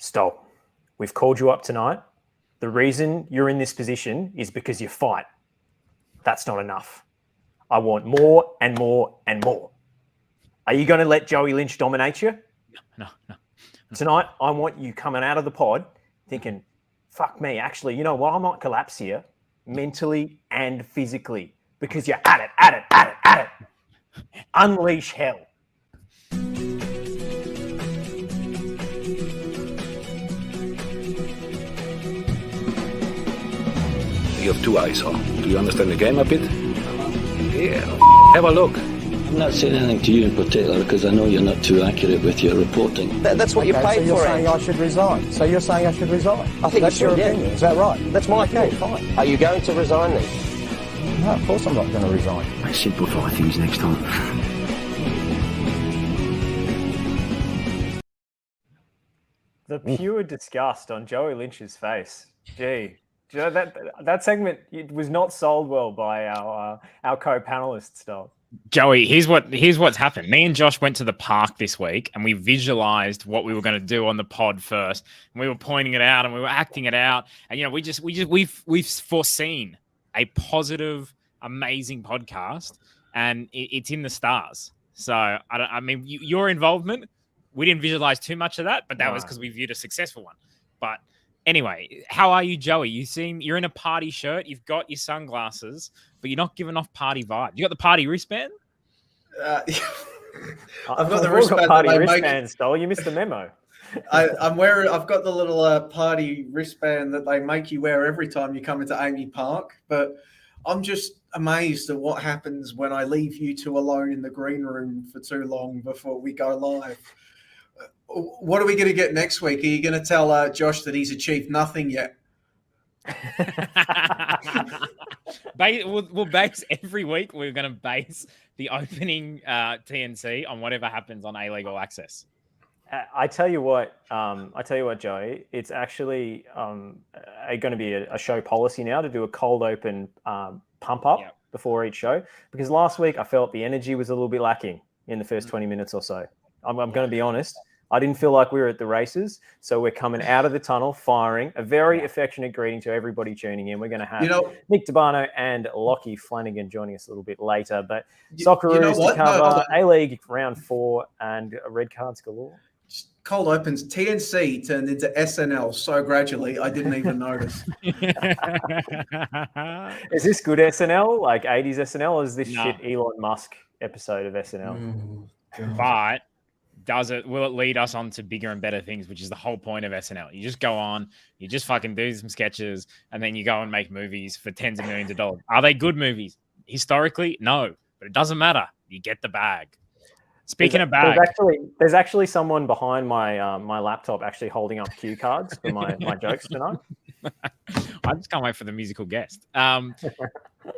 Stoll, we've called you up tonight. The reason you're in this position is because you fight. That's not enough. I want more and more and more. Are you going to let Joey Lynch dominate you? No. Tonight, I want you coming out of the pod thinking, fuck me, actually, you know what? I might collapse here mentally and physically because you're at it. Unleash hell. You have two eyes, huh? Do you understand the game a bit? Yeah, have a look. I'm not saying anything to you in particular because I know you're not too accurate with your reporting. That's what you paid so you're for. Saying I should resign. So you're saying I should resign? I think that's you should, your opinion. Is that right? That's my opinion. Fine. Are you going to resign then? No, of course I'm not going to resign. I simplify things next time. The pure disgust on Joey Lynch's face. Gee. Do you know that segment was not sold well by our co-panelists, Stoll. Joey, here's what's happened. Me and Josh went to the park this week and we visualized what we were going to do on the pod first. And we were pointing it out and we were acting it out. And we've foreseen a positive, amazing podcast, and it's in the stars. So your involvement, we didn't visualize too much of that, but that was because we viewed a successful one. But anyway, how are you, Joey? You're in a party shirt, you've got your sunglasses, but you're not giving off party vibe. You got the party wristband? I've got the wristband. Party wristband, Stoll. You missed the memo. I've got the little party wristband that they make you wear every time you come into Amy Park. But I'm just amazed at what happens when I leave you two alone in the green room for too long before we go live. What are we going to get next week? Are you going to tell Josh that he's achieved nothing yet? We'll base every week. We're going to base the opening TNC on whatever happens on A-League All Access. I tell you what, Joey, it's actually going to be a show policy now to do a cold open pump up before each show, because last week I felt the energy was a little bit lacking in the first 20 minutes or so. I'm going to be honest. I didn't feel like we were at the races, so we're coming out of the tunnel firing. A very affectionate greeting to everybody tuning in. We're going to have Nick Tabano and Lockie Flanagan joining us a little bit later. But Socceroos to cover, A-League round 4 and red cards galore. Cold opens. TNC turned into SNL so gradually, I didn't even notice. Is this good SNL, like 80s SNL, or is this shit Elon Musk episode of SNL? But will it lead us on to bigger and better things, which is the whole point of SNL? You just go on, you just fucking do some sketches, and then you go and make movies for tens of millions of dollars. Are they good movies? Historically, no, but it doesn't matter. You get the bag. Speaking of bag, there's actually someone behind my laptop actually holding up cue cards for my jokes tonight. I just can't wait for the musical guest.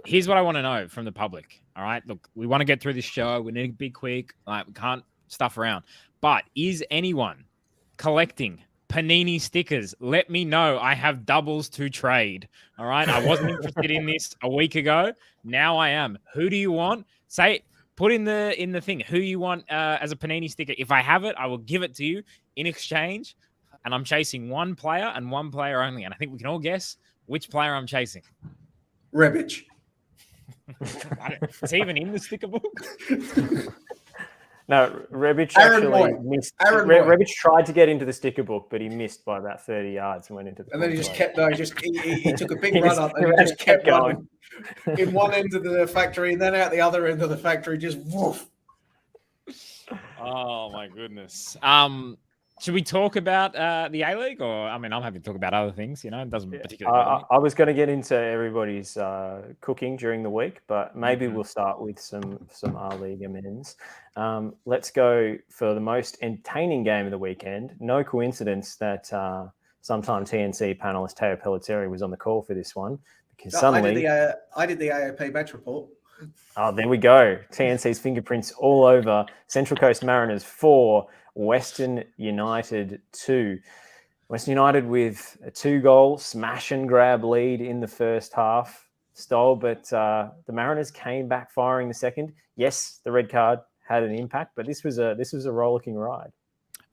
Here's what I want to know from the public. All right, look, we want to get through this show. We need to be quick. Like, we can't stuff around. But is anyone collecting Panini stickers? Let me know. I have doubles to trade. All right. I wasn't interested in this a week ago. Now I am. Who do you want? Put in the thing who you want as a Panini sticker. If I have it, I will give it to you in exchange. And I'm chasing one player and one player only. And I think we can all guess which player I'm chasing. Rebic. It's even in the sticker book. No, Rebic actually missed. Rebic tried to get into the sticker book, but he missed by about 30 yards and went into the. And then he just kept. No, he took a big run up and he just kept going in one end of the factory and then out the other end of the factory. Just woof. Oh my goodness. Should we talk about the A-League, or I'm happy to talk about other things. It doesn't particularly. I was going to get into everybody's cooking during the week, but maybe we'll start with some A-League amends. Let's go for the most entertaining game of the weekend. No coincidence that sometime TNC panelist Teo Pellettieri was on the call for this one, because suddenly I did the AOP match report. Oh, there we go. TNC's fingerprints all over. Central Coast Mariners 4. Western United 2. Western United with a 2-goal smash and grab lead in the first half, but the Mariners came back firing the second. Yes, the red card had an impact, but this was a rollicking ride.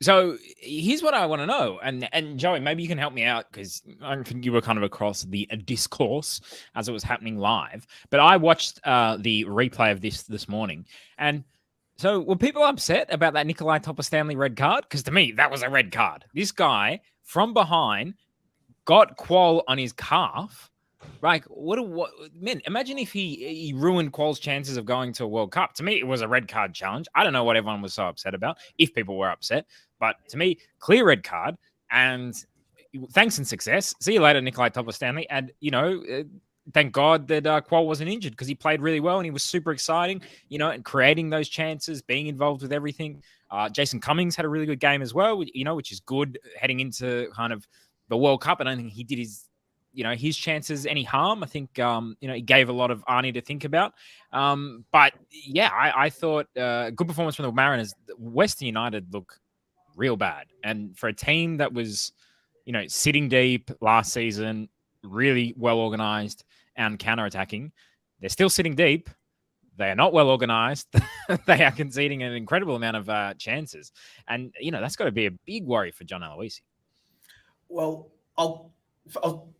So here's what I want to know, and Joey, maybe you can help me out because I think you were kind of across the discourse as it was happening live. But I watched the replay of this morning, and so were people upset about that Nikolai Topper-Stanley red card? Because to me, that was a red card. This guy from behind got Qual on his calf. Like, what man, imagine if he ruined Qual's chances of going to a World Cup. To me, it was a red card challenge. I don't know what everyone was so upset about, if people were upset. But to me, clear red card. And thanks and success. See you later, Nikolai Topper-Stanley. And, thank God that Qual wasn't injured because he played really well and he was super exciting, and creating those chances, being involved with everything. Jason Cummings had a really good game as well, which is good heading into kind of the World Cup. I don't think he did his chances any harm. I think, he gave a lot of Arnie to think about. But yeah, I thought good performance from the Mariners. Western United look real bad. And for a team that was, sitting deep last season, really well organized and counter-attacking, they're still sitting deep. They are not well organized. They are conceding an incredible amount of chances. And, that's got to be a big worry for John Aloisi. Well, I'll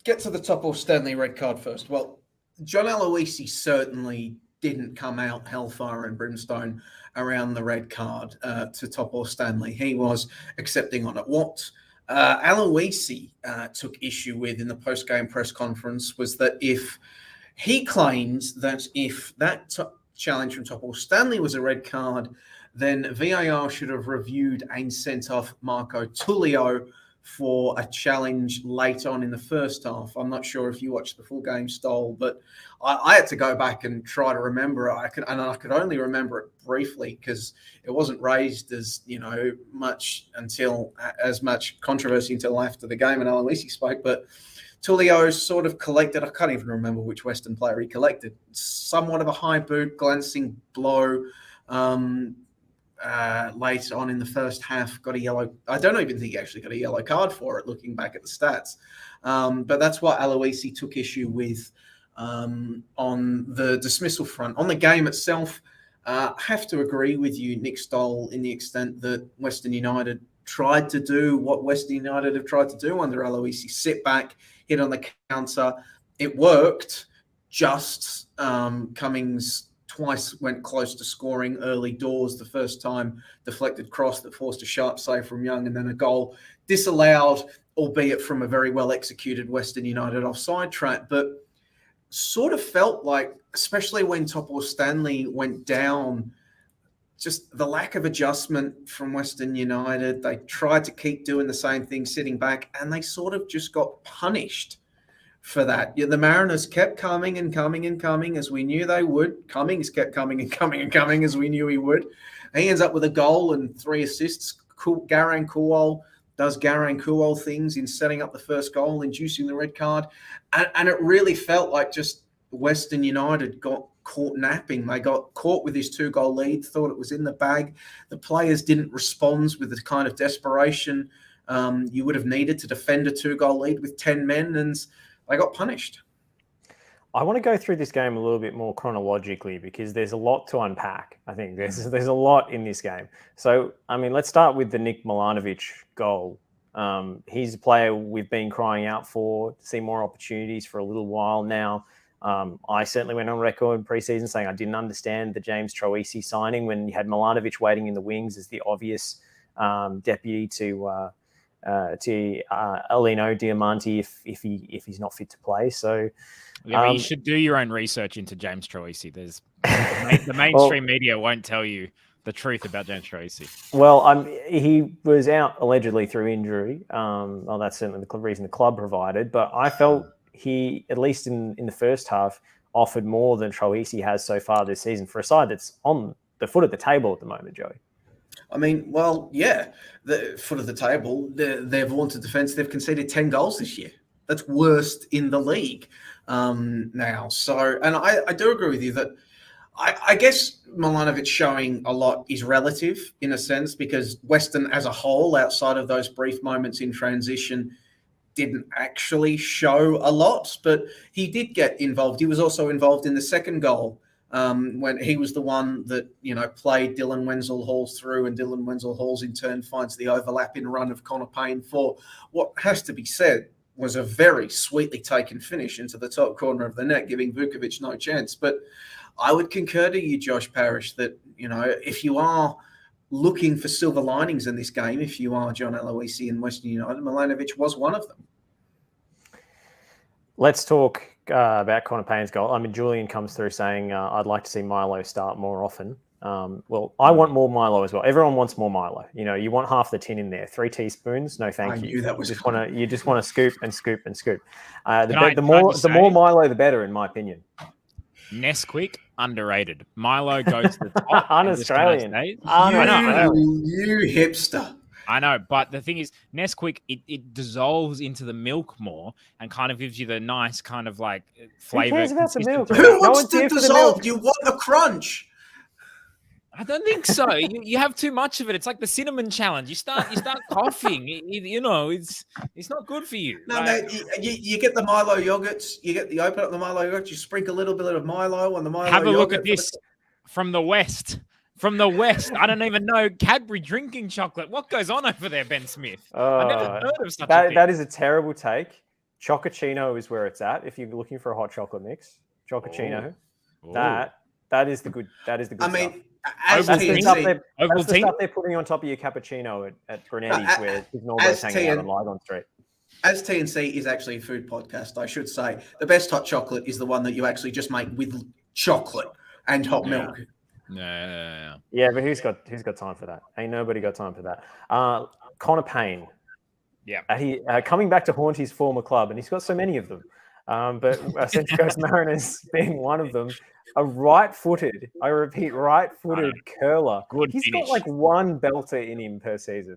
get to the Topper-Stanley red card first. Well, John Aloisi certainly didn't come out hellfire and brimstone around the red card to Topper-Stanley. He was accepting on it. What Aloisi took issue with in the post-game press conference was that if he claims that if that challenge from Topper-Stanley was a red card, then VAR should have reviewed and sent off Marco Tullio for a challenge late on in the first half. I'm not sure if you watched the full game, Stoll, but I had to go back and try to remember it. I could only remember it briefly because it wasn't raised as much controversy until after the game and Aloisi spoke. But Tullio sort of collected, I can't even remember which Western player he collected, somewhat of a high boot, glancing blow. Late on in the first half, got a yellow. I don't even think he actually got a yellow card for it, looking back at the stats. But that's what Aloisi took issue with on the dismissal front. On the game itself, I have to agree with you, Nick Stoll, in the extent that Western United tried to do what Western United have tried to do under Aloisi: sit back, hit on the counter. It worked. Just Cummings twice went close to scoring early doors. The first time, deflected cross that forced a sharp save from Young, and then a goal disallowed, albeit from a very well executed Western United offside trap. But sort of felt like, especially when Topper-Stanley went down, just the lack of adjustment from Western United. They tried to keep doing the same thing, sitting back, and they sort of just got punished for that. The Mariners kept coming and coming and coming, as we knew they would. Cummings kept coming and coming and coming, as we knew he would. He ends up with a goal and 3 assists. Garang Kuol does Garang Kuol things in setting up the first goal, inducing the red card. And it really felt like just Western United got caught napping. They got caught with this 2-goal lead, thought it was in the bag. The players didn't respond with the kind of desperation you would have needed to defend a 2-goal lead with 10 men, and they got punished. I want to go through this game a little bit more chronologically because there's a lot to unpack. I think there's a lot in this game. So, let's start with the Nick Milanovic goal. He's a player we've been crying out for to see more opportunities for a little while now. I certainly went on record in preseason saying I didn't understand the James Troisi signing when you had Milanovic waiting in the wings as the obvious deputy to Alino Diamanti if he's not fit to play. So you should do your own research into James Troisi. There's the mainstream media won't tell you the truth about James Troisi. Well, he was out allegedly through injury. Well, that's certainly the reason the club provided. But I felt he, at least in the first half, offered more than Troisi has so far this season for a side that's on the foot of the table at the moment, Joey. The foot of the table. Their vaunted defence, they've conceded 10 goals this year. That's worst in the league now. So, and I do agree with you that I guess Milanovic showing a lot is relative in a sense because Western as a whole, outside of those brief moments in transition, didn't actually show a lot, but he did get involved. He was also involved in the second goal when he was the one that, played Dylan Wenzel-Halls through, and Dylan Wenzel-Halls in turn finds the overlapping run of Connor Payne for what has to be said was a very sweetly taken finish into the top corner of the net, giving Vukovic no chance. But I would concur to you, Josh Parrish, that, if you are looking for silver linings in this game, if you are John Aloisi and Western United, Milanovic was one of them. Let's talk about Connor Payne's goal. I mean, Julian comes through saying, I'd like to see Milo start more often. Well, I want more Milo as well. Everyone wants more Milo. You want half the tin in there. 3 teaspoons, no thank you. I knew that was you just want to scoop and scoop and scoop. The more Milo, the better, in my opinion. Nesquik, underrated. Milo goes to the top. Un-Australian. You hipster. I know, but the thing is, Nesquik, it dissolves into the milk more and kind of gives you the nice kind of like flavor. Who cares about the milk? Who wants to dissolve? You want the crunch. I don't think so. You have too much of it. It's like the cinnamon challenge. You start coughing. It's not good for you. No, you get the Milo yogurts. You open up the Milo yogurts. You sprinkle a little bit of Milo on the Milo. Have a look at this from the West. From the West, I don't even know Cadbury drinking chocolate. What goes on over there, Ben Smith? I never heard of such a thing. That is a terrible take. Chocochino is where it's at. If you're looking for a hot chocolate mix, Chocochino. That is the good. That is the good. I mean, stuff. As That's the stuff TNC. they're putting on top of your cappuccino at Brunetti's, where his Norbo's hanging out on Lygon Street. As TNC is actually a food podcast, I should say, the best hot chocolate is the one that you actually just make with chocolate and hot milk. Yeah, but who's got time for that? Ain't nobody got time for that. Connor Payne. Yeah. He coming back to haunt his former club, and he's got so many of them. But Central Coast Mariners being one of them, a right-footed, I repeat, right-footed curler. Good He's finish. got like one belter in him per season.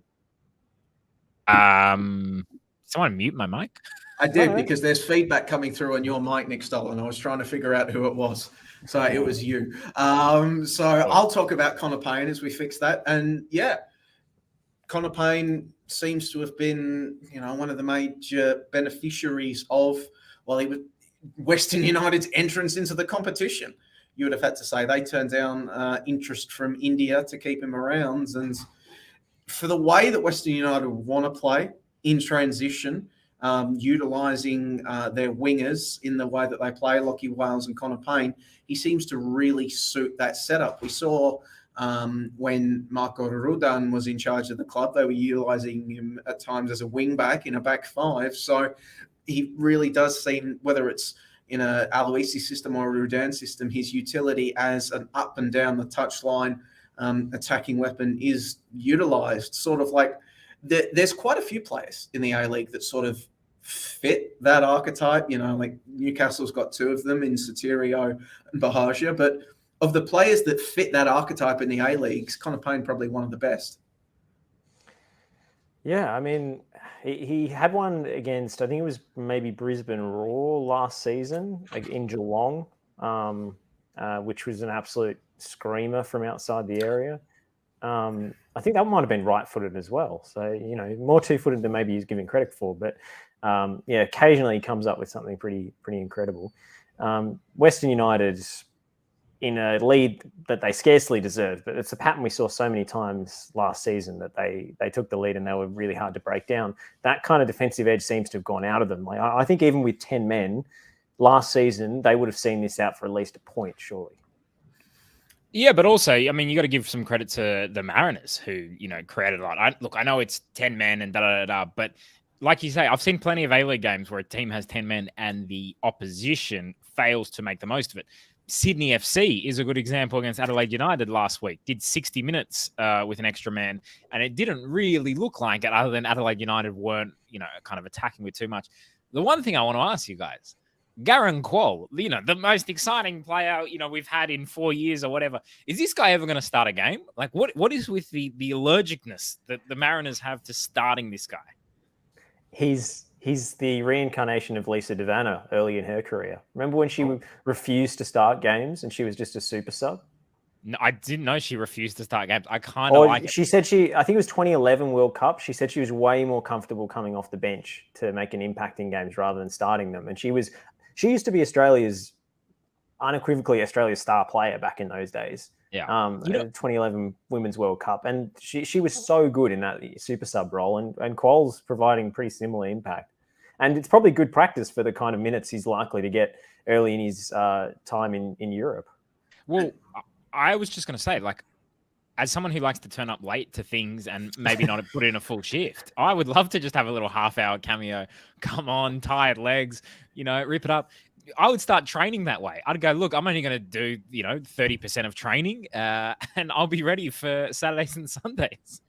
Someone mute my mic. I did, because there's feedback coming through on your mic, Nick Stoll, I was trying to figure out who it was. So it was you. I'll talk about Connor Payne as we fix that. And yeah, Connor Payne seems to have been, one of the major beneficiaries of, he was Western United's entrance into the competition. You would have had to say they turned down interest from India to keep him around. And for the way that Western United want to play in transition, utilising their wingers in the way that they play, Lockie Wales and Connor Payne, he seems to really suit that setup. We saw when Marco Rudan was in charge of the club, they were utilising him at times as a wing back in a back five. So he really does seem, whether it's in a Aloisi system or a Rudan system, his utility as an up and down the touchline attacking weapon is utilised. Sort of like there's quite a few players in the A-League that sort of fit that archetype. Like Newcastle's got 2 of them in Sotirio and Bahagia, but of the players that fit that archetype in the A-Leagues, Connor Payne probably one of the best. Yeah, I mean, he had one against, I think it was maybe Brisbane Roar last season, like in Geelong, which was an absolute screamer from outside the area. I think that might have been right-footed as well. So, more two-footed than maybe he's giving credit for. But, occasionally he comes up with something pretty incredible. Western United's in a lead that they scarcely deserved, but it's a pattern we saw so many times last season that they took the lead and they were really hard to break down. That kind of defensive edge seems to have gone out of them. Like, I think even with 10 men last season, they would have seen this out for at least a point, surely. Yeah, but also, I mean, you got to give some credit to the Mariners who, created a lot. I know it's 10 men and da-da-da-da, but like you say, I've seen plenty of A-League games where a team has 10 men and the opposition fails to make the most of it. Sydney FC is a good example against Adelaide United last week. Did 60 minutes with an extra man, and it didn't really look like it other than Adelaide United weren't, kind of attacking with too much. The one thing I want to ask you guys, Garang Kuol, the most exciting player, we've had in 4 years or whatever. Is this guy ever going to start a game? Like, what is with the allergicness that the Mariners have to starting this guy? He's the reincarnation of Lisa Devanna early in her career. Remember when she refused to start games and she was just a super sub? No, I didn't know she refused to start games. I kind of like it. She said I think it was 2011 World Cup. She said she was way more comfortable coming off the bench to make an impact in games rather than starting them. And she used to be Australia's unequivocally Australia's star player back in those days. Yeah. The 2011 Women's World Cup, and she was so good in that super sub role, and Quol's providing pretty similar impact. And it's probably good practice for the kind of minutes he's likely to get early in his time in Europe. Well, I was just going to say, like, as someone who likes to turn up late to things and maybe not put in a full shift, I would love to just have a little half-hour cameo. Come on, tired legs, rip it up. I would start training that way. I'd go, look, I'm only going to do, 30% of training and I'll be ready for Saturdays and Sundays.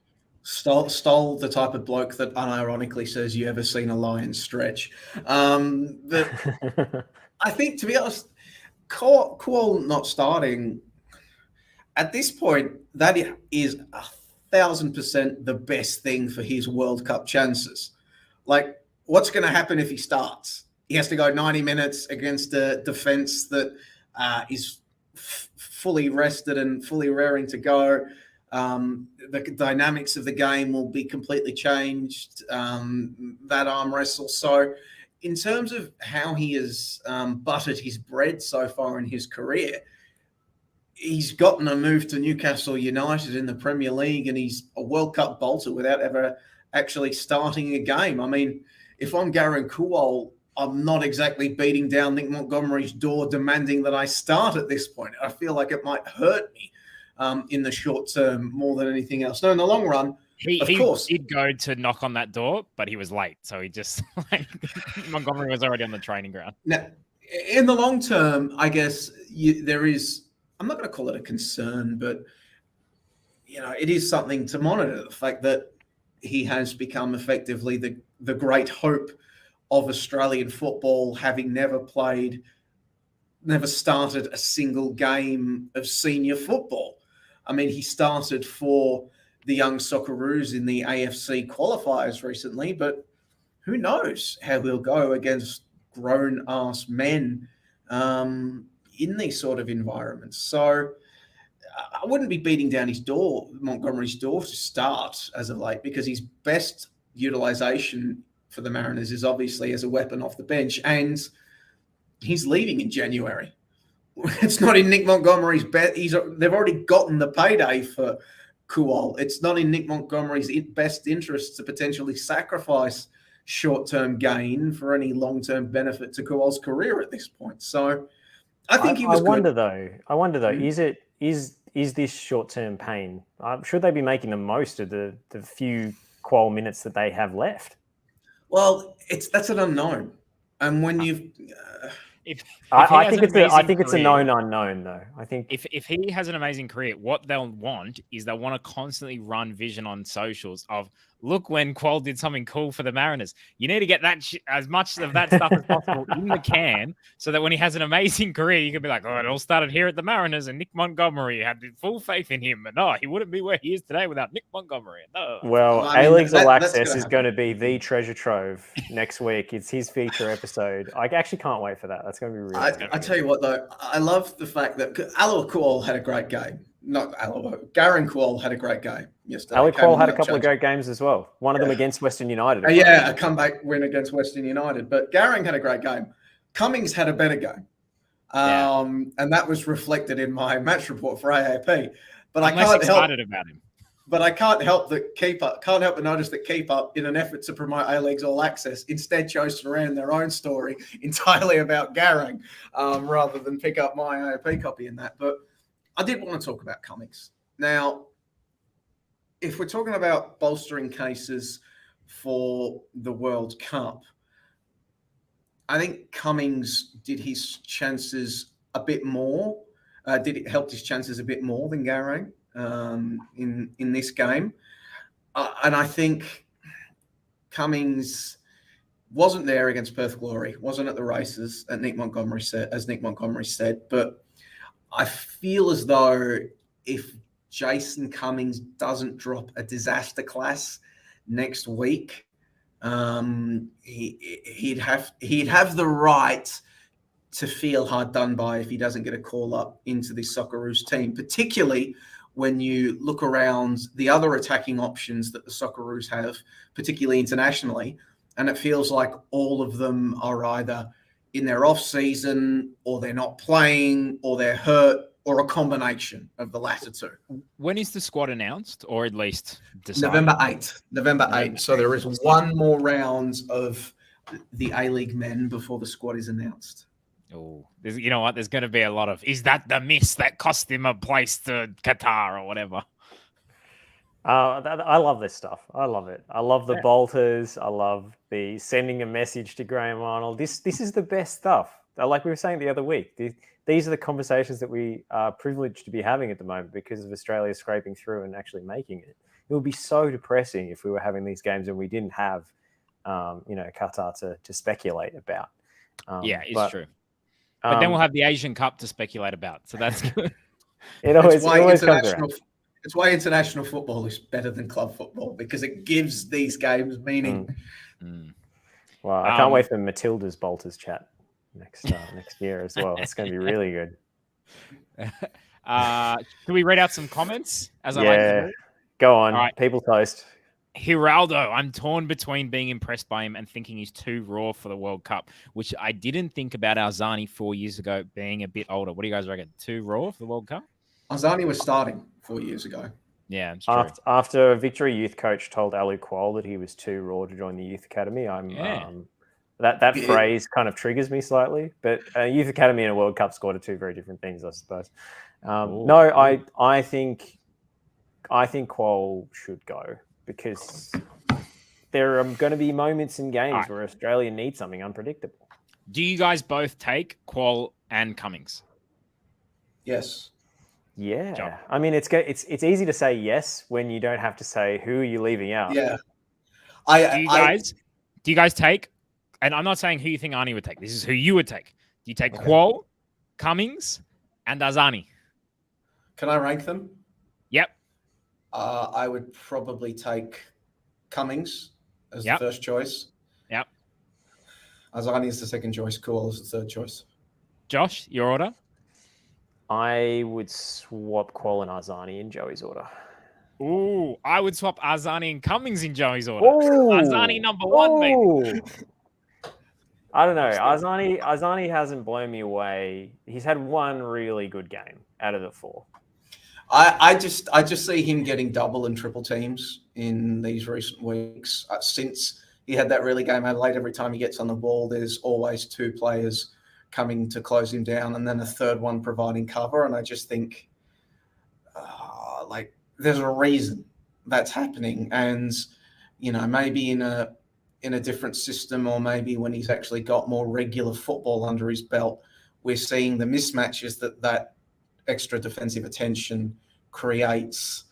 Stole the type of bloke that unironically says, you ever seen a lion stretch? But I think, to be honest, Quol not starting, at this point, that is 1,000% the best thing for his World Cup chances. Like, what's going to happen if he starts? He has to go 90 minutes against a defense that is fully rested and fully raring to go. The dynamics of the game will be completely changed, that arm wrestle. So in terms of how he has buttered his bread so far in his career, he's gotten a move to Newcastle United in the Premier League, and he's a World Cup bolter without ever actually starting a game. I mean, if I'm Garang Kuol, I'm not exactly beating down Nick Montgomery's door demanding that I start at this point. I feel like it might hurt me in the short term more than anything else. No, in the long run, of course. He did go to knock on that door, but he was late. So he just, Montgomery was already on the training ground. Now, in the long term, I guess there is, I'm not going to call it a concern, but, it is something to monitor. The fact that he has become effectively the great hope of Australian football, having never started a single game of senior football. I mean, he started for the young Socceroos in the AFC qualifiers recently, but who knows how he'll go against grown-ass men in these sort of environments. So I wouldn't be beating down Montgomery's door to start as of late, because his best utilisation for the Mariners is obviously as a weapon off the bench, and he's leaving in January. It's not in Nick Montgomery's bet. They've already gotten the payday for Kuol. It's not in Nick Montgomery's best interest to potentially sacrifice short-term gain for any long-term benefit to Kuol's career at this point. So I think he was good. I wonder though, is this short-term pain? Should they be making the most of the few Quol minutes that they have left? Well, that's an unknown, and when you've, I think it's a known unknown though. I think if he has an amazing career, what they'll want is they'll want to constantly run vision on socials of, look when Quol did something cool for the Mariners. You need to get that as much of that stuff as possible in the can, so that when he has an amazing career, you can be like, oh, it all started here at the Mariners, and Nick Montgomery had full faith in him, and he wouldn't be where he is today without Nick Montgomery. Well, A-League's All Access is going to be the treasure trove next week. It's his feature episode. I actually can't wait for that. That's going to be really good. I tell you what, though, I love the fact that Alor Quol had a great game. Not Alor, Garang Quol had a great game yesterday. Alor Quol had a couple of great games as well. One of them against Western United. A comeback win against Western United. But Garang had a great game. Cummings had a better game. And that was reflected in my match report for AAP. But I can't help about him. But I can't help but notice that Keep Up, in an effort to promote A-League's All Access, instead chose to run their own story entirely about Garang, rather than pick up my AAP copy in that. But I did want to talk about Cummings. Now, if we're talking about bolstering cases for the World Cup, I think Cummings did his chances a bit more. Helped his chances a bit more than Garang in this game. And I think Cummings wasn't there against Perth Glory, wasn't at the races, as Nick Montgomery said, but I feel as though if Jason Cummings doesn't drop a disaster class next week, he'd have the right to feel hard done by if he doesn't get a call up into the Socceroos team, particularly when you look around the other attacking options that the Socceroos have, particularly internationally, and it feels like all of them are either in their off season, or they're not playing, or they're hurt, or a combination of the latter two. When is the squad announced, or at least decided? November 8th. November 8th. So there is one more round of the A-League men before the squad is announced. Oh, you know what? There's going to be a lot of, is that the miss that cost him a place to Qatar or whatever? I love this stuff. I love it. I love the bolters. I love the sending a message to Graham Arnold. This is the best stuff. Like we were saying the other week, these are the conversations that we are privileged to be having at the moment because of Australia scraping through and actually making it. It would be so depressing if we were having these games and we didn't have, Qatar to speculate about. It's true. But then we'll have the Asian Cup to speculate about. So that's good. It always comes around. It's why international football is better than club football, because it gives these games meaning. Well, I can't wait for Matilda's Bolters chat next year as well. It's going to be really good. Can we read out some comments? Go on. Right. People toast. Hiraldo, I'm torn between being impressed by him and thinking he's too raw for the World Cup, which I didn't think about Arzani 4 years ago being a bit older. What do you guys reckon? Too raw for the World Cup? Arzani was starting 4 years ago. Yeah, it's true. After a Victory youth coach told Alu Kual that he was too raw to join the youth academy, that phrase kind of triggers me slightly. But a youth academy and a World Cup squad are two very different things, I suppose. I think Kual should go because there are going to be moments in games where Australia needs something unpredictable. Do you guys both take Kual and Cummings? Yes. Yeah, John. I mean it's easy to say yes when you don't have to say who are you leaving out. Yeah, do you guys take? And I'm not saying who you think Arnie would take. This is who you would take. Do you take Kual, Cummings, and Arzani? Can I rank them? Yep. I would probably take Cummings as the first choice. Yep. Arzani is the second choice. Kual is the third choice. Josh, your order? I would swap Kual and Arzani in Joey's order. Ooh, I would swap Arzani and Cummings in Joey's order. Arzani number one, mate. I don't know. Arzani hasn't blown me away. He's had one really good game out of the four. I just see him getting double and triple teams in these recent weeks. Since he had that really game Adelaide, every time he gets on the ball, there's always two players coming to close him down, and then a third one providing cover. And I just think, there's a reason that's happening. And maybe in a different system, or maybe when he's actually got more regular football under his belt, we're seeing the mismatches that extra defensive attention creates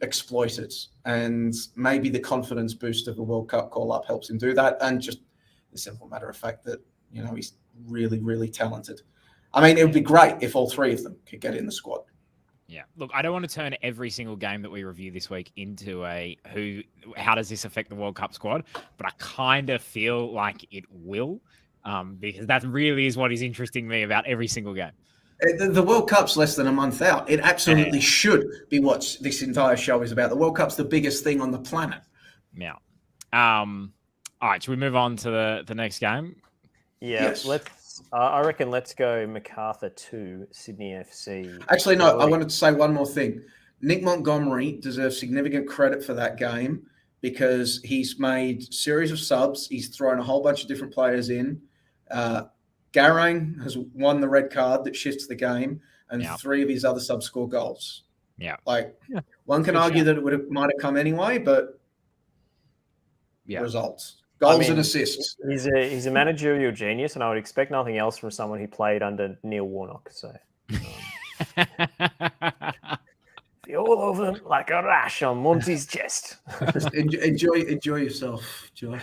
exploited. And maybe the confidence boost of a World Cup call-up helps him do that. And just the simple matter of fact that he's really, really talented. I mean, it would be great if all three of them could get in the squad. Yeah. Look, I don't want to turn every single game that we review this week into how does this affect the World Cup squad? But I kind of feel like it will, because that really is what is interesting me about every single game. The World Cup's less than a month out. It absolutely should be what this entire show is about. The World Cup's the biggest thing on the planet. Yeah. All right. Should we move on to the next game? Yeah. Yes. I reckon let's go MacArthur 2, Sydney FC. Actually, no. I wanted to say one more thing. Nick Montgomery deserves significant credit for that game because he's made series of subs. He's thrown a whole bunch of different players in. Garang has won the red card that shifts the game, and three of his other subs score goals. Yeah. One can argue that it might have come anyway, but results. Goals and assists. He's a managerial genius, and I would expect nothing else from someone who played under Neil Warnock. So, all over them like a rash on Munsey's chest. enjoy yourself, Josh.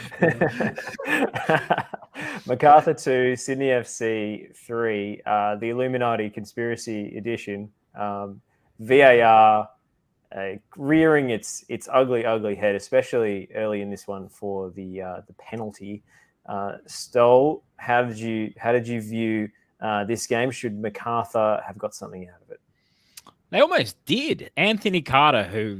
MacArthur 2, Sydney FC 3, the Illuminati Conspiracy Edition. VAR rearing its ugly head, especially early in this one for the penalty. Stoll, how did you view this game? Should MacArthur have got something out of it? They almost did. Anthony Carter, who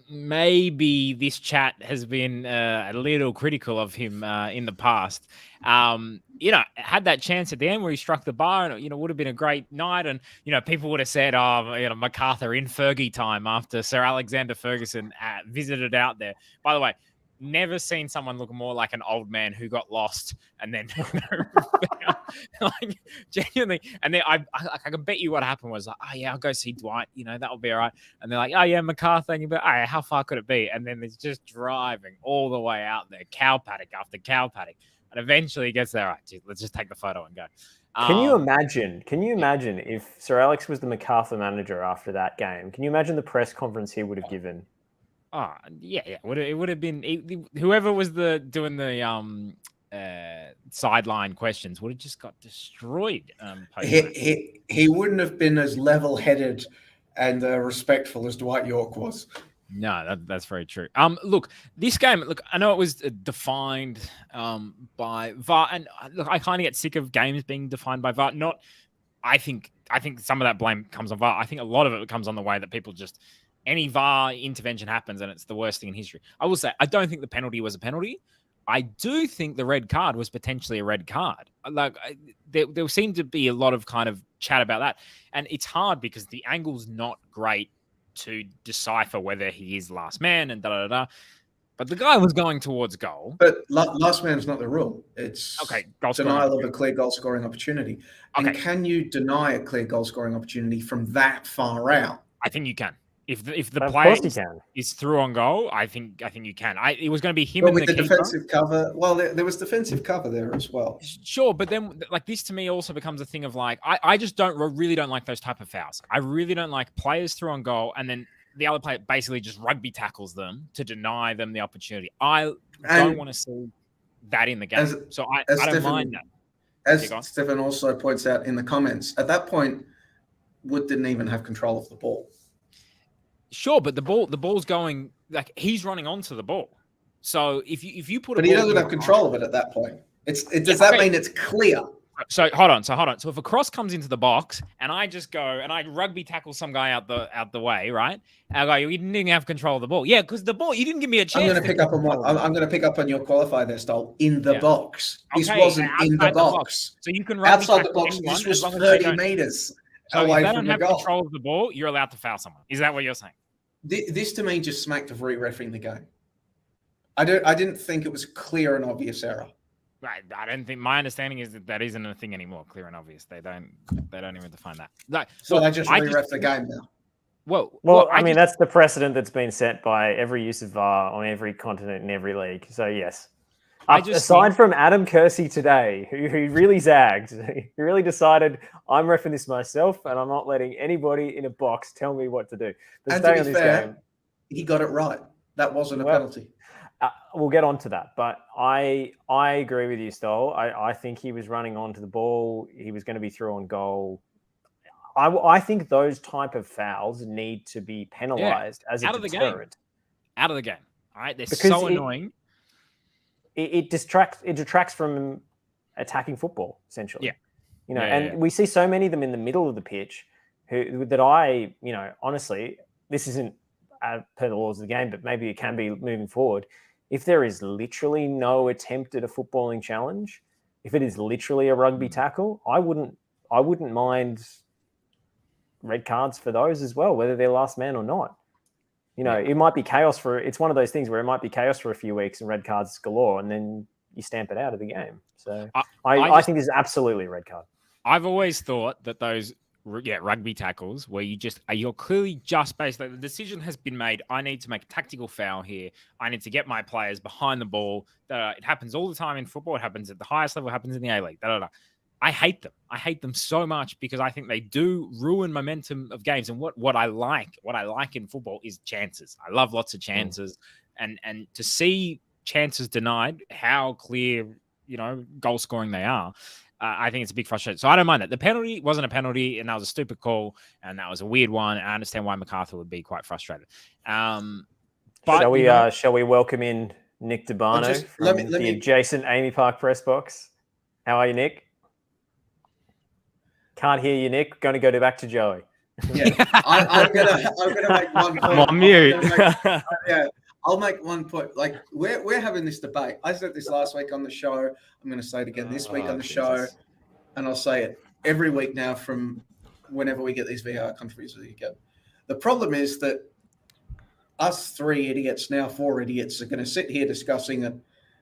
maybe this chat has been a little critical of him in the past. Had that chance at the end where he struck the bar, and would have been a great night. And people would have said, "Oh, MacArthur in Fergie time after Sir Alexander Ferguson visited out there." By the way, never seen someone look more like an old man who got lost and then like genuinely. And then I can bet you what happened was like, "Oh yeah, I'll go see Dwight. That'll be all right." And they're like, "Oh yeah, MacArthur." And you be like, "Oh yeah, how far could it be?" And then it's just driving all the way out there, cow paddock after cow paddock, and eventually he gets there. All right, geez, let's just take the photo and go. Can you imagine if Sir Alex was the MacArthur manager after that game? Can you imagine the press conference he would have given? Oh, yeah. It would have been whoever was doing the sideline questions would have just got destroyed. He wouldn't have been as level-headed and respectful as Dwight York was. No, that's very true. Look, this game. Look, I know it was defined by VAR, and look, I kind of get sick of games being defined by VAR. I think some of that blame comes on VAR. I think a lot of it comes on the way that people just. Any VAR intervention happens and it's the worst thing in history. I will say, I don't think the penalty was a penalty. I do think the red card was potentially a red card. Like there seemed to be a lot of kind of chat about that. And it's hard because the angle's not great to decipher whether he is last man and da-da-da-da. But the guy was going towards goal. But last man's not the rule. It's denial of a clear goal scoring opportunity. And can you deny a clear goal scoring opportunity from that far out? I think you can. If the player is through on goal, I think you can. It was going to be him and with the defensive cover. Well, there was defensive cover there as well. Sure, but then like this to me also becomes a thing of like I just really don't like those type of fouls. I really don't like players through on goal and then the other player basically just rugby tackles them to deny them the opportunity. I don't want to see that in the game. I don't mind that. As Stefan also points out in the comments, at that point, Wood didn't even have control of the ball. Sure, but the ball's going like he's running onto the ball. So if you put, but he doesn't have control of it at that point. Does that mean it's clear? So hold on. So if a cross comes into the box and I just go and I rugby tackle some guy out the way, right? And I go, you didn't even have control of the ball. Yeah, because the ball, you didn't give me a chance. I'm going to pick up on your qualifier there, Stoll. In the box. This wasn't in the box. So you can rugby outside the box. This was 30 meters away from the goal. If they don't have control of the ball, you're allowed to foul someone. Is that what you're saying? This to me just smacked of re-reffing the game. I didn't think it was a clear and obvious error. Right. I don't think my understanding is that isn't a thing anymore. Clear and obvious. They don't even define that. Like, so they just re-ref the game now. Well, I mean that's the precedent that's been set by every use of VAR on every continent in every league. So yes. Aside from Adam Kersey today, who really zagged, he really decided I'm reffing this myself and I'm not letting anybody in a box tell me what to do. But and to be fair, he got it right. That wasn't a penalty. We'll get on to that. But I agree with you, Stoll. I think he was running onto the ball. He was going to be through on goal. I think those type of fouls need to be penalised as a deterrent. Out of the game. All right? They're so annoying. It detracts from attacking football, essentially. Yeah. We see so many of them in the middle of the pitch honestly, this isn't per the laws of the game, but maybe it can be moving forward. If there is literally no attempt at a footballing challenge, if it is literally a rugby tackle, I wouldn't mind red cards for those as well, whether they're last man or not. It might be chaos it's one of those things where it might be chaos for a few weeks and red cards galore, and then you stamp it out of the game. So I think this is absolutely a red card. I've always thought that those rugby tackles where you're clearly just basically the decision has been made. I need to make a tactical foul here. I need to get my players behind the ball. It happens all the time in football. It happens at the highest level. It happens in the A-League. I hate them. I hate them so much because I think they do ruin momentum of games. And what I like in football is chances. I love lots of chances, and to see chances denied, how clear goal scoring they are. I think it's a big frustration. So I don't mind that. The penalty wasn't a penalty, and that was a stupid call, and that was a weird one. I understand why MacArthur would be quite frustrated. But shall we welcome in Nick DeBarno from the adjacent Amy Park press box? How are you, Nick? Can't hear you, Nick. Going to go back to Joey. Yeah, I'm gonna make one point. I'm on mute. I'll make one point. Like we're having this debate. I said this last week on the show. I'm going to say it again this week on the show, and I'll say it every week now from whenever we get these VAR controversies again. The problem is that us 3 idiots, now 4 idiots, are going to sit here discussing it.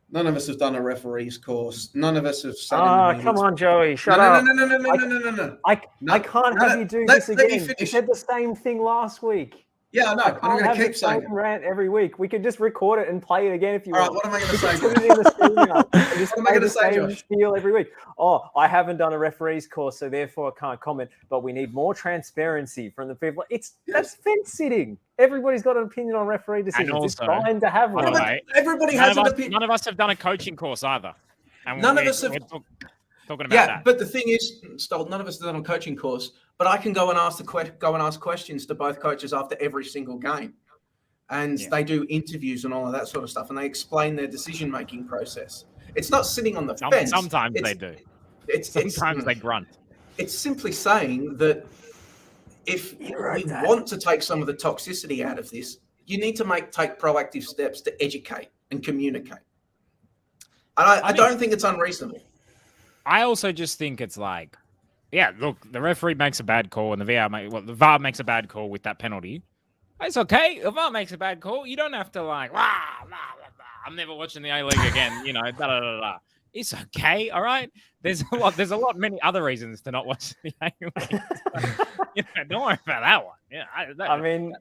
None of us have done a referee's course. None of us have sat in the meetings. Come on, Joey, shut up. No. I can't have you do this again. You said the same thing last week. Yeah, I know. I'm going to keep saying rant every week. We could just record it and play it again if you want. All right, what am I going to say? Put it in the stream now. Just what am I going to say, Josh? Spiel every week. Oh, I haven't done a referee's course, so therefore I can't comment. But we need more transparency from the people. That's fence sitting. Everybody's got an opinion on referee decisions. Also, it's fine to have one. Everybody has an opinion. None of us have done a coaching course either. And none of us have. Talking about that. But the thing is, Stolt, none of us have done a coaching course. But I can go and ask questions to both coaches after every single game, and they do interviews and all of that sort of stuff, and they explain their decision-making process. It's not sitting on the fence. Sometimes they do. Sometimes they grunt. It's simply saying that if we want to take some of the toxicity out of this, you need to take proactive steps to educate and communicate. And I don't think it's unreasonable. I also just think it's like, look, the referee makes a bad call and the VAR makes a bad call with that penalty. It's okay. The VAR makes a bad call. You don't have to like, I'm never watching the A-League again, It's okay, all right? There's a lot many other reasons to not watch the A-League. Don't worry about that one. Yeah, I mean,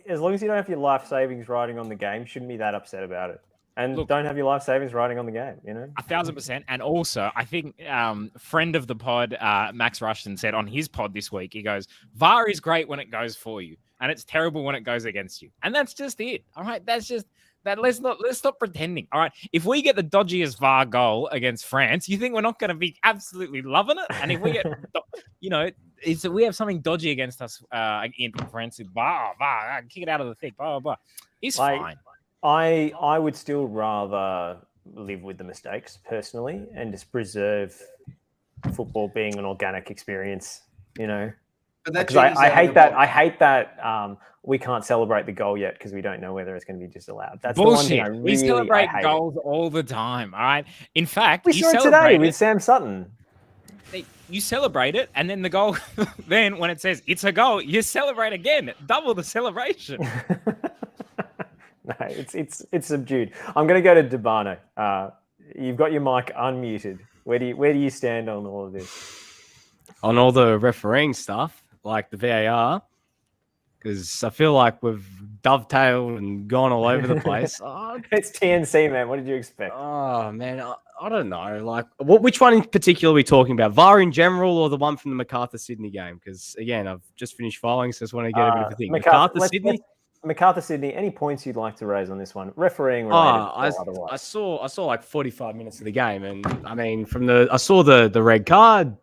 as long as you don't have your life savings riding on the game, shouldn't be that upset about it. And don't have your life savings riding on the game, 1,000%. And also, I think friend of the pod, Max Rushton, said on his pod this week, he goes, VAR is great when it goes for you, and it's terrible when it goes against you. And that's just it. All right. That's just that. Let's stop pretending. All right. If we get the dodgiest VAR goal against France, you think we're not going to be absolutely loving it? And if we get, we have something dodgy against us in France, VAR, kick it out of the thick, blah, blah, blah. It's fine. I would still rather live with the mistakes personally and just preserve football being an organic experience, Because I hate that. I hate that we can't celebrate the goal yet because we don't know whether it's going to be disallowed. That's bullshit. The one thing I really we celebrate hate goals all the time. All right. In fact, we saw it today with Sam Sutton. You celebrate it, and then the goal. Then when it says it's a goal, you celebrate again. Double the celebration. No, it's subdued. I'm going to go to Debano. You've got your mic unmuted. Where do you stand on all of this? On all the refereeing stuff, like the VAR, because I feel like we've dovetailed and gone all over the place. It's TNC, man. What did you expect? Oh, man, I don't know. Like, which one in particular are we talking about? VAR in general or the one from the MacArthur-Sydney game? Because, again, I've just finished following, so I just want to get a bit of a thing. MacArthur-Sydney? MacArthur-Sydney, any points you'd like to raise on this one? Refereeing related or otherwise? I saw like 45 minutes of the game, and I mean, I saw the red card.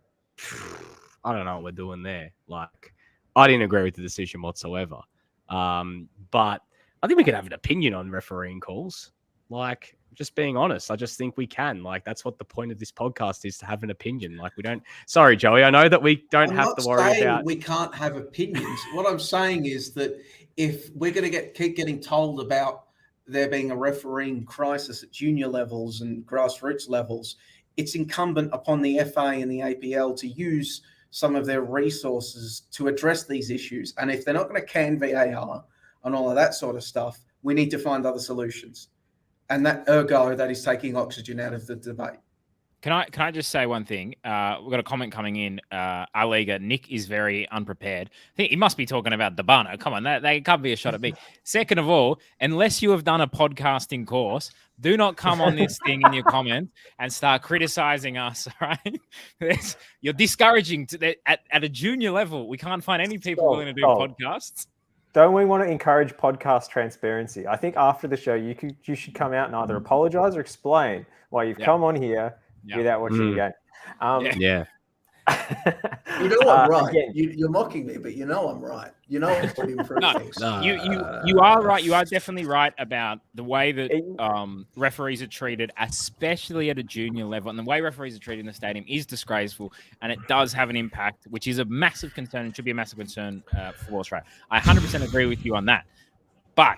I don't know what we're doing there. Like, I didn't agree with the decision whatsoever. But I think we could have an opinion on refereeing calls. Like, just being honest, I just think we can. Like, that's what the point of this podcast is, to have an opinion. Like, we don't. Sorry, Joey. I know that we don't have to worry about. We can't have opinions. What I'm saying is that if we're going to keep getting told about there being a refereeing crisis at junior levels and grassroots levels, it's incumbent upon the FA and the APL to use some of their resources to address these issues. And if they're not going to can VAR and all of that sort of stuff, we need to find other solutions. And that is taking oxygen out of the debate. Can I just say one thing? We've got a comment coming in. Our Liga, Nick is very unprepared. I think he must be talking about Debano. Come on, that can't be a shot at me. Second of all, unless you have done a podcasting course, do not come on this thing in your comment and start criticizing us. All right, you're discouraging at a junior level. We can't find any people willing to do podcasts. Don't we want to encourage podcast transparency? I think after the show, you should come out and either apologize or explain why you've come on here without watching the game. You know I'm right. Again, You're mocking me, but you know I'm right. You know I would improve No, things. you are right. You are definitely right about the way that referees are treated, especially at a junior level, and the way referees are treated in the stadium is disgraceful, and it does have an impact, which is a massive concern and should be a massive concern for Australia. I 100% agree with you on that, but.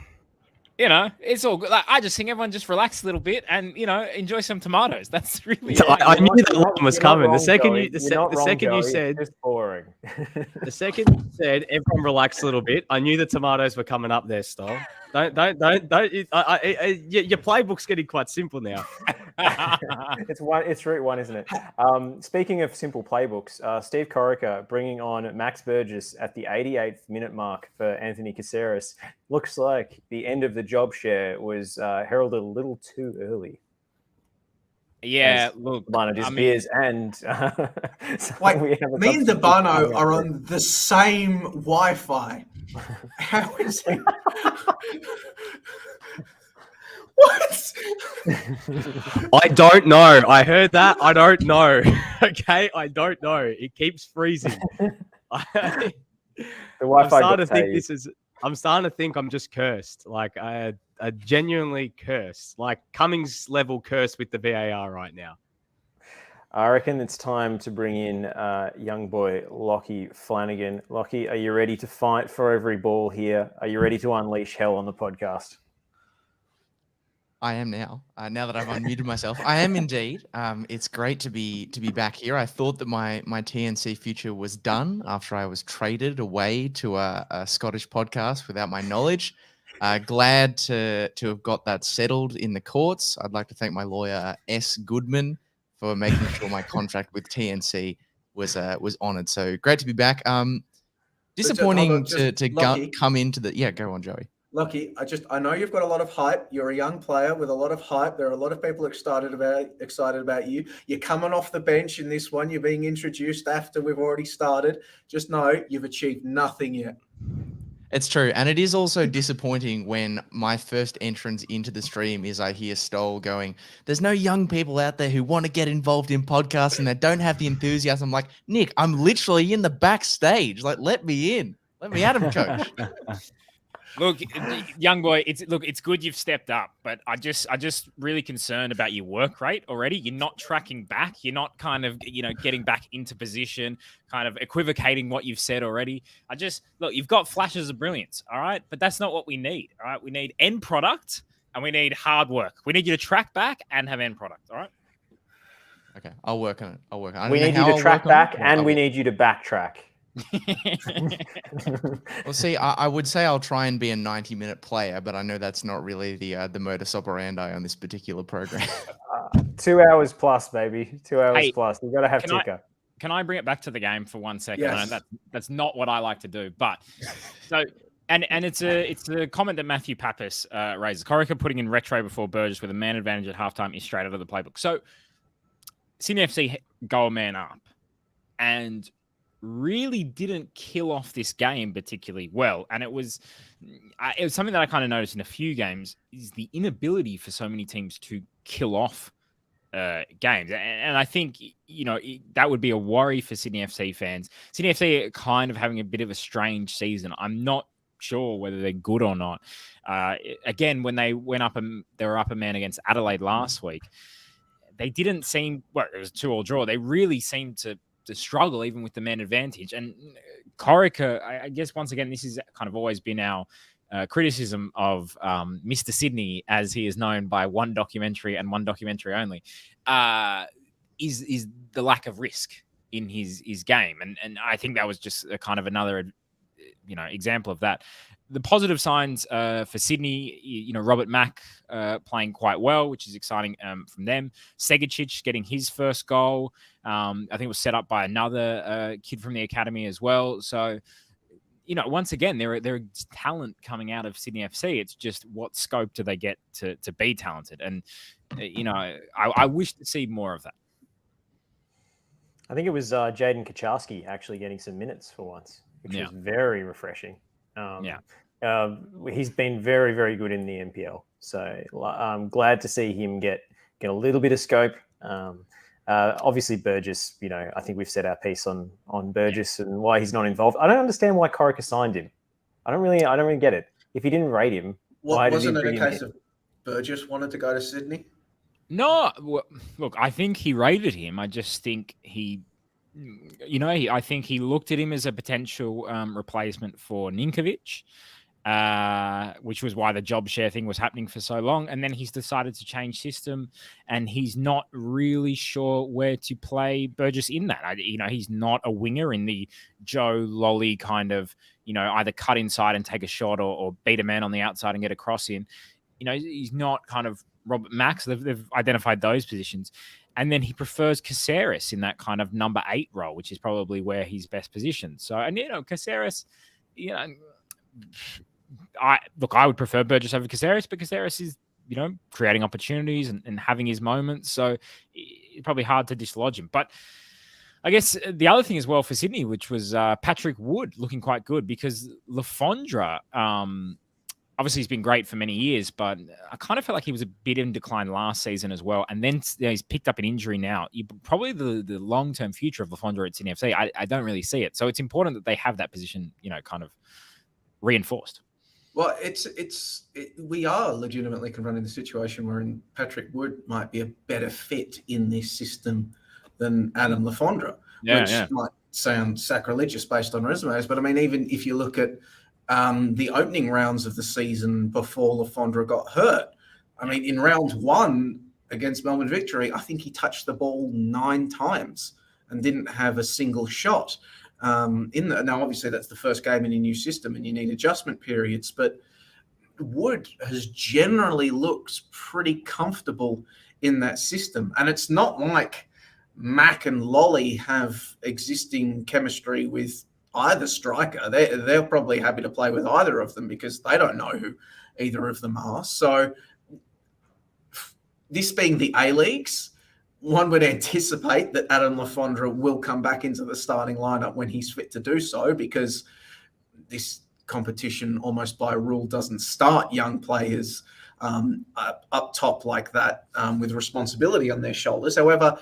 It's all good. Like, I just think everyone just relax a little bit and enjoy some tomatoes. That's really. I knew that line was coming. The second Joey. you said, it's just boring. the second you said everyone relax a little bit, I knew the tomatoes were coming up there, Stole. Don't. Your playbook's getting quite simple now. It's route one, isn't it? Speaking of simple playbooks, Steve Corica bringing on Max Burgess at the 88th minute mark for Anthony Caceres. Looks like the end of the job share was heralded a little too early. Yeah, look, Barnard beers and like me and Debano are on the same Wi-Fi. How is it? What? I don't know. I heard that. I don't know. Okay, I don't know. It keeps freezing. The Wi-Fi. I'm starting to think I'm just cursed. Like I genuinely cursed. Like Cummings level curse with the VAR right now. I reckon it's time to bring in young boy Lockie Flanagan. Lockie, are you ready to fight for every ball here? Are you ready to unleash hell on the podcast? I am now. Now that I've unmuted myself, I am indeed. It's great to be back here. I thought that my TNC future was done after I was traded away to a Scottish podcast without my knowledge. Glad to have got that settled in the courts. I'd like to thank my lawyer S. Goodman for making sure my contract with TNC was honoured. So great to be back. Disappointing to come into the go on, Joey. Lucky, I know you've got a lot of hype. You're a young player with a lot of hype. There are a lot of people excited about you. You're coming off the bench in this one. You're being introduced after we've already started. Just know you've achieved nothing yet. It's true. And it is also disappointing when my first entrance into the stream is I hear Stoll going, there's no young people out there who want to get involved in podcasts and they don't have the enthusiasm. I'm like, Nick, I'm literally in the backstage. Like, let me in. Let me at him, coach. Look, young boy, it's good you've stepped up, but I just really concerned about your work rate already. You're not tracking back. You're not kind of, getting back into position, kind of equivocating what you've said already. You've got flashes of brilliance, all right? But that's not what we need, all right? We need end product and we need hard work. We need you to track back and have end product, all right? Okay, I'll work on it. We need you to track back and we need you to backtrack. Well, see, I would say I'll try and be a 90-minute player, but I know that's not really the modus operandi on this particular program. 2 hours plus, baby. 2 hours plus. You've got to have ticker. Can I bring it back to the game for 1 second? Yes. That's not what I like to do, but so. And it's a comment that Matthew Pappas raises. Corica putting in retro before Burgess with a man advantage at halftime is straight out of the playbook. So Sydney FC go a man up and really didn't kill off this game particularly well. And it was something that I kind of noticed in a few games is the inability for so many teams to kill off games. And I think, that would be a worry for Sydney FC fans. Sydney FC are kind of having a bit of a strange season. I'm not sure whether they're good or not. Again, when they were up a man against Adelaide last week, they didn't seem, it was a 2-2 draw. They really seemed to struggle even with the man advantage. And Corica, I guess once again, this has kind of always been our criticism of Mr. Sydney, as he is known by one documentary and one documentary only, is the lack of risk in his game. And I think that was just a kind of another example of that. The positive signs for Sydney, Robert Mack playing quite well, which is exciting from them. Segicic getting his first goal. I think it was set up by another kid from the academy as well. So, once again, there are talent coming out of Sydney FC. It's just what scope do they get to be talented? And, I wish to see more of that. I think it was Jaden Kaczarski actually getting some minutes for once, which was very refreshing. He's been very, very good in the NPL. So I'm glad to see him get a little bit of scope. Obviously, Burgess, I think we've said our piece on Burgess and why he's not involved. I don't understand why Corica signed him. I don't really get it. If he didn't rate him, why did he bring him in? Wasn't it a case of Burgess wanted to go to Sydney? No, look, I think he rated him. I just think I think he looked at him as a potential replacement for Ninkovic, which was why the job share thing was happening for so long. And then he's decided to change system, and he's not really sure where to play Burgess in that. He's not a winger in the Joe Lolly kind of, either cut inside and take a shot or beat a man on the outside and get a cross in. He's not kind of Robert Max. They've identified those positions. And then he prefers Caceres in that kind of number 8 role, which is probably where he's best positioned. So, and Caceres, I would prefer Burgess over Caceres, but Caceres is, creating opportunities and having his moments. So it's probably hard to dislodge him. But I guess the other thing as well for Sydney, which was Patrick Wood looking quite good, because Lafondra, obviously he's been great for many years, but I kind of felt like he was a bit in decline last season as well. And then he's picked up an injury now. Probably the long-term future of Lafondra at Sydney FC, I don't really see it. So it's important that they have that position, kind of reinforced. Well, we are legitimately confronting the situation wherein Patrick Wood might be a better fit in this system than Adam Lafondra, which might sound sacrilegious based on resumes. But I mean, even if you look at the opening rounds of the season before Lafondra got hurt, I mean, in round 1 against Melbourne Victory, I think he touched the ball 9 times and didn't have a single shot. Now, obviously, that's the first game in a new system and you need adjustment periods, but Wood has generally looked pretty comfortable in that system. And it's not like Mac and Lolly have existing chemistry with either striker. They're probably happy to play with either of them because they don't know who either of them are. So this being the A-Leagues, one would anticipate that Adam Lafondra will come back into the starting lineup when he's fit to do so, because this competition almost by rule doesn't start young players up top like that with responsibility on their shoulders. However,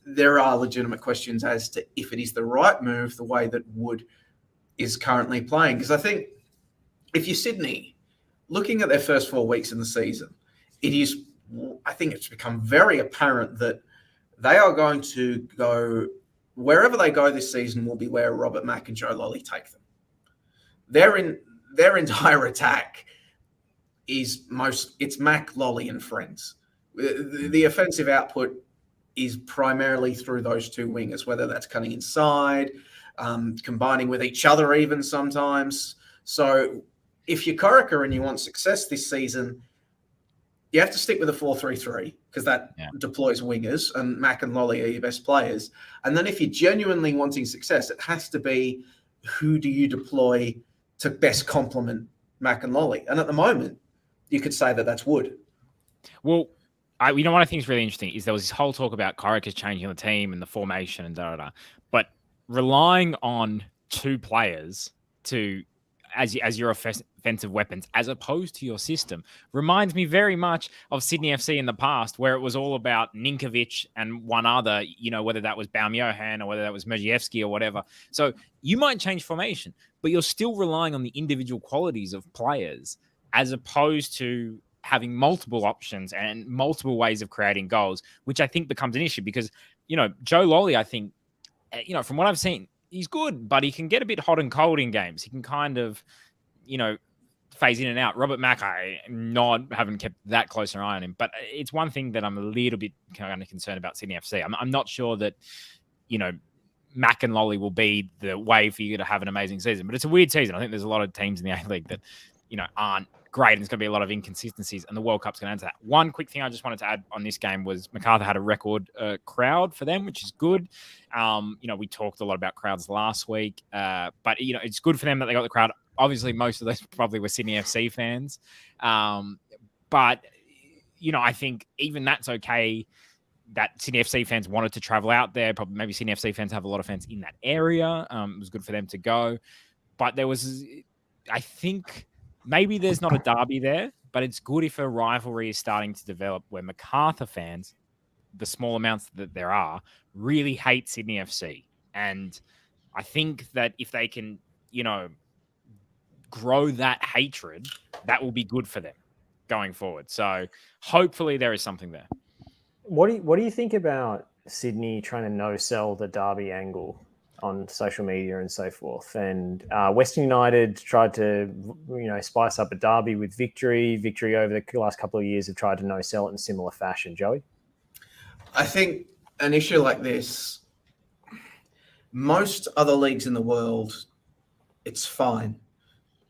there are legitimate questions as to if it is the right move, the way that Wood is currently playing. Because I think if you're Sydney, looking at their first 4 weeks in the season, I think it's become very apparent that they are going to go wherever they go this season will be where Robert Mack and Joe Lolly take them. Their entire attack it's Mack, Lolly, and friends. The offensive output is primarily through those 2 wingers, whether that's cutting inside, combining with each other even sometimes. So if you're Corica and you want success this season, you have to stick with a 4-3-3 because that deploys wingers, and Mac and Lolly are your best players. And then if you're genuinely wanting success, it has to be who do you deploy to best complement Mac and Lolly. And at the moment, you could say that that's Wood. Well, one of the things really interesting is there was this whole talk about Corica changing the team and the formation and da-da-da. But relying on 2 players as your offensive weapons, as opposed to your system, reminds me very much of Sydney FC in the past, where it was all about Ninkovic and one other, whether that was Baumjohann or whether that was Merzievski or whatever. So you might change formation, but you're still relying on the individual qualities of players, as opposed to having multiple options and multiple ways of creating goals, which I think becomes an issue because, Joe Lolly, I think, from what I've seen, he's good, but he can get a bit hot and cold in games. He can kind of, phase in and out. Robert Mack, haven't kept that close an eye on him, but it's one thing that I'm a little bit kind of concerned about Sydney FC. I'm not sure that, Mack and Lolly will be the way for you to have an amazing season, but it's a weird season. I think there's a lot of teams in the A-League that, aren't great, and there's going to be a lot of inconsistencies, and the World Cup's going to answer that. One quick thing I just wanted to add on this game was MacArthur had a record crowd for them, which is good. We talked a lot about crowds last week, but it's good for them that they got the crowd. Obviously, most of those probably were Sydney FC fans, but I think even that's okay. That Sydney FC fans wanted to travel out there. Probably maybe Sydney FC fans have a lot of fans in that area. It was good for them to go, but I think. Maybe there's not a derby there, but it's good if a rivalry is starting to develop where MacArthur fans the small amounts that there are, really hate Sydney FC. And I think that if they can, grow that hatred, that will be good for them going forward. So hopefully there is something there. What do you think about Sydney trying to no-sell the derby angle on social media and so forth? And Western United tried to, spice up a derby with Victory. Victory over the last couple of years have tried to no-sell it in similar fashion. Joey? I think an issue like this, most other leagues in the world, it's fine.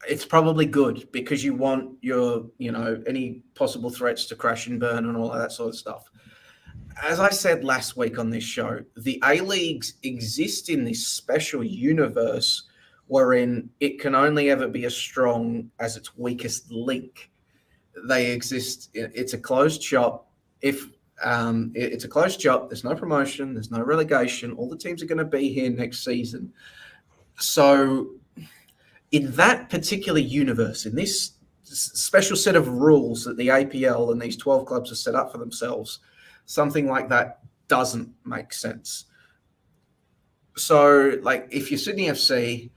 It's probably good because you want your, any possible threats to crash and burn and all of that sort of stuff. As I said last week on this show, the A-Leagues exist in this special universe wherein it can only ever be as strong as its weakest link. They exist. It's a closed shop. If it's a closed shop, there's no promotion, there's no relegation. All the teams are going to be here next season. So in that particular universe, in this special set of rules that the APL and these 12 clubs have set up for themselves, something like that doesn't make sense. So, if you're Sydney FC,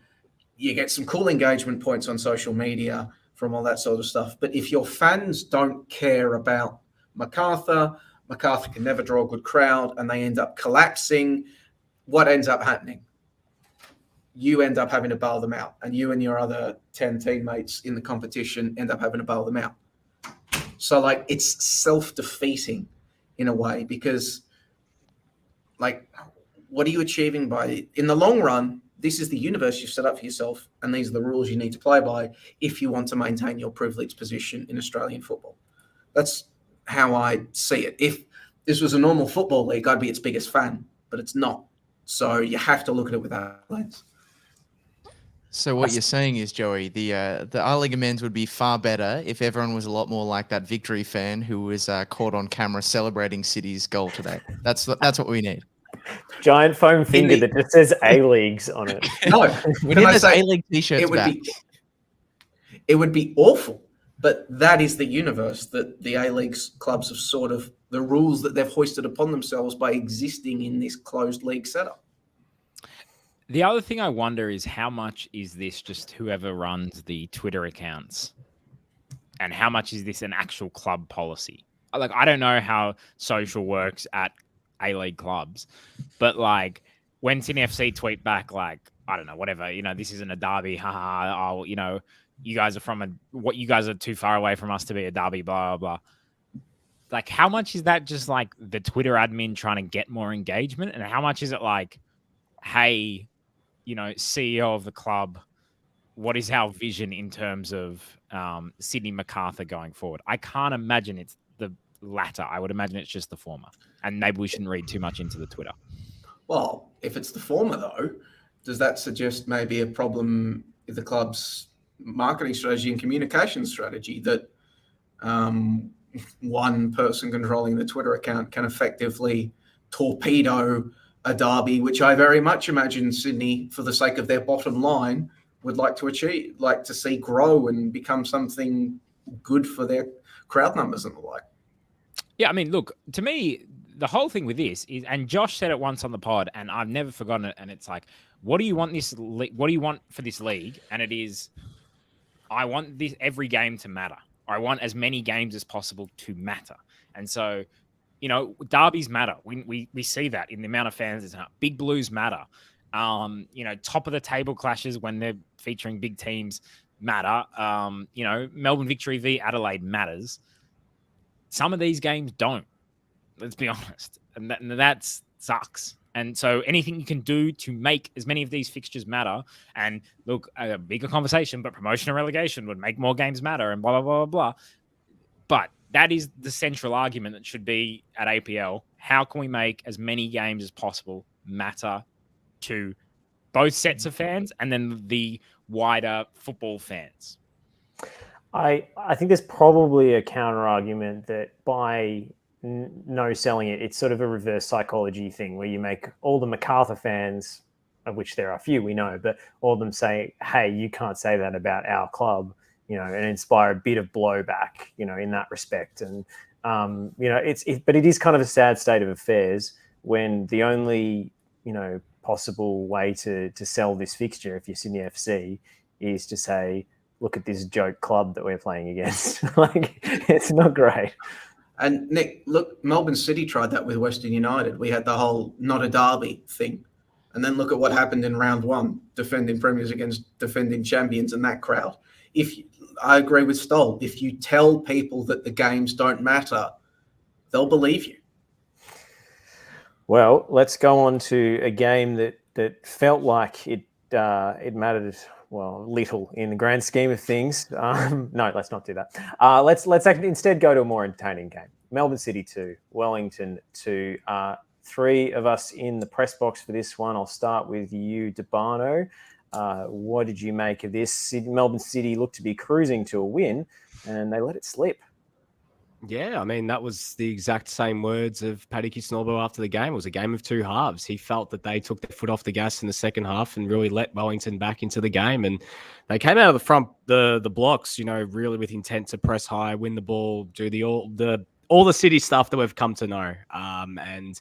you get some cool engagement points on social media from all that sort of stuff. But if your fans don't care about MacArthur can never draw a good crowd, and they end up collapsing, what ends up happening? You end up having to bail them out, and you and your other 10 teammates in the competition end up having to bail them out. So, it's self-defeating in a way, because what are you achieving by, in the long run, this is the universe you've set up for yourself, and these are the rules you need to play by if you want to maintain your privileged position in Australian football. That's how I see it. If this was a normal football league, I'd be its biggest fan, but it's not. So you have to look at it with that lens. So what you're saying is, Joey, the A-League men's would be far better if everyone was a lot more like that Victory fan who was caught on camera celebrating City's goal today. That's what we need. Giant foam finger that just says A-Leagues on it. No, we need those A-League t-shirts back. It would be awful, but that is the universe that the A-Leagues clubs have sort of, the rules that they've hoisted upon themselves by existing in this closed league setup. The other thing I wonder is how much is this just whoever runs the Twitter accounts, and how much is this an actual club policy? I don't know how social works at A-League clubs, but when Sydney FC tweet back, I don't know, whatever, this isn't a derby, haha, you guys are you guys are too far away from us to be a derby, blah, blah, blah. How much is that just the Twitter admin trying to get more engagement? And how much is it hey, CEO of the club, what is our vision in terms of Sydney MacArthur going forward? I can't imagine it's the latter. I would imagine it's just the former. And maybe we shouldn't read too much into the Twitter. Well, if it's the former, though, does that suggest maybe a problem with the club's marketing strategy and communication strategy, that one person controlling the Twitter account can effectively torpedo a derby, which I very much imagine Sydney, for the sake of their bottom line, would like to achieve, like to see grow and become something good for their crowd numbers and the like. Yeah, I mean, look, to me, the whole thing with this is, and Josh said it once on the pod, and I've never forgotten it. And it's what do you want what do you want for this league? And it is, I want this every game to matter. I want as many games as possible to matter. And so, derbies matter. We see that in the amount of fans. Big Blues matter. Top of the table clashes when they're featuring big teams matter. Melbourne Victory v Adelaide matters. Some of these games don't. Let's be honest, and that sucks. And so anything you can do to make as many of these fixtures matter, and look, a bigger conversation, but promotion and relegation would make more games matter, and blah, blah, blah, blah. But that is the central argument that should be at APL. How can we make as many games as possible matter to both sets of fans and then the wider football fans? I think there's probably a counter argument that by no selling it, it's sort of a reverse psychology thing where you make all the MacArthur fans, of which there are a few, we know, but all of them say, hey, you can't say that about our club, and inspire a bit of blowback, in that respect. And But it is kind of a sad state of affairs when the only, possible way to sell this fixture, if you're Sydney FC, is to say, look at this joke club that we're playing against. Like, it's not great. And Nick, look, Melbourne City tried that with Western United. We had the whole not a derby thing. And then look at what happened in round one, defending premiers against defending champions and that crowd. I agree with Stoll, if you tell people that the games don't matter, they'll believe you. Well, let's go on to a game that felt like it mattered, little in the grand scheme of things. No, let's not do that. Let's actually instead go to a more entertaining game. Melbourne City 2, Wellington 2. Three of us in the press box for this one. I'll start with you, Debano. What did you make of this? Melbourne City looked to be cruising to a win, and they let it slip. Yeah, I mean, that was the exact same words of Paddy Kisnorbo after the game. It was a game of two halves. He felt that they took their foot off the gas in the second half and really let Wellington back into the game. And they came out of the front, the blocks, really with intent to press high, win the ball, do all the City stuff that we've come to know. And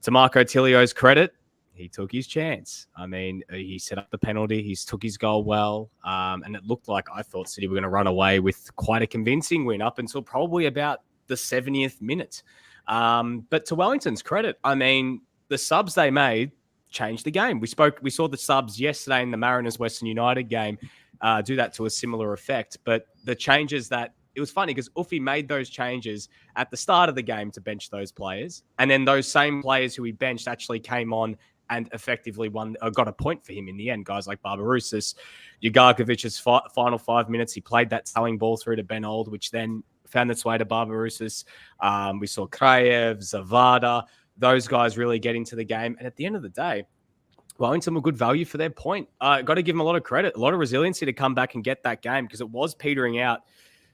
to Marco Tilio's credit, he took his chance. I mean, he set up the penalty. He took his goal well. And it looked like I thought City were going to run away with quite a convincing win up until probably about the 70th minute. But to Wellington's credit, I mean, the subs they made changed the game. We saw the subs yesterday in the Mariners Western United game do that to a similar effect. But the changes it was funny because Uffy made those changes at the start of the game to bench those players. And then those same players who he benched actually came on and effectively got a point for him in the end. Guys like Barbarouses, Ugarkovic's final 5 minutes, he played that selling ball through to Ben Old, which then found its way to Barbarouses. We saw Kraev, Zavada, those guys really get into the game. And at the end of the day, Wellington were good value for their point. Got to give them a lot of credit, a lot of resiliency to come back and get that game because it was petering out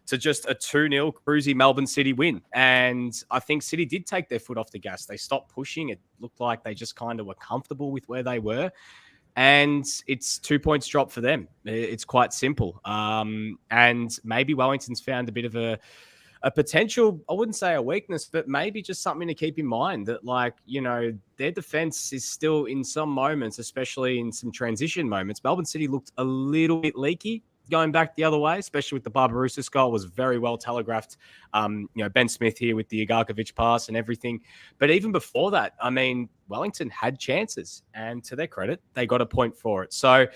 to just a 2-0 cruisy Melbourne City win. And I think City did take their foot off the gas. They stopped pushing. It looked like they just kind of were comfortable with where they were. And it's 2 points drop for them. It's quite simple. And maybe Wellington's found a bit of a potential, I wouldn't say a weakness, but maybe just something to keep in mind that, their defense is still in some moments, especially in some transition moments. Melbourne City looked a little bit leaky going back the other way, especially with the Barbarouses goal, was very well telegraphed. Ben Smith here with the Ugarkovic pass and everything. But even before that, I mean, Wellington had chances, and to their credit, they got a point for it. So,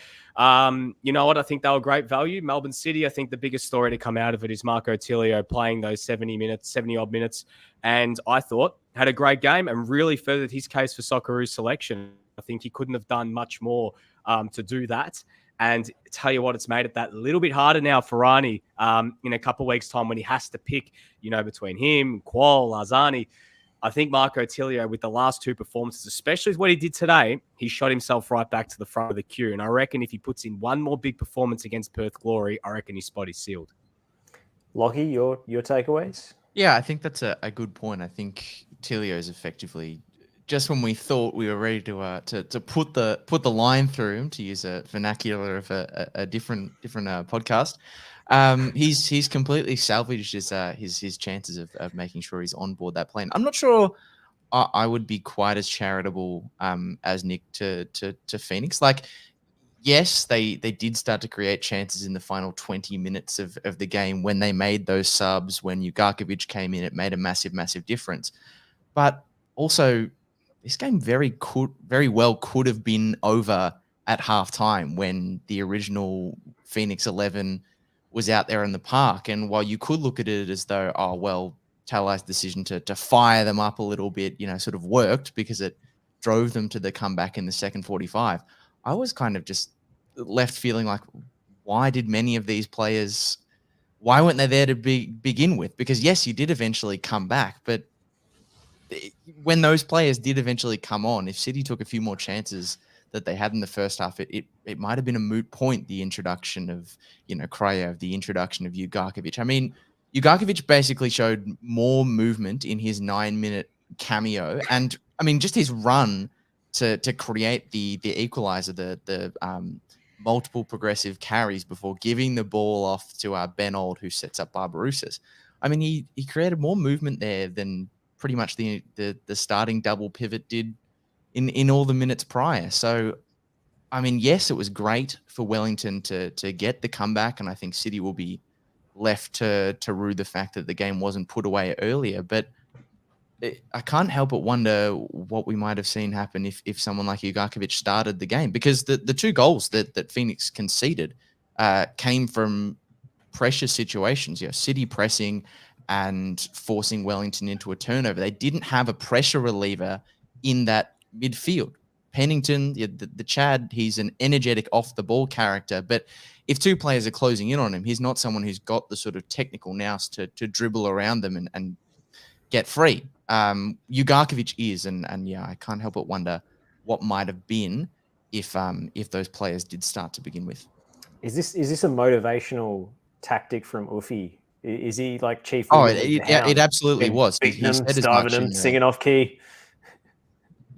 you know what? I think they were great value. Melbourne City, I think the biggest story to come out of it is Marco Tilio playing those 70-odd minutes. And I thought had a great game and really furthered his case for Socceroos selection. I think he couldn't have done much more to do that. And tell you what, it's made it that little bit harder now for Rani in a couple of weeks' time when he has to pick, between him, Qual, Larzani. I think Marco Tilio, with the last two performances, especially with what he did today, he shot himself right back to the front of the queue. And I reckon if he puts in one more big performance against Perth Glory, I reckon his spot is sealed. Lockie, your takeaways? Yeah, I think that's a good point. I think Tilio is effectively just when we thought we were ready to put the line through him, to use a vernacular of a different podcast. He's completely salvaged his chances of making sure he's on board that plane. I'm not sure I would be quite as charitable as Nick to Phoenix. Yes, they did start to create chances in the final 20 minutes of the game when they made those subs. When Ugarkovic came in, it made a massive difference. But also, this game very well could have been over at halftime when the original Phoenix 11 was out there in the park. And while you could look at it as though, Talai's decision to fire them up a little bit, sort of worked because it drove them to the comeback in the second 45. I was kind of just left feeling like, why did many of these players, why weren't they there to begin with? Because yes, you did eventually come back, but when those players did eventually come on, if City took a few more chances that they had in the first half, it might have been a moot point, the introduction of, Kraev, the introduction of Ugarkovic. I mean, Ugarkovic basically showed more movement in his 9-minute cameo. And I mean, just his run to create the equalizer, the multiple progressive carries before giving the ball off to Ben Old, who sets up Barbarouses. I mean, he created more movement there than pretty much the starting double pivot did in all the minutes prior. So, I mean, yes, it was great for Wellington to get the comeback, and I think City will be left to rue the fact that the game wasn't put away earlier. But I can't help but wonder what we might have seen happen if someone like Ugarkovic started the game, because the two goals that Phoenix conceded came from pressure situations. City pressing and forcing Wellington into a turnover. They didn't have a pressure reliever in that midfield. Pennington, the Chad, he's an energetic off-the-ball character, but if two players are closing in on him, he's not someone who's got the sort of technical nous to dribble around them and get free. Ugarkovic is, and I can't help but wonder what might have been if those players did start to begin with. Is this a motivational tactic from Uffy? Is he like chief? Oh, it absolutely was. He said as much singing off key.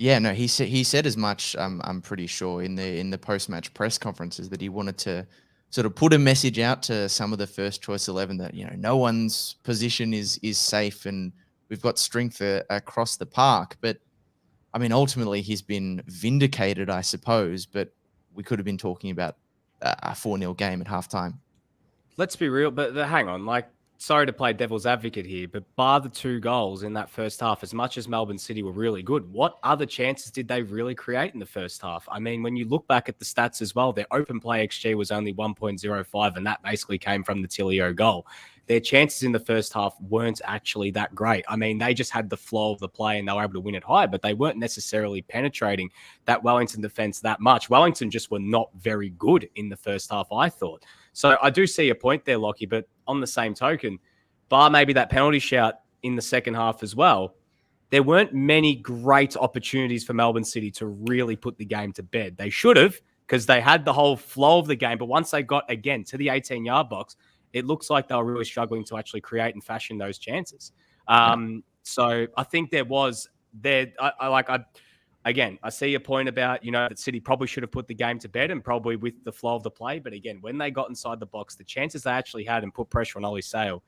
Yeah, no, he said as much. I'm pretty sure in the post-match press conferences that he wanted to sort of put a message out to some of the first choice 11 that no one's position is safe and we've got strength across the park. But I mean, ultimately he's been vindicated, I suppose. But we could have been talking about a 4-0 game at halftime. Let's be real, but hang on, sorry to play devil's advocate here, but bar the 2 goals in that first half, as much as Melbourne City were really good, what other chances did they really create in the first half? I mean, when you look back at the stats as well, their open play XG was only 1.05, and that basically came from the Tilio goal. Their chances in the first half weren't actually that great. I mean, they just had the flow of the play and they were able to win it high, but they weren't necessarily penetrating that Wellington defense that much. Wellington just were not very good in the first half, I thought. So I do see a point there, Lockie, but on the same token, bar maybe that penalty shout in the second half as well, there weren't many great opportunities for Melbourne City to really put the game to bed. They should have, because they had the whole flow of the game, but once they got, again, to the 18-yard box, it looks like they were really struggling to actually create and fashion those chances. So I think there was there. I see your point about, that City probably should have put the game to bed and probably with the flow of the play. But again, when they got inside the box, the chances they actually had and put pressure on Ollie Sale,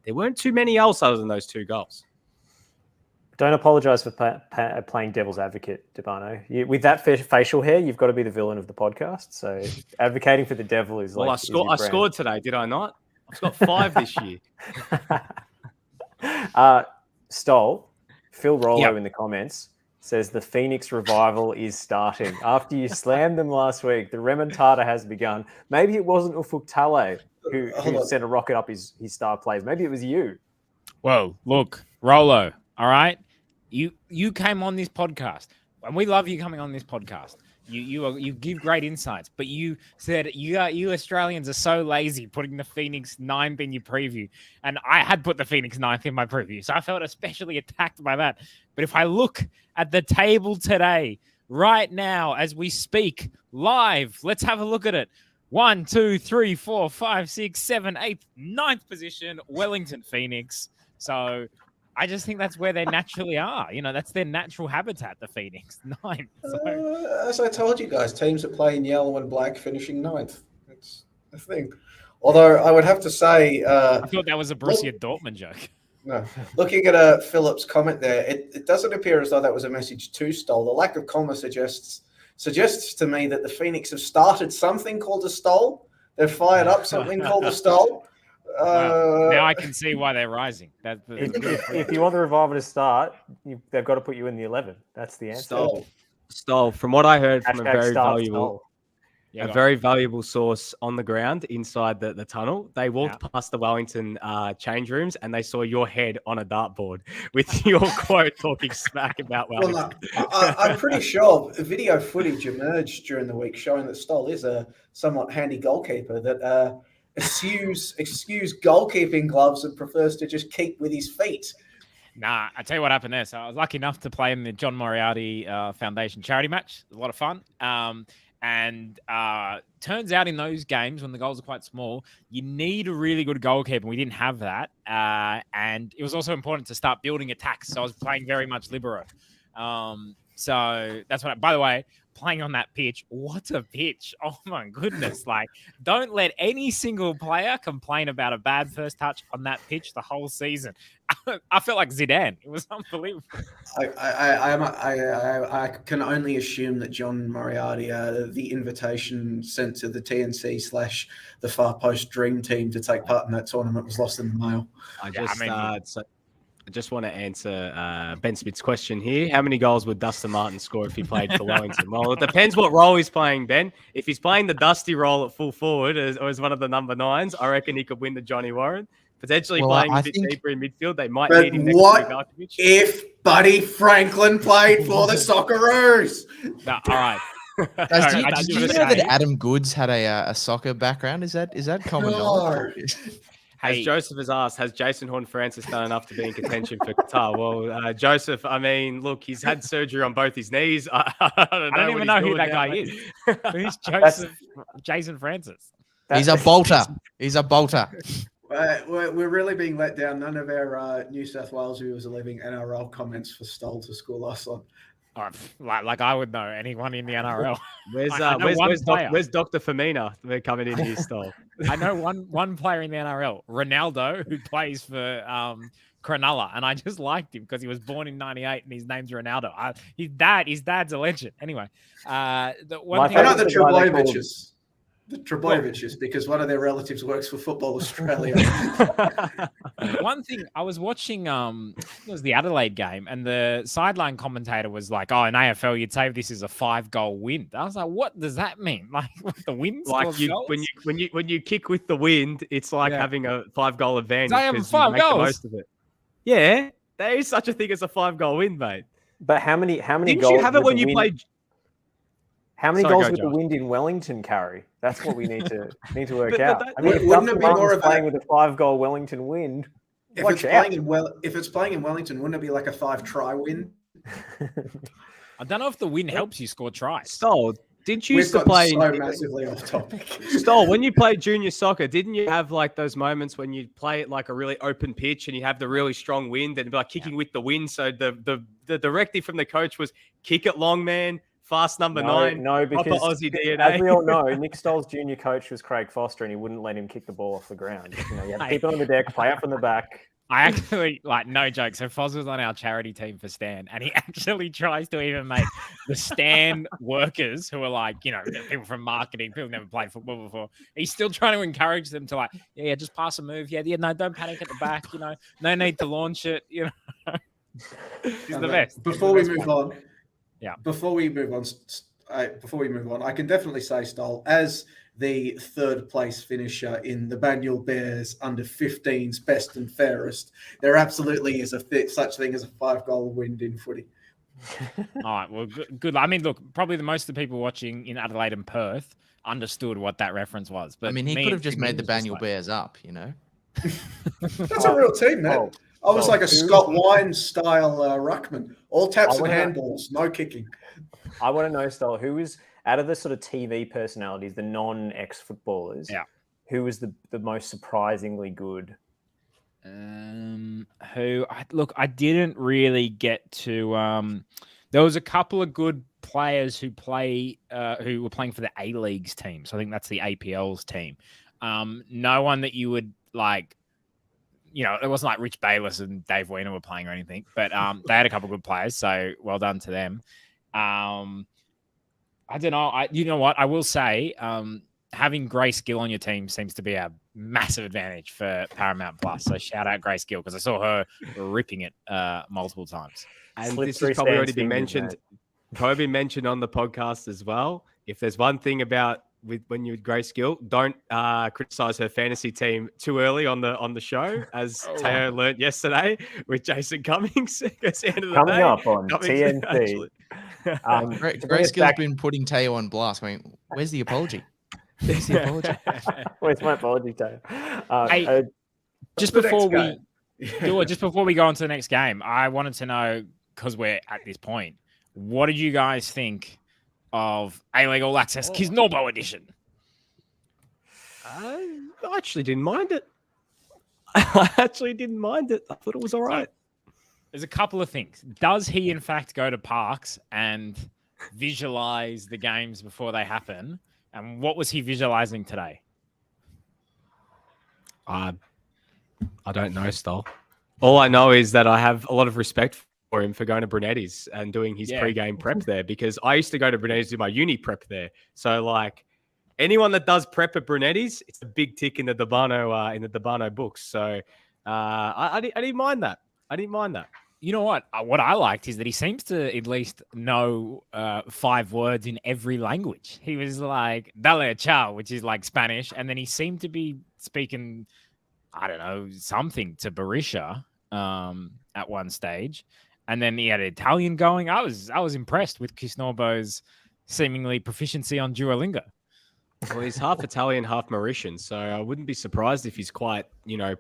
there weren't too many else other than those 2 goals. Don't apologise for playing devil's advocate, Debano. With that facial hair, you've got to be the villain of the podcast. So advocating for the devil is well, like... I scored today, did I not? I've got 5 this year. Stoll, Phil Rollo in the comments says the Phoenix revival is starting. After you slammed them last week, the remontada has begun. Maybe it wasn't Ufuk Talay who sent a rocket up his star players. Maybe it was you. Whoa, look, Rollo, all right? You came on this podcast, and we love you coming on this podcast. You give great insights, but you said you Australians are so lazy putting the Phoenix 9th in your preview, and I had put the Phoenix 9th in my preview, so I felt especially attacked by that. But if I look at the table today, right now, as we speak, live, let's have a look at it. 1, 2, 3, 4, 5, 6, 7, 8, 9th position, Wellington Phoenix. So I just think that's where they naturally are. That's their natural habitat, the Phoenix 9th. So. As I told you guys, teams that play in yellow and black finishing 9th. It's a thing. Although I would have to say... I thought that was a Borussia Dortmund joke. No. Looking at Philip's comment there, it doesn't appear as though that was a message to Stoll. The lack of comma suggests to me that the Phoenix have started something called a Stoll. They've fired up something called a Stoll. Now I can see why they're rising. If you want the revival to start, they've got to put you in the 11. That's the answer. Stoll. From what I heard from a very valuable source on the ground inside the tunnel, they walked past the Wellington change rooms and they saw your head on a dartboard with your quote talking smack about Wellington. Well, I'm pretty sure video footage emerged during the week showing that Stoll is a somewhat handy goalkeeper that eschews goalkeeping gloves and prefers to just keep with his feet. Nah, I tell you what happened there. So I was lucky enough to play in the John Moriarty Foundation charity match. It was a lot of fun. And turns out in those games when the goals are quite small, you need a really good goalkeeper. We didn't have that. And it was also important to start building attacks. So I was playing very much libero. So that's what. By the way, playing on that pitch, what a pitch! Oh my goodness! Like, don't let any single player complain about a bad first touch on that pitch the whole season. I felt like Zidane. It was unbelievable. I can only assume that John Moriarty, the invitation sent to the TNC / the Far Post Dream Team to take part in that tournament, was lost in the mail. I just want to answer Ben Smith's question here. How many goals would Dustin Martin score if he played for Wellington? Well, it depends what role he's playing, Ben. If he's playing the Dusty role at full forward or as one of the number 9s, I reckon he could win the Johnny Warren. Potentially playing a bit deeper in midfield. They might need him next to Vukovic. If Buddy Franklin played for the Socceroos? No, all right. Did you know that Adam Goods had a soccer background? Is that common knowledge? As Joseph has asked, has Jason Horn-Francis done enough to be in contention for Qatar? Well, Joseph, I mean, look, he's had surgery on both his knees. I don't even know who that guy is. Who's Joseph? Jason Francis. He's a bolter. He's a bolter. We're really being let down. None of our New South Wales viewers are leaving NRL comments for Stoll to school us on. Oh, like I would know anyone in the NRL. Where's Dr. Femina? We're coming in here, Stoll. I know one player in the NRL, Ronaldo, who plays for Cronulla, and I just liked him because he was born in '98 and his name's Ronaldo. His dad's a legend. Anyway, the Trebojeviches, because one of their relatives works for Football Australia. One thing, I was watching, it was the Adelaide game, and the sideline commentator was like, "Oh, in AFL, you'd say this is a 5-goal win." I was like, "What does that mean? Like the win? Like when you kick with the wind, it's like having a 5-goal advantage. I have 5 goals. The most of it. Yeah, there is such a thing as a 5-goal win, mate. But how many Didn't goals? You have it when you played? How many goals with the wind in Wellington carry? That's what we need to work out. I mean, if Dustin Martin's playing with a 5-goal Wellington wind, if it's playing in Wellington, wouldn't it be like a 5-try win? I don't know if the win helps you score tries. Stoll, didn't you used to play so massively off topic? Stoll, when you played junior soccer, didn't you have like those moments when you play it like a really open pitch and you have the really strong wind and it'd be like kicking with the wind? So the directive from the coach was kick it long, man. Fast number 9. No, because Aussie DNA. As we all know, Nick Stoll's junior coach was Craig Foster, and he wouldn't let him kick the ball off the ground. You have to keep it on the deck, play up from the back. I actually, no joke. So Foz was on our charity team for Stan, and he actually tries to even make the Stan workers, who are people from marketing, people who never played football before. He's still trying to encourage them to just pass a move. No, don't panic at the back. No need to launch it. He's the best. Before we move on. Yeah. Before we move on, I can definitely say, Stoll, as the 3rd place finisher in the Banyul Bears under 15's best and fairest, there absolutely is such thing as a 5-goal win in footy. All right, well, good. I mean, look, probably the most of the people watching in Adelaide and Perth understood what that reference was. But I mean, he could have just made the Banyul Bears up, That's a real team, man. I was like a Scott Wine style ruckman. All taps and handballs, no kicking. I want to know, Stoll, who was, out of the sort of TV personalities, the non-ex-footballers, who was the most surprisingly good? I didn't really get to. There was a couple of good players who were playing for the A-Leagues team. So I think that's the APL's team. No one that you would like. It wasn't like Rich Bayless and Dave Weiner were playing or anything, but they had a couple of good players, so well done to them. I don't know. You know what? I will say having Grace Gill on your team seems to be a massive advantage for Paramount Plus. So shout out Grace Gill because I saw her ripping it multiple times. And this has probably already been mentioned. Probably mentioned on the podcast as well. If there's one thing about when you're with Grace Gill, don't criticize her fantasy team too early on the show, as Teo learnt yesterday with Jason Cummings. Coming up on TNC. Grace Gill's been putting Teo on blast. Where's the apology? Where's the apology? Where's my apology, Teo? Just before we go on to the next game, I wanted to know, because we're at this point, what did you guys think of A-League All Access Kisnorbo edition? I actually didn't mind it. I thought it was all right. There's a couple of things. Does he, in fact, go to parks and visualize the games before they happen? And what was he visualizing today? I don't know, Stol. All I know is that I have a lot of respect for him for going to Brunetti's and doing his pre-game prep there, because I used to go to Brunetti's to do my uni prep there. So, like, anyone that does prep at Brunetti's, it's a big tick in the Debano books. So I didn't mind that. I didn't mind that. You know what? What I liked is that he seems to at least know 5 words in every language. He was like, dale chao, which is like Spanish. And then he seemed to be speaking, I don't know, something to Berisha at one stage. And then he had Italian going. I was impressed with Kisnorbo's seemingly proficiency on Duolingo. Well, he's half Italian, half Mauritian. So I wouldn't be surprised if he's quite,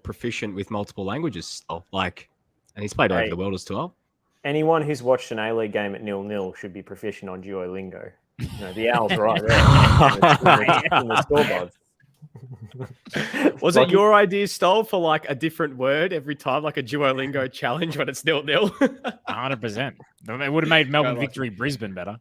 proficient with multiple languages. And he's played all over the world as well. Anyone who's watched an A-League game at 0-0 should be proficient on Duolingo. The Owl's right there. in the scoreboards. Was it your idea, Stoll, for like a different word every time, like a Duolingo challenge when it's 0-0? 100%. It would have made Melbourne Victory Brisbane better.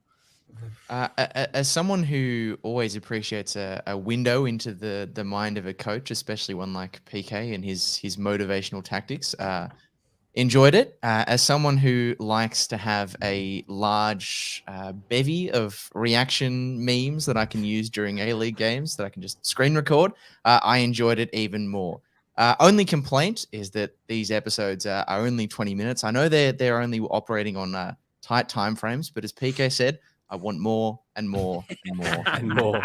As someone who always appreciates a window into the mind of a coach, especially one like PK and his motivational tactics, enjoyed it. As someone who likes to have a large bevy of reaction memes that I can use during A-League games that I can just screen record, I enjoyed it even more. Only complaint is that these episodes are only 20 minutes. I know they're only operating on tight time frames, but as PK said, I want more and more and more and more.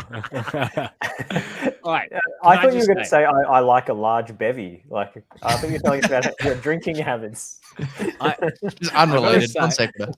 All right. I thought you were going to say I like a large bevy. Like, I think you're telling us about your drinking habits. It's unrelated. Non sequitur.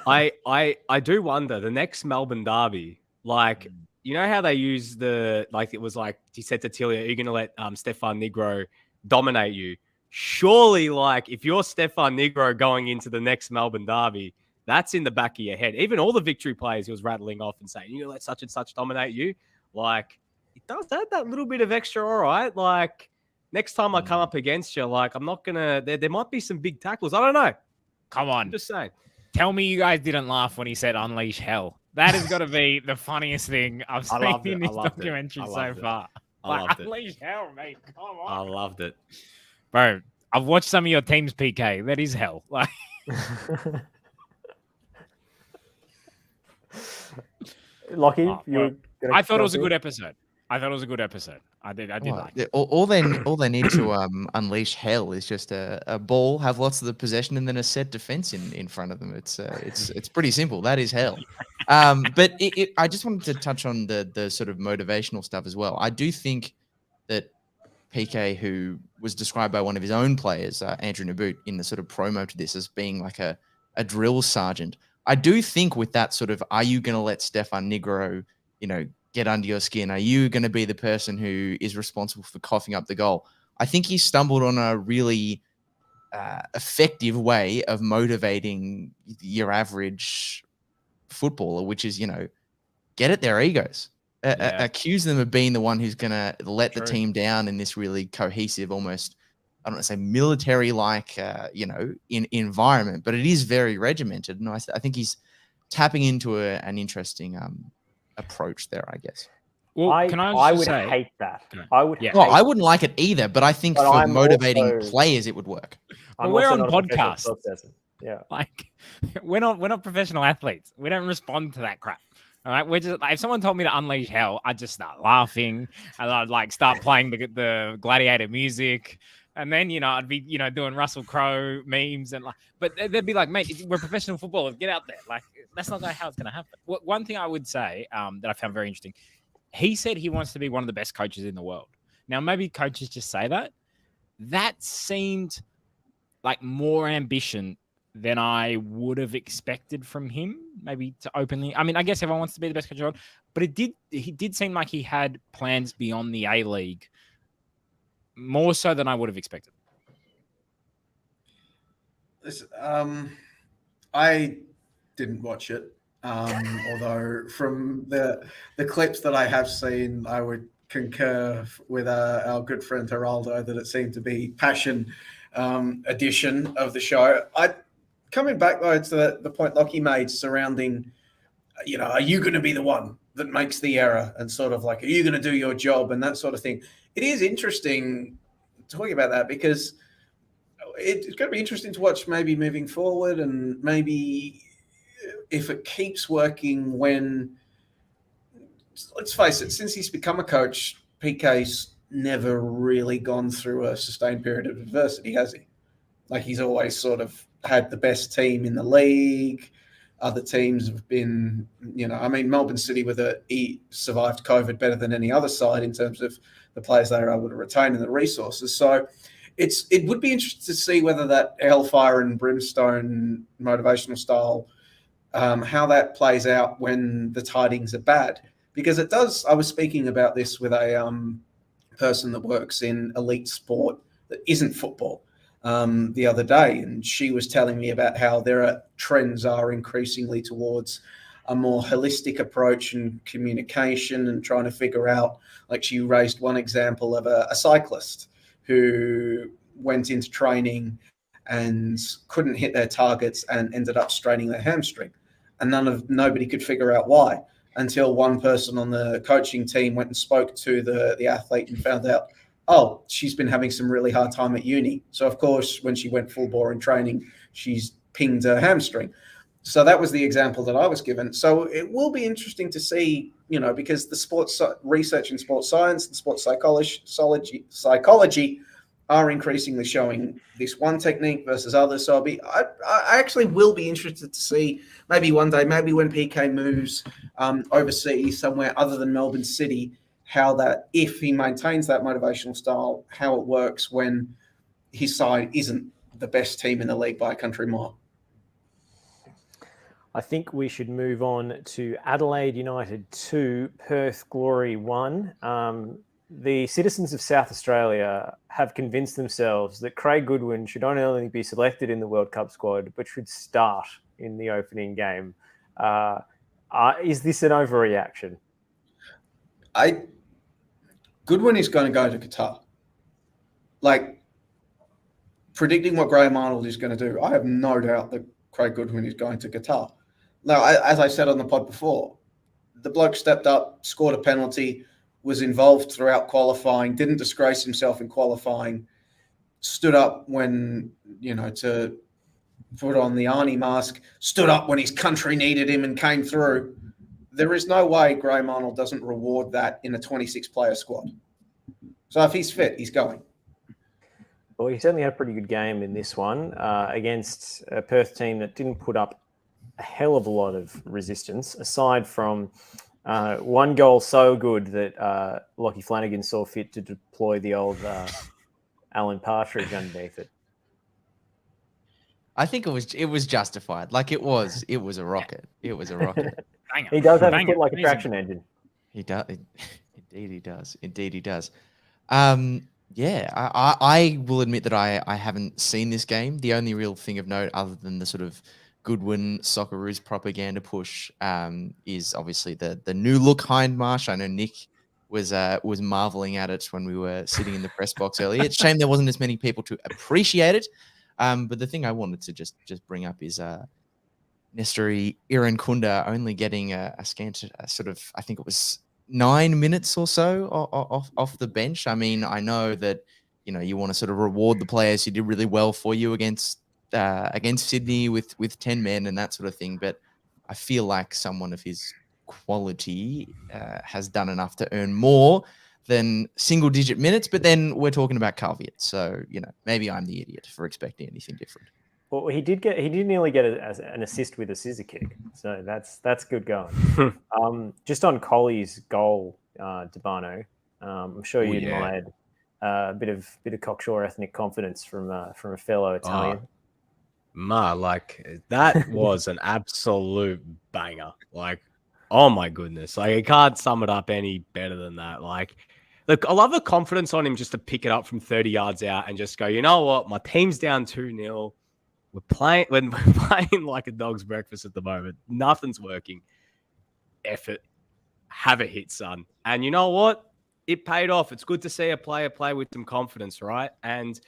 I do wonder the next Melbourne derby, like, you know how they use it was like he said to Tilia, are you going to let Stefan Negro dominate you? Surely, like, if you're Stefan Negro going into the next Melbourne derby, that's in the back of your head. Even all the Victory players he was rattling off and saying, you let such and such dominate you. Like, it does add that little bit of extra, all right? Like, next time I come up against you, like, I'm not going to... There might be some big tackles. I don't know. Come on. I'm just saying. Tell me you guys didn't laugh when he said unleash hell. That has got to be the funniest thing I've seen in this documentary so far. Unleash hell, mate. Come on. I loved it. Bro, I've watched some of your teams, PK. That is hell. Like... Lockie, I thought it was a good episode. I did like it. All they need to unleash hell is just a ball, have lots of the possession, and then a set defense in front of them. It's pretty simple. That is hell. But I just wanted to touch on the sort of motivational stuff as well. I do think that PK, who was described by one of his own players, Andrew Naboot, in the sort of promo to this as being like a drill sergeant. I do think with that sort of, are you going to let Stefan Negro, get under your skin? Are you going to be the person who is responsible for coughing up the goal? I think he stumbled on a really effective way of motivating your average footballer, which is, get at their egos. Accuse them of being the one who's going to let the team down in this really cohesive, almost, I don't want to say military-like, environment, but it is very regimented. And I think he's tapping into an interesting approach there, I guess. Well, I would hate that. I would. Yeah. Well, I wouldn't like it either, but I think for motivating players, it would work. Well, we're on podcasts. Yeah, like we're not professional athletes. We don't respond to that crap. All right, we're just like, if someone told me to unleash hell, I'd just start laughing and I'd like start playing the gladiator music. And then, I'd be, doing Russell Crowe memes and but they'd be like, mate, we're professional footballers. Get out there. Like, that's not how it's going to happen. One thing I would say that I found very interesting, he said he wants to be one of the best coaches in the world. Now, maybe coaches just say that. That seemed like more ambition than I would have expected from him, maybe to openly. I mean, I guess everyone wants to be the best coach in the world, but he did seem like he had plans beyond the A-League. More so than I would have expected. I didn't watch it, although from the clips that I have seen, I would concur with our good friend Geraldo that it seemed to be passion edition of the show. Coming back though to the point Lockie made surrounding, are you going to be the one that makes the error, and sort of like, are you going to do your job and that sort of thing? It is interesting talking about that, because it's going to be interesting to watch maybe moving forward, and maybe if it keeps working when, let's face it, since he's become a coach, PK's never really gone through a sustained period of adversity, has he? Like, he's always sort of had the best team in the league. Other teams have been, Melbourne City survived COVID better than any other side in terms of the players they were able to retain and the resources. So it would be interesting to see whether that hellfire and brimstone motivational style, how that plays out when the tidings are bad. Because it does, I was speaking about this with a person that works in elite sport that isn't football the other day, and she was telling me about how trends are increasingly towards a more holistic approach and communication, and trying to figure out, like, she raised one example of a cyclist who went into training and couldn't hit their targets and ended up straining their hamstring, and nobody could figure out why, until one person on the coaching team went and spoke to the athlete and found out, oh, she's been having some really hard time at uni. So, of course, when she went full bore in training, she's pinged her hamstring. So that was the example that I was given. So it will be interesting to see, because the sports research in sports science and sports psychology are increasingly showing this one technique versus others. So I actually will be interested to see, maybe one day, maybe when PK moves overseas somewhere other than Melbourne City, how that, if he maintains that motivational style, how it works when his side isn't the best team in the league by a country mile. I think we should move on to Adelaide United 2, Perth Glory 1. The citizens of South Australia have convinced themselves that Craig Goodwin should not only be selected in the World Cup squad, but should start in the opening game. Is this an overreaction? Goodwin is going to go to Qatar. Like, predicting what Graham Arnold is going to do, I have no doubt that Craig Goodwin is going to Qatar. Now, as I said on the pod before, the bloke stepped up, scored a penalty, was involved throughout qualifying, didn't disgrace himself in qualifying, stood up when, to put on the Arnie mask, stood up when his country needed him and came through. There is no way Graham Arnold doesn't reward that in a 26-player squad. So if he's fit, he's going. Well, he certainly had a pretty good game in this one against a Perth team that didn't put up a hell of a lot of resistance, aside from one goal so good that Lockie Flanagan saw fit to deploy the old Alan Partridge underneath it. I think it was justified. Like, it was a rocket. It was a rocket. He does have a foot like a traction engine. He does. Indeed, he does. Indeed, he does. I will admit that I haven't seen this game. The only real thing of note, other than the sort of Goodwin Socceroos propaganda push, is obviously the new look Hindmarsh. I know Nick was marveling at it when we were sitting in the press box earlier. It's a shame there wasn't as many people to appreciate it. But the thing I wanted to just bring up is Nestori Irankunda only getting a scant sort of, I think it was 9 minutes or so off the bench. I mean, I know that, you want to sort of reward the players who did really well for you against Sydney with 10 men and that sort of thing. But I feel like someone of his quality has done enough to earn more than single-digit minutes. But then we're talking about caveats. So, maybe I'm the idiot for expecting anything different. Well, he did nearly get an assist with a scissor kick, so that's good going. Just on Colley's goal, Debano, I'm sure you admired a bit of cocksure ethnic confidence from a fellow Italian. That was an absolute banger. Like, oh my goodness, like, I can't sum it up any better than that. Like, look, I love the confidence on him just to pick it up from 30 yards out and just go, you know what, my team's down 2-0. We're playing like a dog's breakfast at the moment. Nothing's working. Effort. Have a hit, son. And you know what? It paid off. It's good to see a player play with some confidence, right? And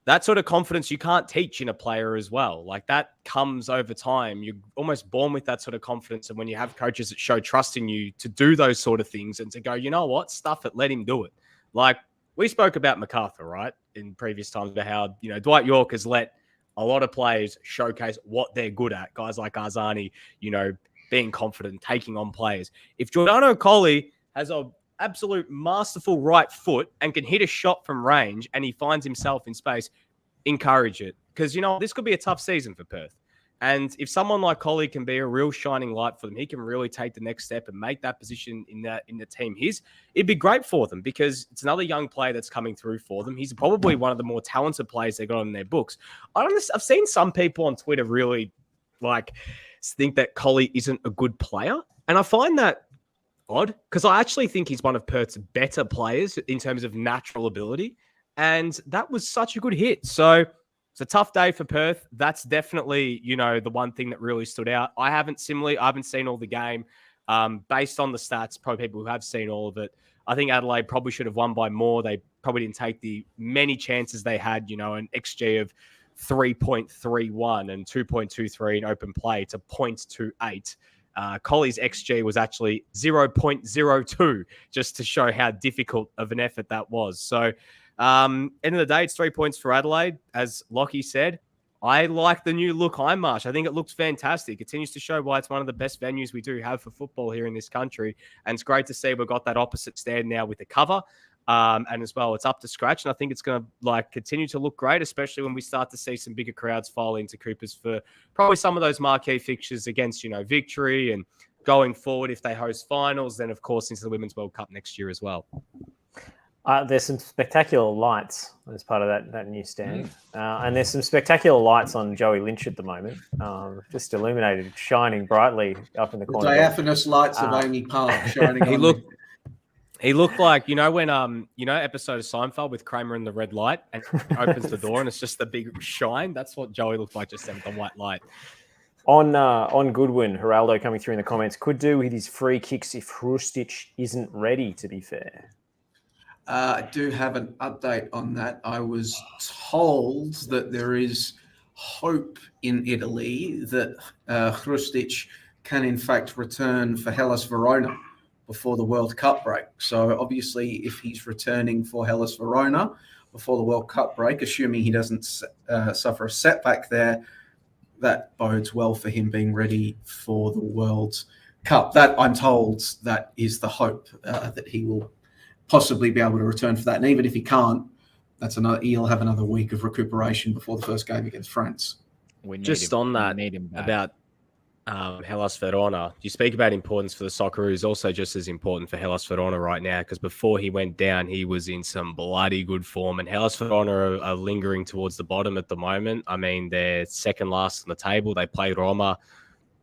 that sort of confidence you can't teach in a player as well. Like that comes over time. You're almost born with that sort of confidence. And when you have coaches that show trust in you to do those sort of things and to go, you know what, stuff it, let him do it. Like we spoke about MacArthur, right? In previous times about how, Dwight York has let a lot of players showcase what they're good at. Guys like Arzani, being confident, taking on players. If Giordano Colli has a absolute masterful right foot and can hit a shot from range and he finds himself in space, encourage it. Because, this could be a tough season for Perth. And if someone like Colli can be a real shining light for them, he can really take the next step and make that position in the team it'd be great for them because it's another young player that's coming through for them. He's probably one of the more talented players they got in their books. I've seen some people on Twitter really think that Colli isn't a good player. And I find that odd because I actually think he's one of Perth's better players in terms of natural ability. And that was such a good hit. So it's a tough day for Perth. That's definitely, the one thing that really stood out. I haven't seen all the game. Based on the stats, probably people who have seen all of it, I think Adelaide probably should have won by more. They probably didn't take the many chances they had, an XG of 3.31 and 2.23 in open play to 0.28. Colli's XG was actually 0.02, just to show how difficult of an effort that was. So, end of the day, it's 3 points for Adelaide. As Lockie said, I like the new look Hindmarsh. I think it looks fantastic. It continues to show why it's one of the best venues we do have for football here in this country. And it's great to see we've got that opposite stand now with the cover. And as well, it's up to scratch. And I think it's going to continue to look great, especially when we start to see some bigger crowds file into Coopers for probably some of those marquee fixtures against, Victory and going forward if they host finals, then of course into the Women's World Cup next year as well. There's some spectacular lights as part of that new stand. And there's some spectacular lights on Joey Lynch at the moment, just illuminated, shining brightly up in the corner. The diaphanous lights of Amy Park shining on He looked like, when, episode of Seinfeld with Kramer and the red light and he opens the door and it's just the big shine. That's what Joey looked like just then with the white light. On Goodwin, Geraldo coming through in the comments, could do with his free kicks if Hrustic isn't ready, to be fair. I do have an update on that. I was told that there is hope in Italy that Hrustic can in fact return for Hellas Verona before the World Cup break. So obviously if he's returning for Hellas Verona before the World Cup break, assuming he doesn't suffer a setback there, that bodes well for him being ready for the World Cup. That I'm told that is the hope, that he will possibly be able to return for that. And even if he can't, he'll have another week of recuperation before the first game against France. Just on that, about Hellas Verona, you speak about importance for the Socceroos, also just as important for Hellas Verona right now, because before he went down, he was in some bloody good form, and Hellas Verona are lingering towards the bottom at the moment. I mean, they're second last on the table. They play Roma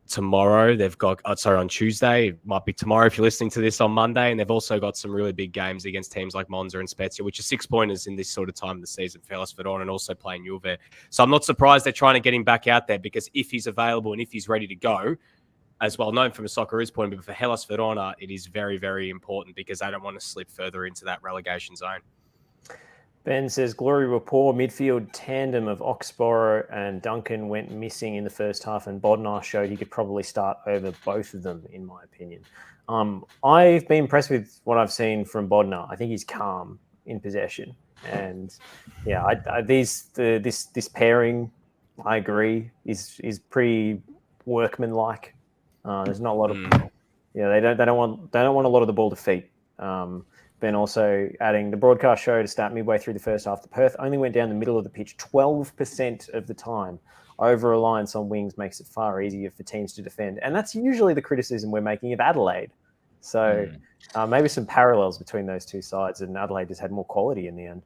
tomorrow. They've got, on Tuesday. It might be tomorrow if you're listening to this on Monday. And they've also got some really big games against teams like Monza and Spezia, which are 6-pointers in this sort of time of the season for Hellas Verona, and also playing Juve. So I'm not surprised they're trying to get him back out there, because if he's available and if he's ready to go, as well known from a Socceroos point of view, but for Hellas Verona, it is very, very important because they don't want to slip further into that relegation zone. Ben says, Glory Rapport midfield tandem of Oxborough and Duncan went missing in the first half, and Bodnar showed he could probably start over both of them, in my opinion. I've been impressed with what I've seen from Bodnar. I think he's calm in possession. And yeah, this pairing, I agree, is pretty workmanlike. There's not a lot of they don't want a lot of the ball to feet. Ben also adding the broadcast show to start midway through the first half. The Perth only went down the middle of the pitch 12% of the time. Over-reliance on wings makes it far easier for teams to defend. And that's usually the criticism we're making of Adelaide. So maybe some parallels between those two sides, and Adelaide just had more quality in the end.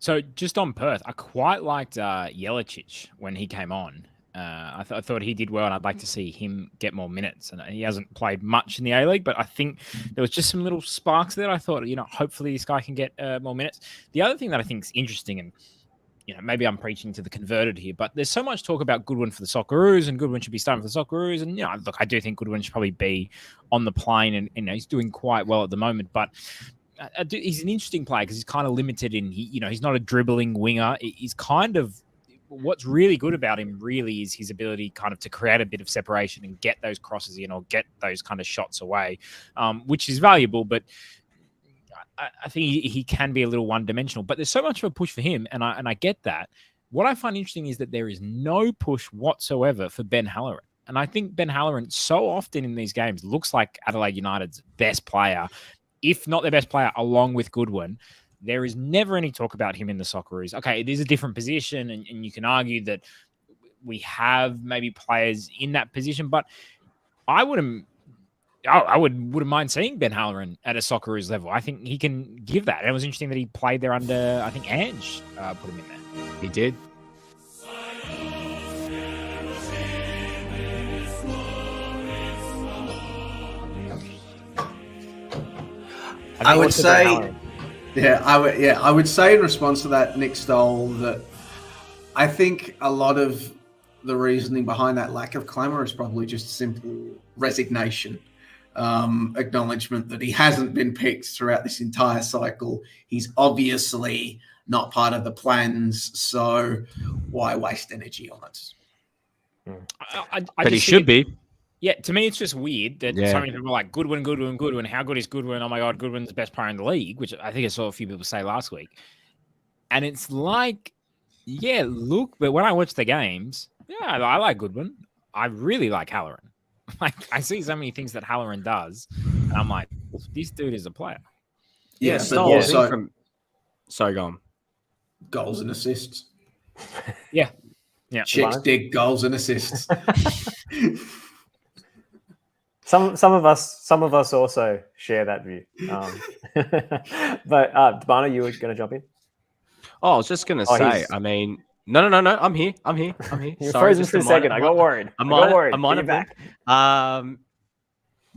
So just on Perth, I quite liked Jelicic when he came on. I thought he did well, and I'd like to see him get more minutes. And he hasn't played much in the A-League, but I think there was just some little sparks there. I thought, hopefully this guy can get more minutes. The other thing that I think is interesting, and maybe I'm preaching to the converted here, but there's so much talk about Goodwin for the Socceroos, and Goodwin should be starting for the Socceroos. And look, I do think Goodwin should probably be on the plane, and he's doing quite well at the moment. But he's an interesting player because he's kind of limited in, he's not a dribbling winger. He's kind of, what's really good about him really is his ability kind of to create a bit of separation and get those crosses in or get those kind of shots away, which is valuable. But I think he can be a little one-dimensional. But there's so much of a push for him, and I get that. What I find interesting is that there is no push whatsoever for Ben Halloran. And I think Ben Halloran so often in these games looks like Adelaide United's best player, if not their best player, along with Goodwin. There is never any talk about him in the Socceroos. Okay, it is a different position, and you can argue that we have maybe players in that position, but I wouldn't mind seeing Ben Halloran at a Socceroos level. I think he can give that. And it was interesting that he played there under, I think, Ange put him in there. He did. I would say, I would say in response to that, Nick Stoll, that I think a lot of the reasoning behind that lack of clamour is probably just simple resignation, acknowledgement that he hasn't been picked throughout this entire cycle. He's obviously not part of the plans, so why waste energy on it? But he should be. Yeah, to me, it's just weird that so many people are like, Goodwin. How good is Goodwin? Oh, my God, Goodwin's the best player in the league, which I think I saw a few people say last week. And it's like, yeah, look, but when I watch the games, I like Goodwin. I really like Halloran. Like, I see so many things that Halloran does, and I'm like, this dude is a player. Yeah, but so also... Sorry, go on. Goals and assists. Yeah. Chicks dig goals and assists. Some of us also share that view. But Debano, you were going to jump in? Oh, I was just going to say, I mean, no. I'm here. You're frozen for a second. I got worried. I'm on it back. Oh,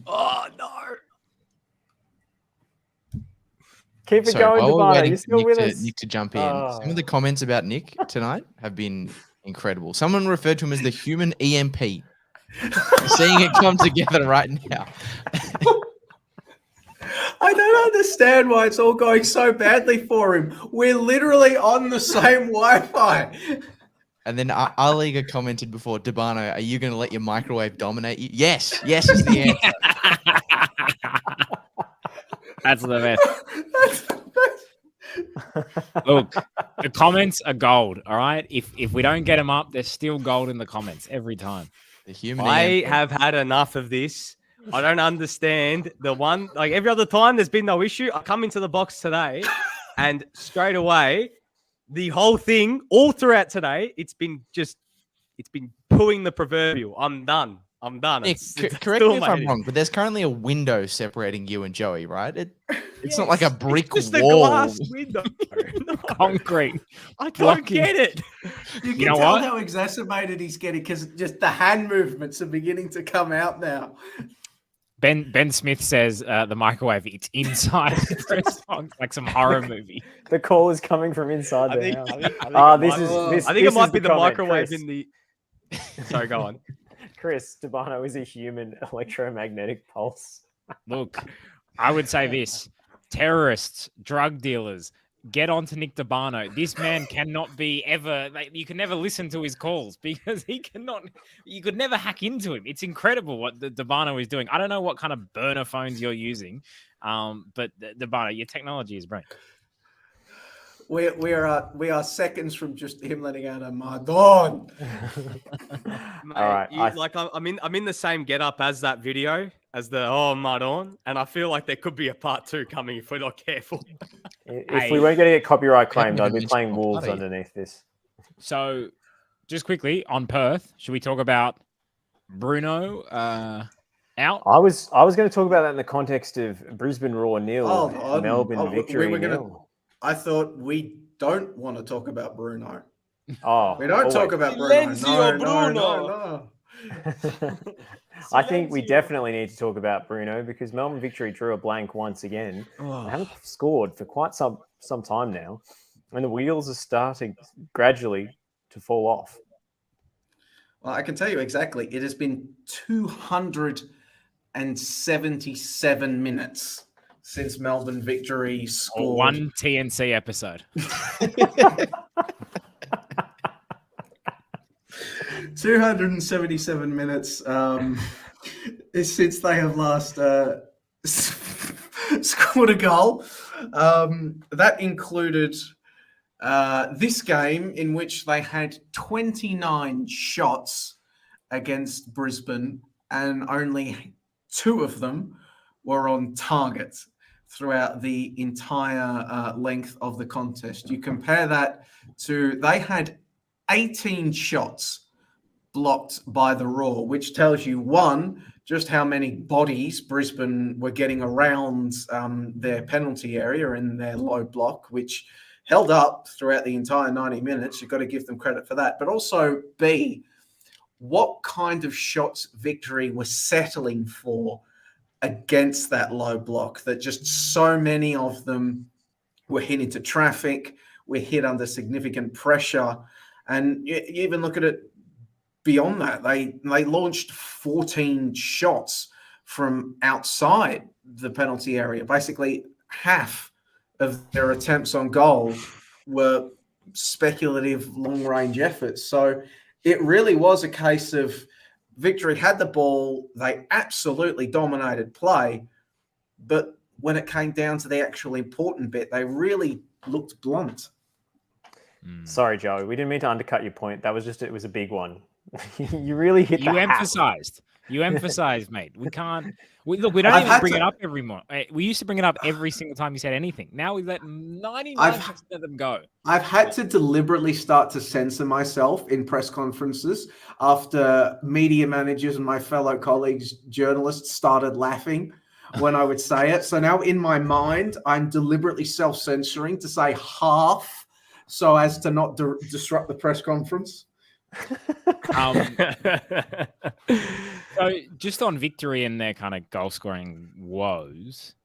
no. Keep it going, Debano. You're still with us. Nick to jump in. Some of the comments about Nick tonight have been incredible. Someone referred to him as the human EMP. Seeing it come together right now. I don't understand why it's all going so badly for him. We're literally on the same Wi-Fi. And then our leaguer commented before, Debano, are you going to let your microwave dominate you? Yes is the answer. That's the best. Look, the comments are gold, all right? If we don't get them up, there's still gold in the comments every time. The human I have had enough of this. I don't understand the one, like every other time there's been no issue. I come into the box today and straight away, the whole thing all throughout today, it's been pulling the proverbial. I'm done. Nick, correct me if I'm wrong, but there's currently a window separating you and Joey, right? It's not like a brick it's just wall. A glass window. No. Concrete. I don't get it. You can tell how exacerbated he's getting because just the hand movements are beginning to come out now. Ben Smith says the microwave, it's inside the press box, like some horror movie. The call is coming from inside the house. I think it might be the microwave in the... Sorry, go on. Chris, Debano is a human electromagnetic pulse. Look, I would say this. Terrorists, drug dealers, get on to Nick Debano. This man cannot be ever... you can never listen to his calls because he cannot... You could never hack into him. It's incredible what the Debano is doing. I don't know what kind of burner phones you're using, but Debano, your technology is great. We are seconds from just him letting out a Madon. Mate, all right, I'm in the same getup as that video, as the Madon, and I feel like there could be a part 2 coming if we're not careful. If we weren't going to get copyright claimed, I'd be playing Wolves underneath this. So, just quickly on Perth, should we talk about Bruno out? I was going to talk about that in the context of Brisbane Raw nil, Melbourne victory nil. I thought we don't want to talk about Bruno. Oh, we don't talk about Bruno. No. I think we definitely need to talk about Bruno because Melbourne victory drew a blank once again. They haven't scored for quite some time now, and the wheels are starting gradually to fall off. Well, I can tell you exactly. It has been 277 minutes since Melbourne Victory Or scored. one TNC episode. 277 minutes since they have last scored a goal. That included this game in which they had 29 shots against Brisbane, and only 2 of them were on target throughout the entire length of the contest. You compare that to they had 18 shots blocked by the Raw, which tells you, one, just how many bodies Brisbane were getting around their penalty area in their low block, which held up throughout the entire 90 minutes. You've got to give them credit for that. But also, B, what kind of shots Victory was settling for against that low block, that just so many of them were hit into traffic, were hit under significant pressure. And you even look at it beyond that, they launched 14 shots from outside the penalty area. Basically, half of their attempts on goal were speculative long-range efforts. So it really was a case of Victory had the ball, they absolutely dominated play, but when it came down to the actual important bit, they really looked blunt. Sorry, Joey, we didn't mean to undercut your point. That was it was a big one. You really hit You emphasized. You emphasized, mate. We can't. We don't even bring it up every month. We used to bring it up every single time you said anything. Now we let 99% of them go. I've had to deliberately start to censor myself in press conferences after media managers and my fellow colleagues, journalists, started laughing when I would say it. So now in my mind, I'm deliberately self-censoring to say half so as to not disrupt the press conference. So just on Victory and their kind of goal scoring woes,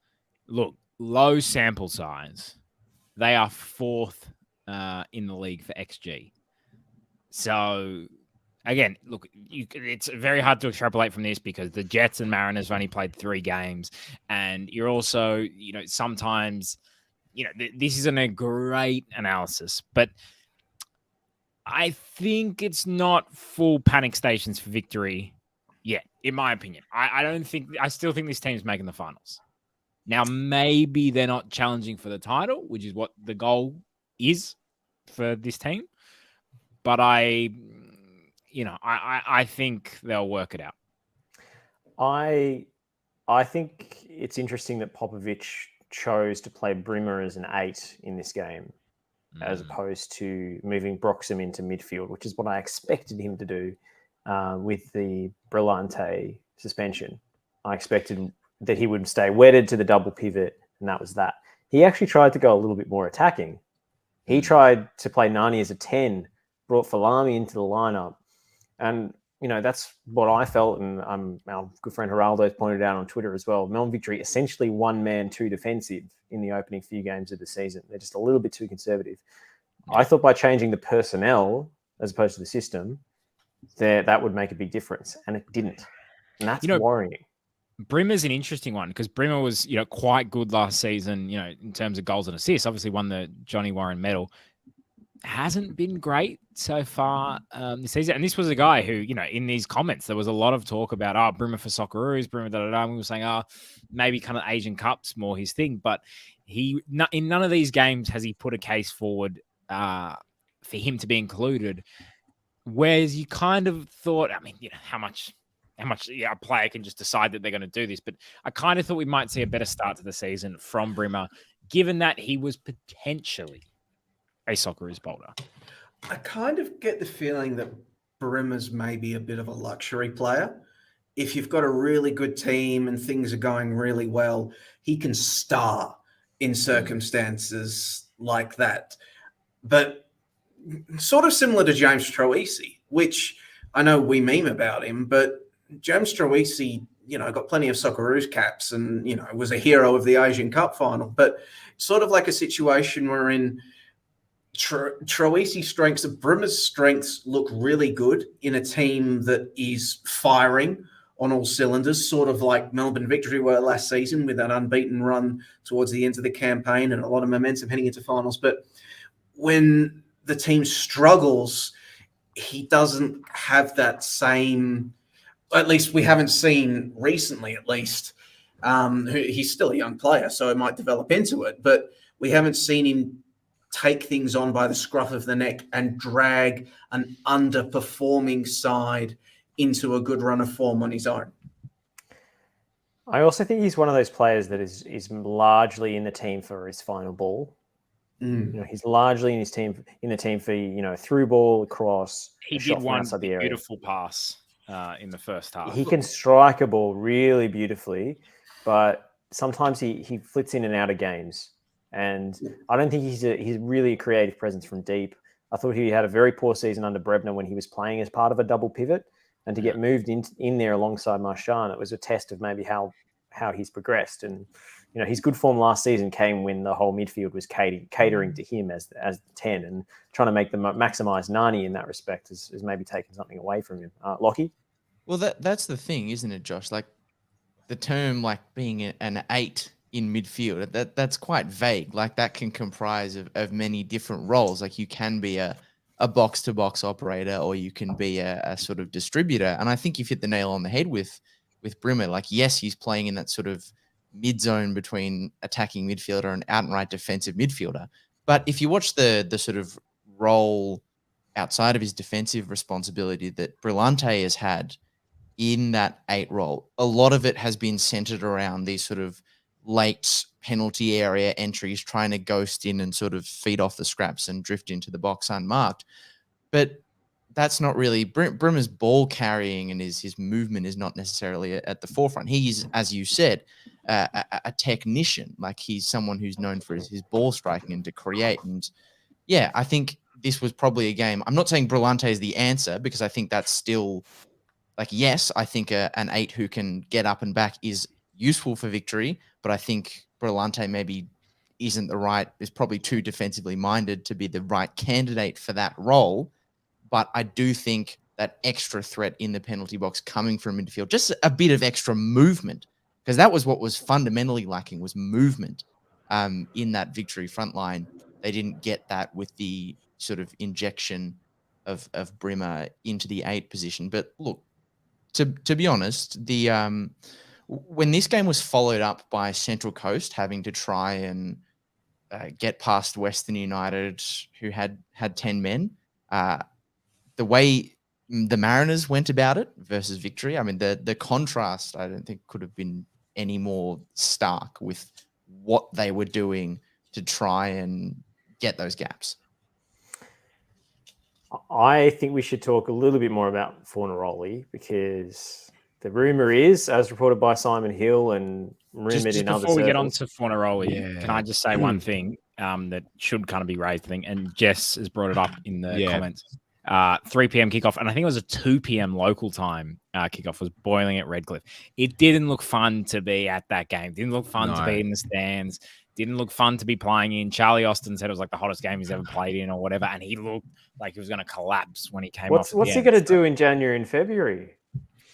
look, low sample size. They are 4th in the league for XG. So again, look, it's very hard to extrapolate from this because the Jets and Mariners have only played 3 games, and you're also, sometimes, this isn't a great analysis, but I think it's not full panic stations for Victory yet, in my opinion. I still think this team's making the finals. Now, maybe they're not challenging for the title, which is what the goal is for this team. But I think they'll work it out. I think it's interesting that Popovic chose to play Brimmer as an 8 in this game, as opposed to moving Broxham into midfield, which is what I expected him to do with the Brillante suspension. I expected that he would stay wedded to the double pivot, and that was that. He actually tried to go a little bit more attacking. He tried to play Nani as a 10, brought Falami into the lineup, and that's what I felt, and our good friend Geraldo's pointed out on Twitter as well. Melbourne Victory essentially 1-man, 2 defensive in the opening few games of the season. They're just a little bit too conservative. I thought by changing the personnel as opposed to the system, that would make a big difference, and it didn't. And that's worrying. Brimmer's an interesting one because Brimmer was, quite good last season, in terms of goals and assists. Obviously won the Johnny Warren medal. Hasn't been great so far this season. And this was a guy who, in these comments, there was a lot of talk about, Brimmer for Socceroos, Brimmer, da-da-da. And we were saying, maybe kind of Asian Cup's more his thing. But in none of these games has he put a case forward for him to be included. Whereas you kind of thought, how much a player can just decide that they're going to do this. But I kind of thought we might see a better start to the season from Brimmer, given that he was potentially a Socceroos bowler. I kind of get the feeling that Brimmer's maybe a bit of a luxury player. If you've got a really good team and things are going really well, he can star in circumstances like that. But sort of similar to James Troisi, which I know we meme about him, but James Troisi, got plenty of Socceroos caps and, was a hero of the Asian Cup final. But sort of like a situation wherein Troisi's Brimmer's strengths look really good in a team that is firing on all cylinders, sort of like Melbourne Victory were last season with that unbeaten run towards the end of the campaign and a lot of momentum heading into finals. But when the team struggles, he doesn't have that same, at least we haven't seen recently, at least. He's still a young player, so it might develop into it, but we haven't seen him take things on by the scruff of the neck and drag an underperforming side into a good run of form on his own. I also think he's one of those players that is largely in the team for his final ball. He's largely in the team for through ball, cross. He did one beautiful pass in the first half. He can strike a ball really beautifully, but sometimes he flits in and out of games. And I don't think he's really a creative presence from deep. I thought he had a very poor season under Brebner when he was playing as part of a double pivot, and to get moved in there alongside Marchand, it was a test of maybe how he's progressed. And his good form last season came when the whole midfield was catering to him as the 10, and trying to make them maximize Nani in that respect is maybe taking something away from him. Lockie? Well, that's the thing, isn't it, Josh? Like the term like being an 8 in midfield, that's quite vague. Like that can comprise of many different roles. Like you can be a box-to-box operator, or you can be a sort of distributor. And I think you've hit the nail on the head with Brimmer. Like, yes, he's playing in that sort of mid-zone between attacking midfielder and outright defensive midfielder. But if you watch the sort of role outside of his defensive responsibility that Brillante has had in that 8 role, a lot of it has been centered around these sort of late penalty area entries, trying to ghost in and sort of feed off the scraps and drift into the box unmarked. But that's not really Brimmer's ball carrying, and his movement is not necessarily at the forefront. He's, as you said, a technician. Like he's someone who's known for his ball striking and to create. And yeah, I think this was probably a game. I'm not saying Brillante is the answer, because I think that's still like, yes, I think an 8 who can get up and back is useful for victory, but I think Brillante maybe is probably too defensively minded to be the right candidate for that role. But I do think that extra threat in the penalty box coming from midfield, just a bit of extra movement, because that was what was fundamentally lacking, was movement in that victory front line. They didn't get that with the sort of injection of Brimmer into the 8 position. But look, to be honest, when this game was followed up by Central Coast having to try and get past Western United, who had 10 men, the way the Mariners went about it versus Victory, I mean, the contrast, I don't think could have been any more stark with what they were doing to try and get those gaps. I think we should talk a little bit more about Fornaroli, because the rumor is, as reported by Simon Hill and rumored in other circles. Before we get on to Fornaroli, can I just say one thing that should kind of be raised, I think, and Jess has brought it up in the comments. 3 p.m. kickoff, and I think it was a 2 p.m. local time kickoff, was boiling at Redcliffe. It didn't look fun to be at that game. Didn't look fun to be in the stands. Didn't look fun to be playing in. Charlie Austin said it was like the hottest game he's ever played in or whatever, and he looked like he was going to collapse when he came off. What's he going to do in January and February?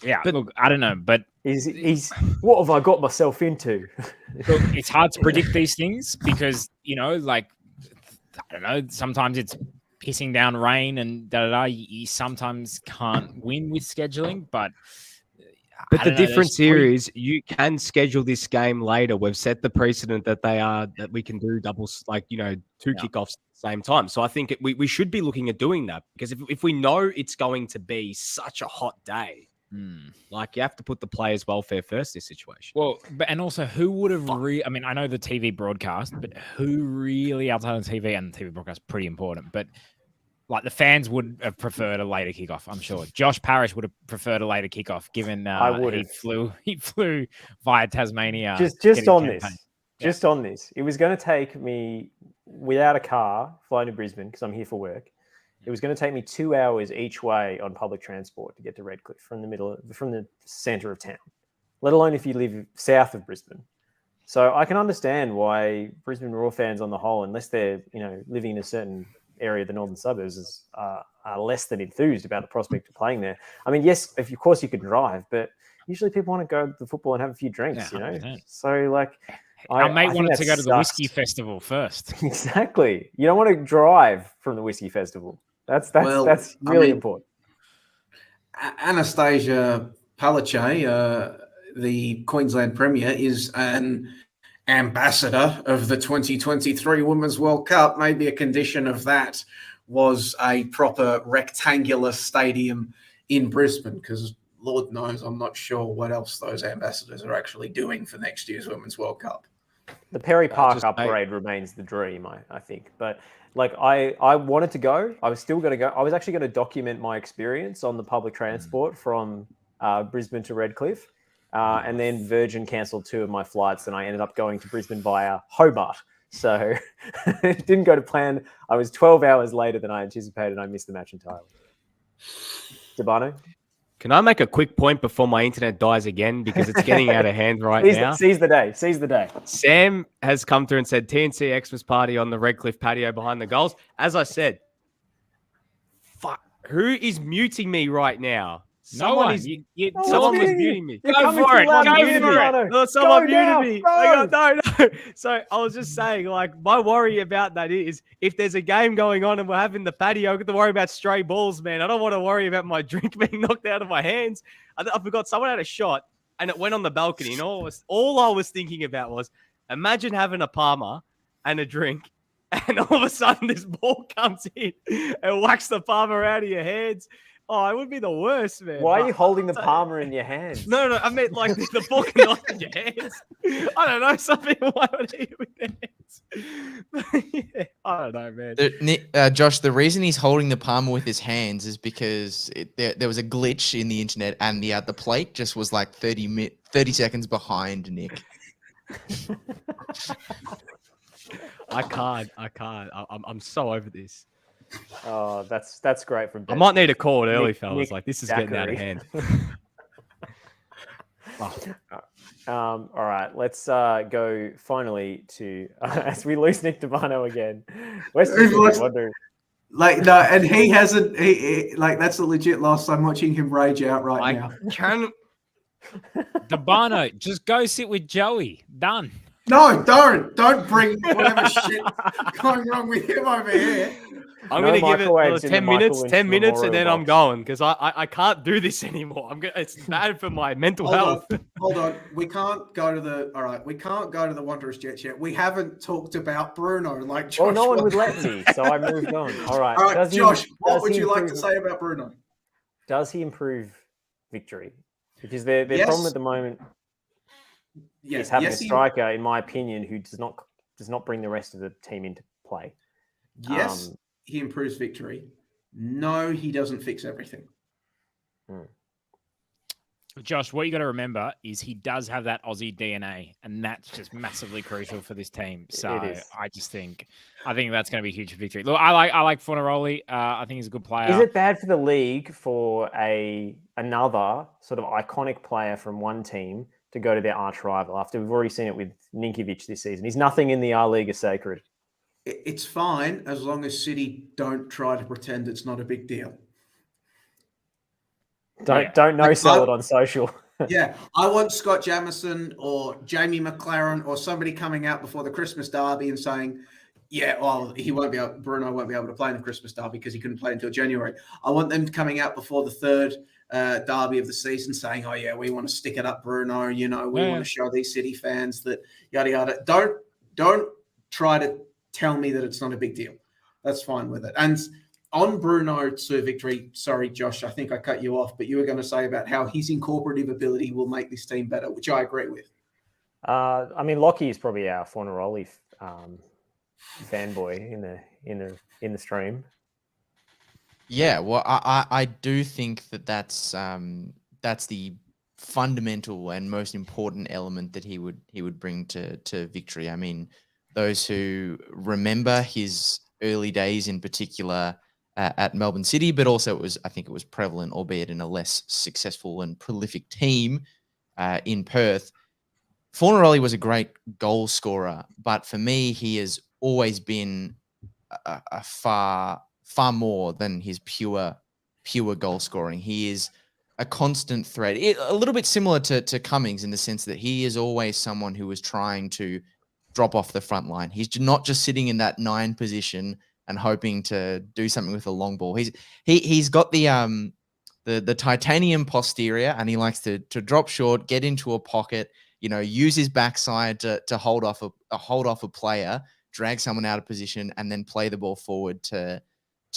Yeah, but look, I don't know, but he's what have I got myself into? Look, it's hard to predict these things because, like, I don't know, sometimes it's pissing down rain and you sometimes can't win with scheduling, but the difference here is you can schedule this game later. We've set the precedent that we can do doubles, like, 2 kickoffs at the same time. So I think we should be looking at doing that, because if we know it's going to be such a hot day, like, you have to put the players' welfare first in this situation. Well, and also, who would have I mean, I know the TV broadcast, but who really outside of TV, and the TV broadcast is pretty important, but like the fans would have preferred a later kickoff, I'm sure. Josh Parrish would have preferred a later kickoff, given he flew via Tasmania. Just on this, it was going to take me, without a car, flying to Brisbane, because I'm here for work. It was going to take me 2 hours each way on public transport to get to Redcliffe from the centre of town, let alone if you live south of Brisbane. So I can understand why Brisbane Roar fans on the whole, unless they're living in a certain area of the northern suburbs, are less than enthused about the prospect of playing there. I mean, yes, of course you could drive, but usually people want to go to the football and have a few drinks, Yeah, you know. 100%. So like, Our mate I think wanted that to go to the sucks. whiskey festival first. Exactly. You don't want to drive from the whiskey festival. That's really important. Anastasia Palaszczuk, the Queensland Premier, is an ambassador of the 2023 Women's World Cup. Maybe a condition of that was a proper rectangular stadium in Brisbane, because Lord knows I'm not sure what else those ambassadors are actually doing for next year's Women's World Cup. The Perry Park upgrade remains the dream, I think. But like I wanted to go. I was still going to go. I was actually going to document my experience on the public transport from Brisbane to Redcliffe. And then Virgin cancelled 2 of my flights, and I ended up going to Brisbane via Hobart. So it didn't go to plan. I was 12 hours later than I anticipated, and I missed the match entirely. Debano? Can I make a quick point before my internet dies again? Because it's getting out of hand now. Seize the day. Seize the day. Sam has come through and said TNC Xmas party on the Redcliffe patio behind the goals. As I said, fuck, who is muting me right now? Someone was muting me. Go for it. No, someone muted me. No. So I was just saying, like, my worry about that is if there's a game going on and we're having the patio, I got to worry about stray balls, man. I don't want to worry about my drink being knocked out of my hands. I forgot someone had a shot and it went on the balcony. And all I was thinking about was, imagine having a Palmer and a drink, and all of a sudden this ball comes in and whacks the Palmer out of your hands. Oh, it would be the worst, man. Why are you holding the Palmer in your hands? No. I meant like the ball can knock in your hands. I don't know. Some people might want to eat it with their hands. Yeah, I don't know, man. Josh, the reason he's holding the Palmer with his hands is because there was a glitch in the internet, and the plate just was like 30 seconds behind Nick. I can't. I'm so over this. Oh, that's great from Ben. I might need a call early, fellas. Like, this is getting out of hand. All right, let's go finally to as we lose Nick Debano again. Like, no, and he hasn't. He like, that's a legit loss. I'm watching him rage out now. Debano, just go sit with Joey. Done. No, don't bring whatever shit going wrong with him over here. I'm going to give it 10 minutes, and then I'm going, because I can't do this anymore. It's bad for my mental health. Hold on. We can't go to the Wanderers Jets yet. We haven't talked about Bruno like Josh. Well, no one would let me, so I moved on. All right. Josh, what would you like to say about Bruno? Does he improve victory? Because their problem at the moment is having a striker, in my opinion, who does not bring the rest of the team into play. Yes. He improves victory. No, he doesn't fix everything. Josh, what you got to remember is he does have that Aussie DNA, and that's just massively crucial for this team. So I think that's going to be huge for victory. Look, I like Fornaroli. I think he's a good player. Is it bad for the league for another sort of iconic player from one team to go to their arch rival after we've already seen it with Ninkovic this season? He's nothing in the R League is sacred. It's fine as long as City don't try to pretend it's not a big deal. Don't no-sell it on social. Yeah, I want Scott Jamieson or Jamie McLaren or somebody coming out before the Christmas derby and saying, yeah, well, Bruno won't be able to play in the Christmas derby because he couldn't play until January. I want them coming out before the third derby of the season saying, oh, yeah, we want to stick it up, Bruno. You know, we want to show these City fans that yada, yada. Don't try to tell me that it's not a big deal. That's fine with it. And on Bruno to victory, sorry, Josh, I think I cut you off, but you were going to say about how his incorporative ability will make this team better, which I agree with. I mean, Lockie is probably our Fornaroli fanboy in the stream. Yeah, well, I do think that's the fundamental and most important element that he would bring to victory. I mean, those who remember his early days in particular at Melbourne City, but also I think it was prevalent, albeit in a less successful and prolific team in Perth. Fornaroli was a great goal scorer, but for me, he has always been far more than his pure goal scoring. He is a constant threat. A little bit similar to Cummings in the sense that he is always someone who is trying to drop off the front line. He's not just sitting in that 9 position and hoping to do something with a long ball. He's got the titanium posterior, and he likes to drop short, get into a pocket, use his backside to hold off a player, drag someone out of position, and then play the ball forward to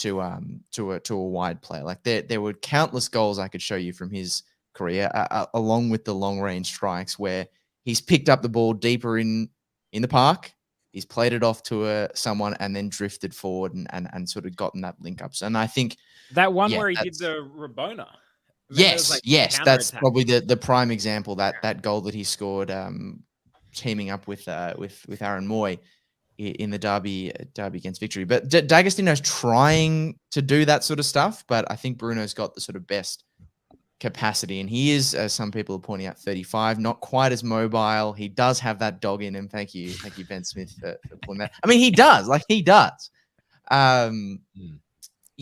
a wide player. Like there were countless goals I could show you from his career, along with the long range strikes where he's picked up the ball deeper in the park, he's played it off to someone, and then drifted forward and sort of gotten that link ups. And I think that one where he did the Rabona. Yes, that's probably the prime example. That goal that he scored, teaming up with Aaron Moy in the derby against Victory. But D'Agostino's trying to do that sort of stuff, but I think Bruno's got the sort of best capacity, and he is, as some people are pointing out, 35, not quite as mobile. He does have that dog in him. Thank you, Ben Smith, for pulling that. I mean, he does.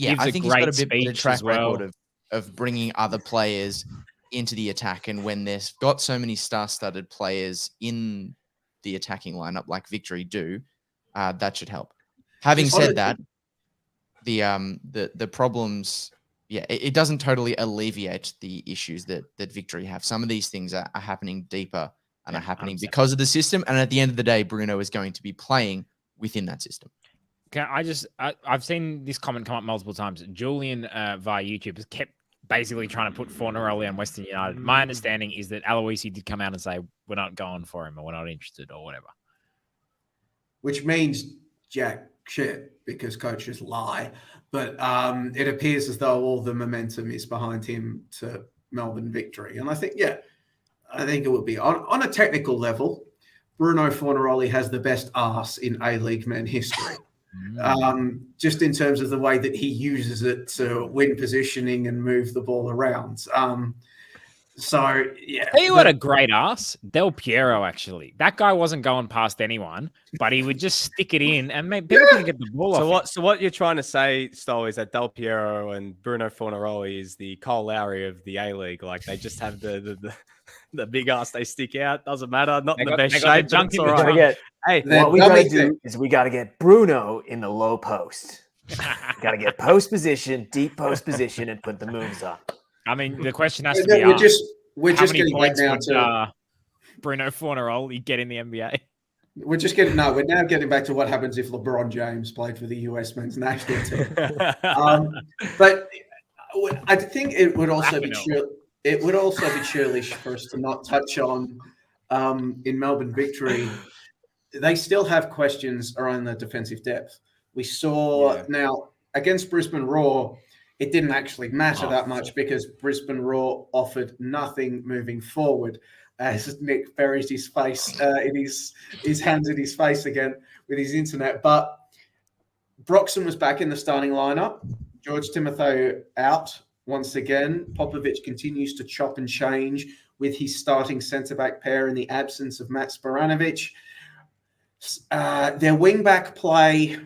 Yeah, I think he's got a bit of a track record of bringing other players into the attack, and when there's got so many star-studded players in the attacking lineup like Victory do, that should help. Having said that, the problems, it doesn't totally alleviate the issues that Victory have. Some of these things are happening deeper and are happening 100%. Because of the system. And at the end of the day, Bruno is going to be playing within that system. I've seen this comment come up multiple times. Julian via YouTube has kept basically trying to put Fornaroli on Western United. My understanding is that Aloisi did come out and say, we're not going for him, or we're not interested, or whatever. Which means jack shit, because coaches lie. But it appears as though all the momentum is behind him to Melbourne Victory. And I think it would be. On a technical level, Bruno Fornaroli has the best arse in A-League men history. Just in terms of the way that he uses it to win positioning and move the ball around. So, yeah. Tell you what a great ass. Del Piero, actually. That guy wasn't going past anyone, but he would just stick it in and people can get the ball off. So what you're trying to say, Stoll, is that Del Piero and Bruno Fornaroli is the Cole Lowry of the A-League. Like, they just have the big ass, they stick out. Doesn't matter. Not in the best shape. It's all right. What we got to do is we got to get Bruno in the low post. Got to get post position, deep post position, and put the moves up. I mean, the question has to be asked. We're just getting back now to Bruno Fornaroli get in the NBA. We're now getting back to what happens if LeBron James played for the US men's national team. But I think it would also be churlish for us to not touch on in Melbourne Victory. They still have questions around the defensive depth. We saw now against Brisbane Roar, it didn't actually matter that much because Brisbane Roar offered nothing moving forward. As Nick buries his face in his hands in his face again with his internet. But Broxton was back in the starting lineup. George Timotheo out once again. Popovic continues to chop and change with his starting centre-back pair in the absence of Matt Sporanovic. Their wing-back play,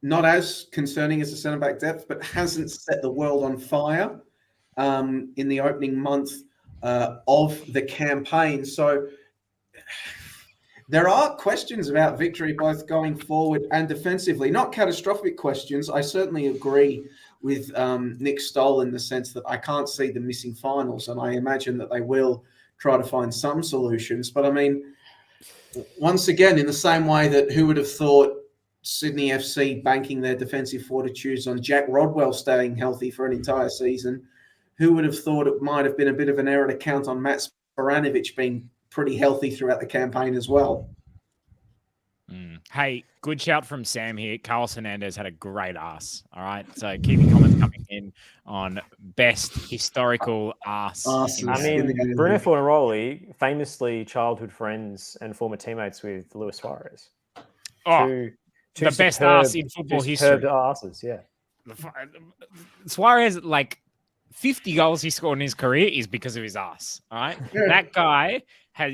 not as concerning as the centre-back depth, but hasn't set the world on fire in the opening month of the campaign. So there are questions about Victory both going forward and defensively. Not catastrophic questions. I certainly agree with Nick Stoll in the sense that I can't see the missing finals, and I imagine that they will try to find some solutions. But I mean, once again, in the same way that who would have thought Sydney FC banking their defensive fortitudes on Jack Rodwell staying healthy for an entire season, who would have thought it might have been a bit of an error to count on Matt Sporanovic being pretty healthy throughout the campaign as well? Hey, good shout from Sam here. Carlos Hernandez had a great ass. All right. So keep your comments coming in on best historical ass. I mean, Bruno Fornaroli, famously childhood friends and former teammates with Luis Suarez. Two the best ass in football history. Asses, yeah. Suarez, 50 goals he scored in his career is because of his ass. All right. Yeah. That guy has,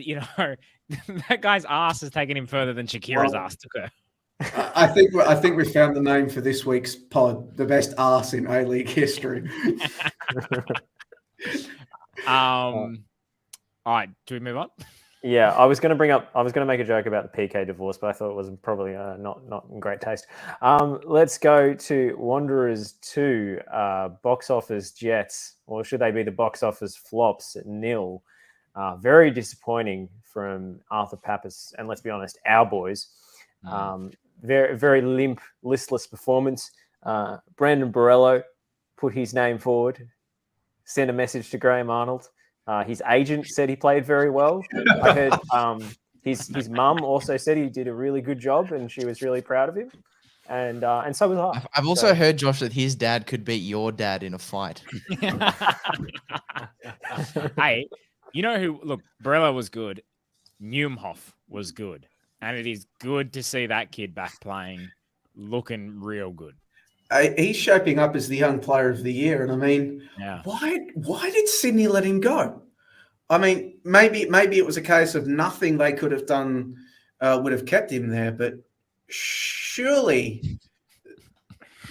that guy's ass has taken him further than Shakira's ass took her. I think we found the name for this week's pod, the best ass in A-League history. All right, do we move on? Yeah, I was going to make a joke about the PK divorce, but I thought it was probably not in great taste. Let's go to Wanderers 2, box office Jets, or should they be the box office flops at 0? Very disappointing from Arthur Pappas, and let's be honest, our boys. Very, very limp, listless performance. Brandon Borrello put his name forward, sent a message to Graham Arnold. His agent said he played very well. I heard his mum also said he did a really good job, and she was really proud of him. And so was I. I've also heard, Josh, that his dad could beat your dad in a fight. Hey, you know who? Look, Borrello was good. Newmhoff was good, and it is good to see that kid back playing, looking real good. He's shaping up as the young player of the year, and I mean, why did Sydney let him go? I mean, maybe it was a case of nothing they could have done would have kept him there, but surely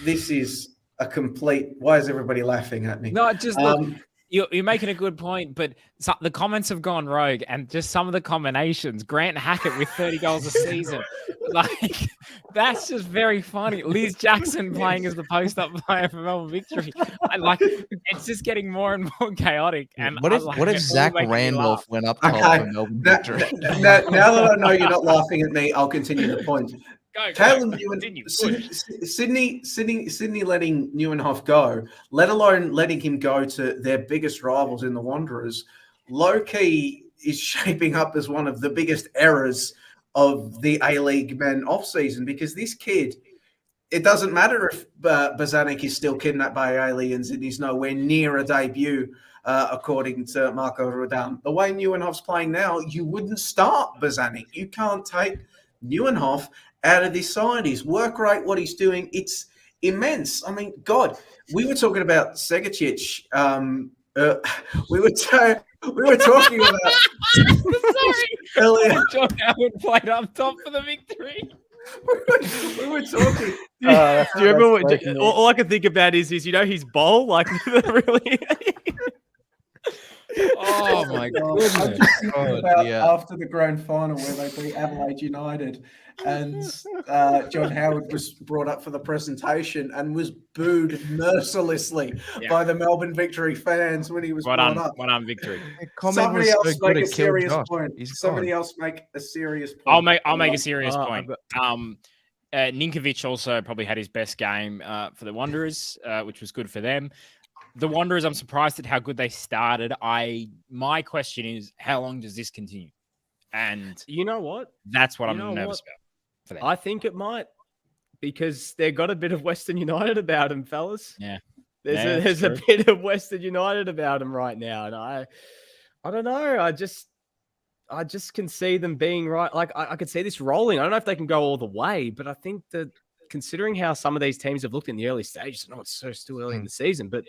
this is a complete. Why is everybody laughing at me? No, just look. You're making a good point, but the comments have gone rogue, and just some of the combinations. Grant Hackett with 30 goals a season, like that's just very funny. Liz Jackson playing as the post-up player for Melbourne Victory. It's just getting more and more chaotic. And what if Zach Randolph went up top for Melbourne Victory? Now that I know you're not laughing at me, I'll continue the point. Sydney letting Neuenhoff go, let alone letting him go to their biggest rivals in the Wanderers, low-key is shaping up as one of the biggest errors of the A-League men off-season, because this kid, it doesn't matter if Bozanic is still kidnapped by aliens and he's nowhere near a debut, according to Marco Rudan. The way Neuenhoff's playing now, you wouldn't start Bozanic. You can't take Neuenhoff out of this side. His work rate, what he's doing, it's immense. I mean, God, we were talking about Segacic. We were talking about earlier. John Howard played up top for the Victory. We were talking. Do you remember what? All I can think about is his bowl, like really. Oh my God! I'm just thinking about after the grand final where they beat Adelaide United, and John Howard was brought up for the presentation and was booed mercilessly by the Melbourne Victory fans when he was brought up. One on Victory. Somebody else make a serious point. Somebody else make a serious point. I'll make a serious point. Ninkovic also probably had his best game for the Wanderers, which was good for them. The Wanderers, I'm surprised at how good they started. My question is, how long does this continue? And you know what? That's what I'm nervous about for them. I think it might, because they've got a bit of Western United about them, fellas. Yeah. There's a bit of Western United about them right now. And I don't know. I just can see them being right. Like I could see this rolling. I don't know if they can go all the way, but I think that considering how some of these teams have looked in the early stages, I know it's still early in the season, but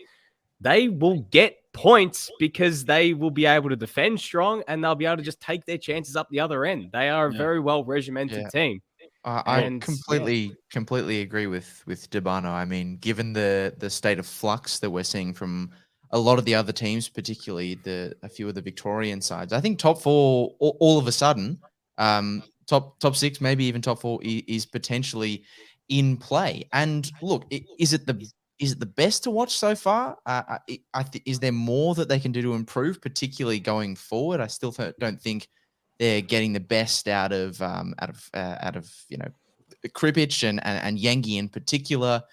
they will get points because they will be able to defend strong and they'll be able to just take their chances up the other end. They are a very well regimented team. I completely agree with Debano. I mean, given the state of flux that we're seeing from a lot of the other teams, particularly a few of the Victorian sides, I think top four all of a sudden, top six, maybe even top four is potentially in play. And look, is it the best to watch so far? Is there more that they can do to improve, particularly going forward? I still don't think they're getting the best out of Kripic and Yengi in particular.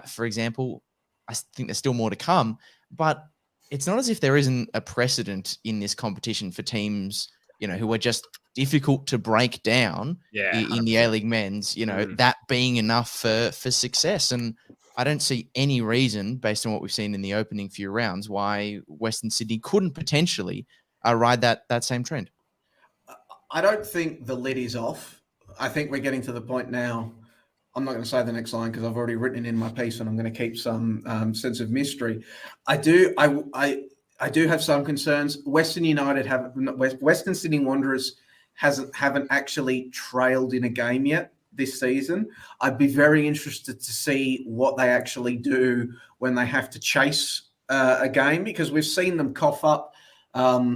For example, I think there's still more to come, but it's not as if there isn't a precedent in this competition for teams, who are just difficult to break down in the A-League men's, that being enough for success. And I don't see any reason, based on what we've seen in the opening few rounds, why Western Sydney couldn't potentially ride that same trend. I don't think the lid is off. I think we're getting to the point now. I'm not going to say the next line because I've already written it in my piece, and I'm going to keep some sense of mystery. I do have some concerns. Western Sydney Wanderers haven't actually trailed in a game yet this season. I'd be very interested to see what they actually do when they have to chase a game because we've seen them cough up.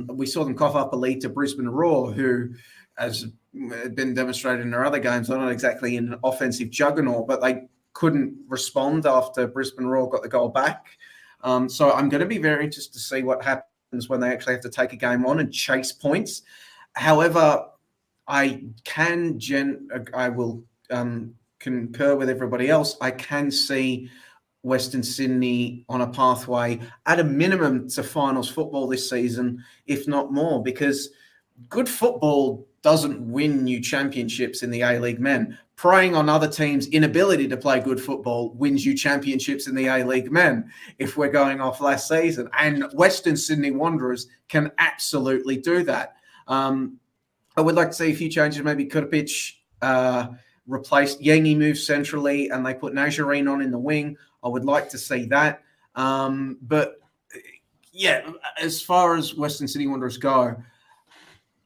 We saw them cough up a lead to Brisbane Roar, who, as been demonstrated in their other games, they're not exactly an offensive juggernaut, but they couldn't respond after Brisbane Roar got the goal back. So I'm going to be very interested to see what happens when they actually have to take a game on and chase points. However, I will concur with everybody else. I can see Western Sydney on a pathway at a minimum to finals football this season, if not more, because good football doesn't win you championships in the A-League men. Preying on other teams' inability to play good football wins you championships in the A-League men, if we're going off last season. And Western Sydney Wanderers can absolutely do that. I would like to see a few changes. Maybe Kurpic replaced Yengi, moves centrally, and they put Najarine on in the wing. I would like to see that. But yeah, as far as Western Sydney Wanderers go,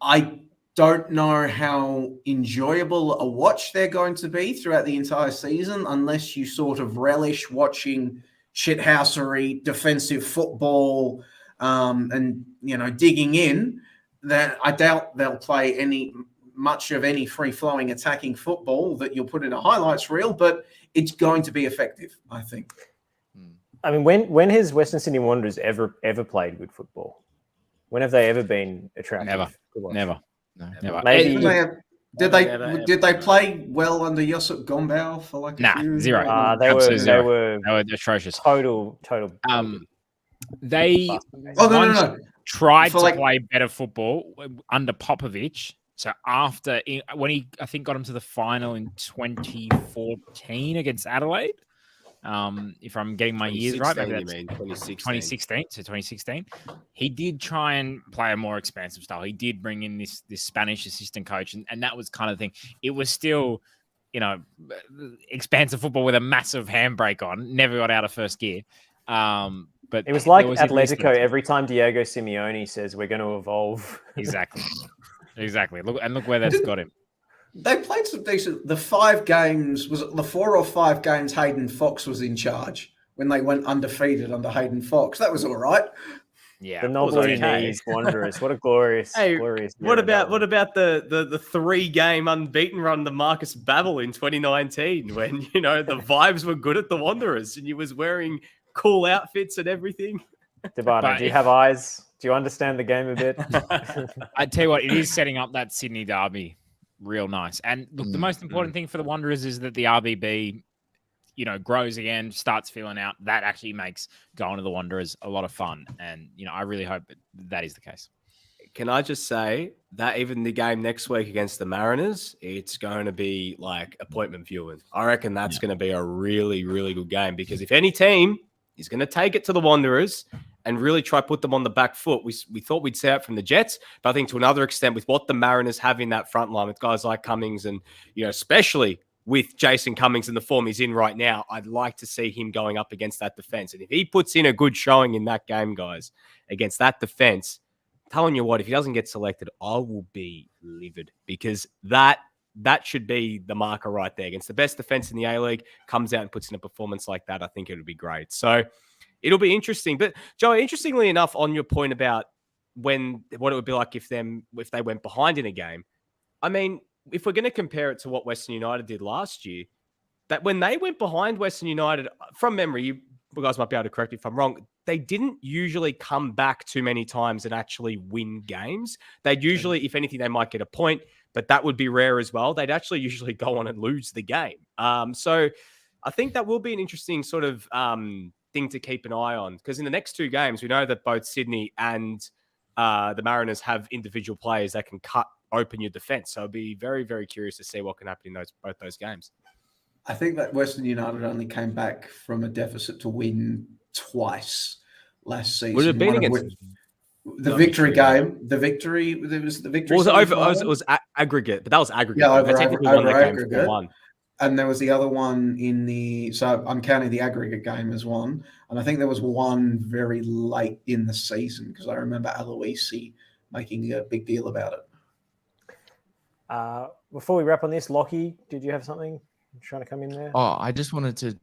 I don't know how enjoyable a watch they're going to be throughout the entire season unless you sort of relish watching shithousery, defensive football, and, digging in. That I doubt they'll play much of any free-flowing attacking football that you'll put in a highlights reel, but it's going to be effective, I think. I mean, when has Western Sydney Wanderers ever played good football? When have they ever been attractive? Never. Maybe did they play well under Josip Gombau for like a few? Zero. They were atrocious. Total. They tried to play better football under Popovich. So when he, I think, got him to the final in 2014 against Adelaide, if I'm getting my years right, maybe that's 2016. So 2016, he did try and play a more expansive style. He did bring in this Spanish assistant coach, and that was kind of the thing. It was still, expansive football with a massive handbrake on. Never got out of first gear. But it was like Atletico. Every time Diego Simeone says we're going to evolve, exactly. Look where that's got him. They played some decent. The 5 games, was it the 4 or 5 games Hayden Fox was in charge when they went undefeated under Hayden Fox? That was all right. Yeah, the Nobley Knees Wanderers. What a glorious, glorious. What about the 3-game unbeaten run to Marcus Babbel in 2019 when the vibes were good at the Wanderers and you was wearing cool outfits and everything? Debano, do you have eyes? Do you understand the game a bit? I tell you what, it is setting up that Sydney derby real nice. And look, the most important thing for the Wanderers is that the RBB, grows again, starts feeling out. That actually makes going to the Wanderers a lot of fun. And, I really hope that is the case. Can I just say that even the game next week against the Mariners, it's going to be like appointment viewing. I reckon that's going to be a really, really good game because if any team is going to take it to the Wanderers and really try to put them on the back foot, we thought we'd see it from the Jets, but I think to another extent with what the Mariners have in that front line with guys like Cummings and, especially with Jason Cummings in the form he's in right now, I'd like to see him going up against that defense. And if he puts in a good showing in that game, guys, against that defense, telling you what, if he doesn't get selected, I will be livid because that should be the marker right there. Against the best defense in the A-League, comes out and puts in a performance like that, I think it would be great. So it'll be interesting. But, Joe, interestingly enough, on your point about what it would be like if they went behind in a game, I mean, if we're going to compare it to what Western United did last year, that when they went behind Western United, from memory, you guys might be able to correct me if I'm wrong, they didn't usually come back too many times and actually win games. They'd usually, if anything, they might get a point, but that would be rare as well. They'd actually usually go on and lose the game. So I think that will be an interesting sort of thing to keep an eye on because in the next 2 games, we know that both Sydney and the Mariners have individual players that can cut open your defense. So I'll be very, very curious to see what can happen in both those games. I think that Western United only came back from a deficit to win twice last season. Would it have been against the victory game? The victory. There was the victory. It was aggregate, but that was aggregate. Yeah, over aggregate. And there was the other one so I'm counting the aggregate game as one. And I think there was one very late in the season because I remember Aloisi making a big deal about it. Before we wrap on this, Lockie, did you have something trying to come in there? Oh, I just wanted to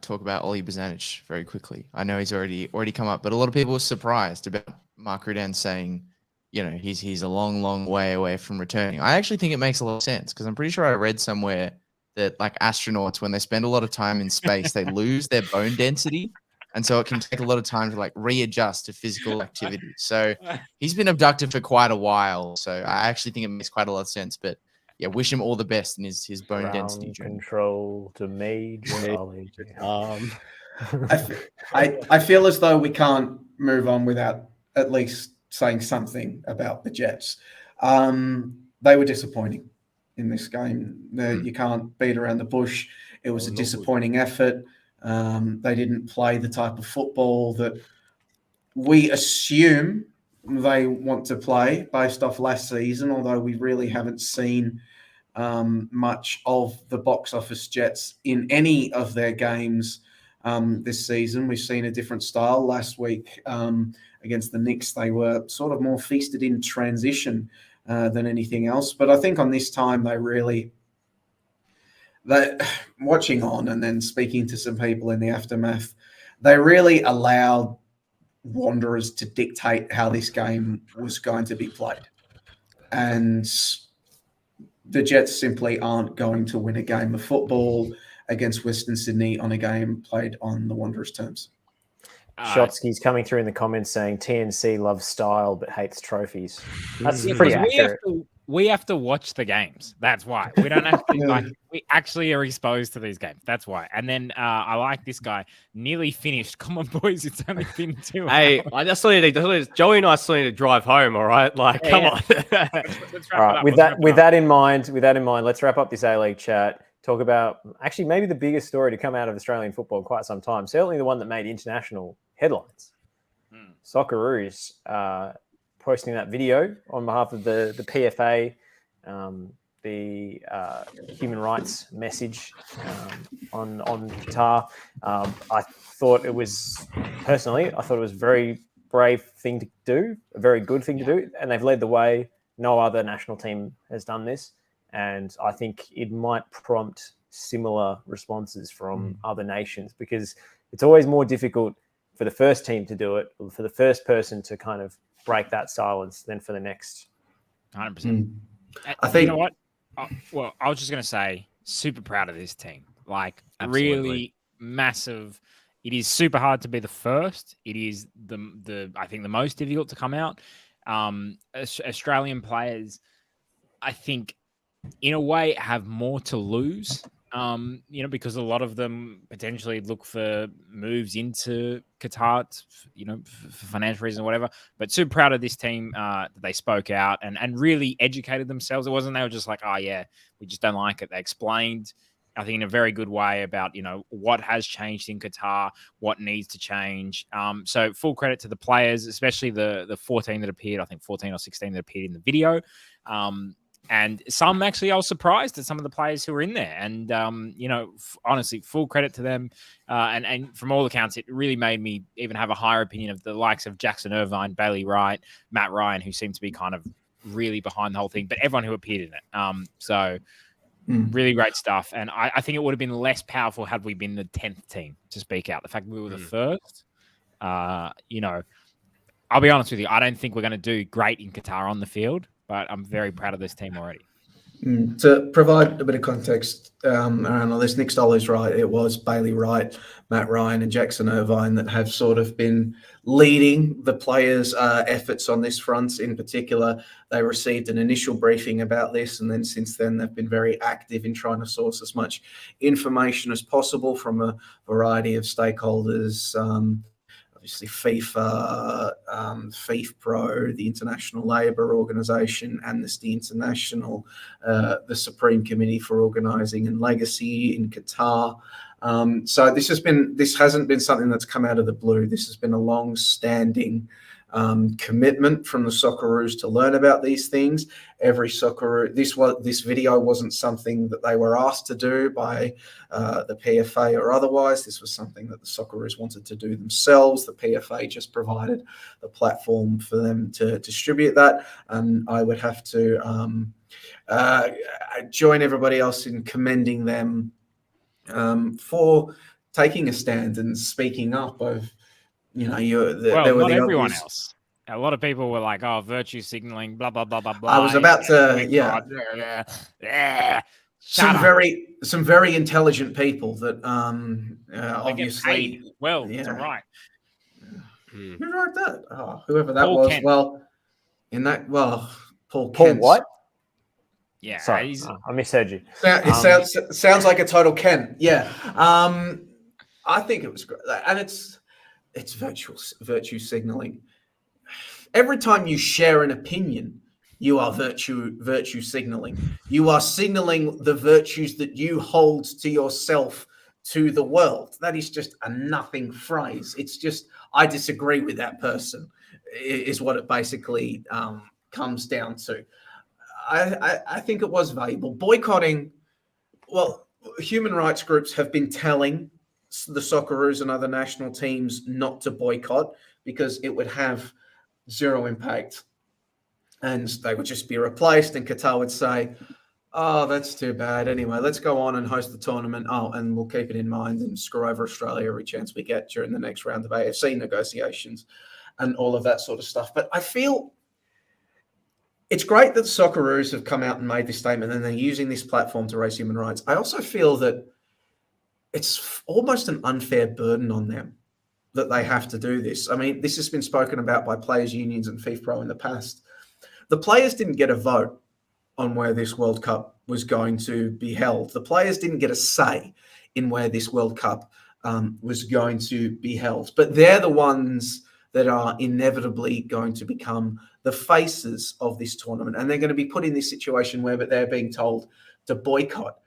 talk about Oli Bozanic very quickly. I know he's already come up, but a lot of people were surprised about Mark Rudan saying, he's a long way away from returning. I actually think it makes a lot of sense because I'm pretty sure I read somewhere that like astronauts, when they spend a lot of time in space, they lose their bone density. And so it can take a lot of time to like readjust to physical activity. So he's been abducted for quite a while. So I actually think it makes quite a lot of sense. But yeah, wish him all the best in his bone Ground density journey. Control to Major Ollie. I feel as though we can't move on without at least saying something about the Jets. They were disappointing in this game. You can't beat around the bush. It was a disappointing effort. They didn't play the type of football that we assume they want to play based off last season, although we really haven't seen much of the box office Jets in any of their games this season. We've seen a different style. Last week against the Knicks, they were sort of more feasted in transition than anything else. But I think on this time, watching on and then speaking to some people in the aftermath, they really allowed Wanderers to dictate how this game was going to be played. And the Jets simply aren't going to win a game of football against Western Sydney on a game played on the Wanderers' terms. Shotsky's coming through in the comments saying TNC loves style but hates trophies. That's pretty accurate. We have to watch the games. That's why. We don't have to we actually are exposed to these games. That's why. And then I like this guy. Nearly finished. Come on, boys. It's only been 2 hours. Hey, I just need to Joey and I still need to drive home, all right? Like, come on. Let's wrap all right. it up. With that in mind, let's wrap up this A-League chat. Talk about actually maybe the biggest story to come out of Australian football in quite some time. Certainly the one that made international headlines. Socceroos posting that video on behalf of the PFA, the human rights message on Qatar. I thought it was a very brave thing to do, a very good thing to do, and they've led the way. No other national team has done this, and I think it might prompt similar responses from other nations because it's always more difficult for the first team to do it, for the first person to kind of break that silence than for the next. 100%. I think, you know what? Well, I was just going to say, super proud of this team. Like, really massive. It is super hard to be the first. It is I think the most difficult to come out. Australian players, I think, in a way, have more to lose. Because a lot of them potentially look for moves into Qatar, for financial reasons or whatever. But super proud of this team that they spoke out and really educated themselves. It wasn't they were just like, oh yeah, we just don't like it. They explained, I think, in a very good way about what has changed in Qatar, what needs to change. So full credit to the players, especially the 14 that appeared. I think 14 or 16 that appeared in the video. And some actually, I was surprised at some of the players who were in there. And, honestly, full credit to them. And from all accounts, it really made me even have a higher opinion of the likes of Jackson Irvine, Bailey Wright, Matt Ryan, who seemed to be kind of really behind the whole thing, but everyone who appeared in it. Really great stuff. And I think it would have been less powerful had we been the 10th team to speak out. The fact that we were the first, I'll be honest with you, I don't think we're going to do great in Qatar on the field. But I'm very proud of this team already. To provide a bit of context around all this, Nick Stoll is right. It was Bailey Wright, Matt Ryan, and Jackson Irvine that have sort of been leading the players' efforts on this front. In particular, they received an initial briefing about this, and then since then they've been very active in trying to source as much information as possible from a variety of stakeholders. Obviously, FIFA, FIFPro, the International Labour Organization, Amnesty International, the Supreme Committee for Organising and Legacy in Qatar. So this hasn't been something that's come out of the blue. This has been a long-standing commitment from the Socceroos to learn about these things. Every Socceroo, this video wasn't something that they were asked to do by the PFA or otherwise. This was something that the Socceroos wanted to do themselves. The PFA just provided the platform for them to distribute that. And I would have to join everybody else in commending them for taking a stand and speaking up of, there were not the everyone obvious. else. A lot of people were like, "Oh, virtue signaling, blah blah blah blah blah." I was about to, Shut up. some very intelligent people that They obviously get paid well yeah. to write. Who wrote that? Oh, whoever that Paul was. Kent. Well, Paul Paul Kent. what? Yeah, Sorry, I misheard you. It sounds like a total Kent. Yeah. I think it was great, and it's virtue signaling. Every time you share an opinion, you are virtue signaling. You are signaling the virtues that you hold to yourself to the world. That is just a nothing phrase. It's just, I disagree with that person, is what it basically comes down to. I think it was valuable. Boycotting, well, human rights groups have been telling the Socceroos and other national teams not to boycott because it would have zero impact and they would just be replaced, and Qatar would say, oh, that's too bad. Anyway, let's go on and host the tournament. Oh, and we'll keep it in mind and screw over Australia every chance we get during the next round of AFC negotiations and all of that sort of stuff. But I feel it's great that the Socceroos have come out and made this statement and they're using this platform to raise human rights. I also feel that it's almost an unfair burden on them that they have to do this. I mean, this has been spoken about by players' unions and FIFPro in the past. The players didn't get a vote on where this World Cup was going to be held. The players didn't get a say in where this World Cup was going to be held. But they're the ones that are inevitably going to become the faces of this tournament. And they're going to be put in this situation where they're being told to boycott.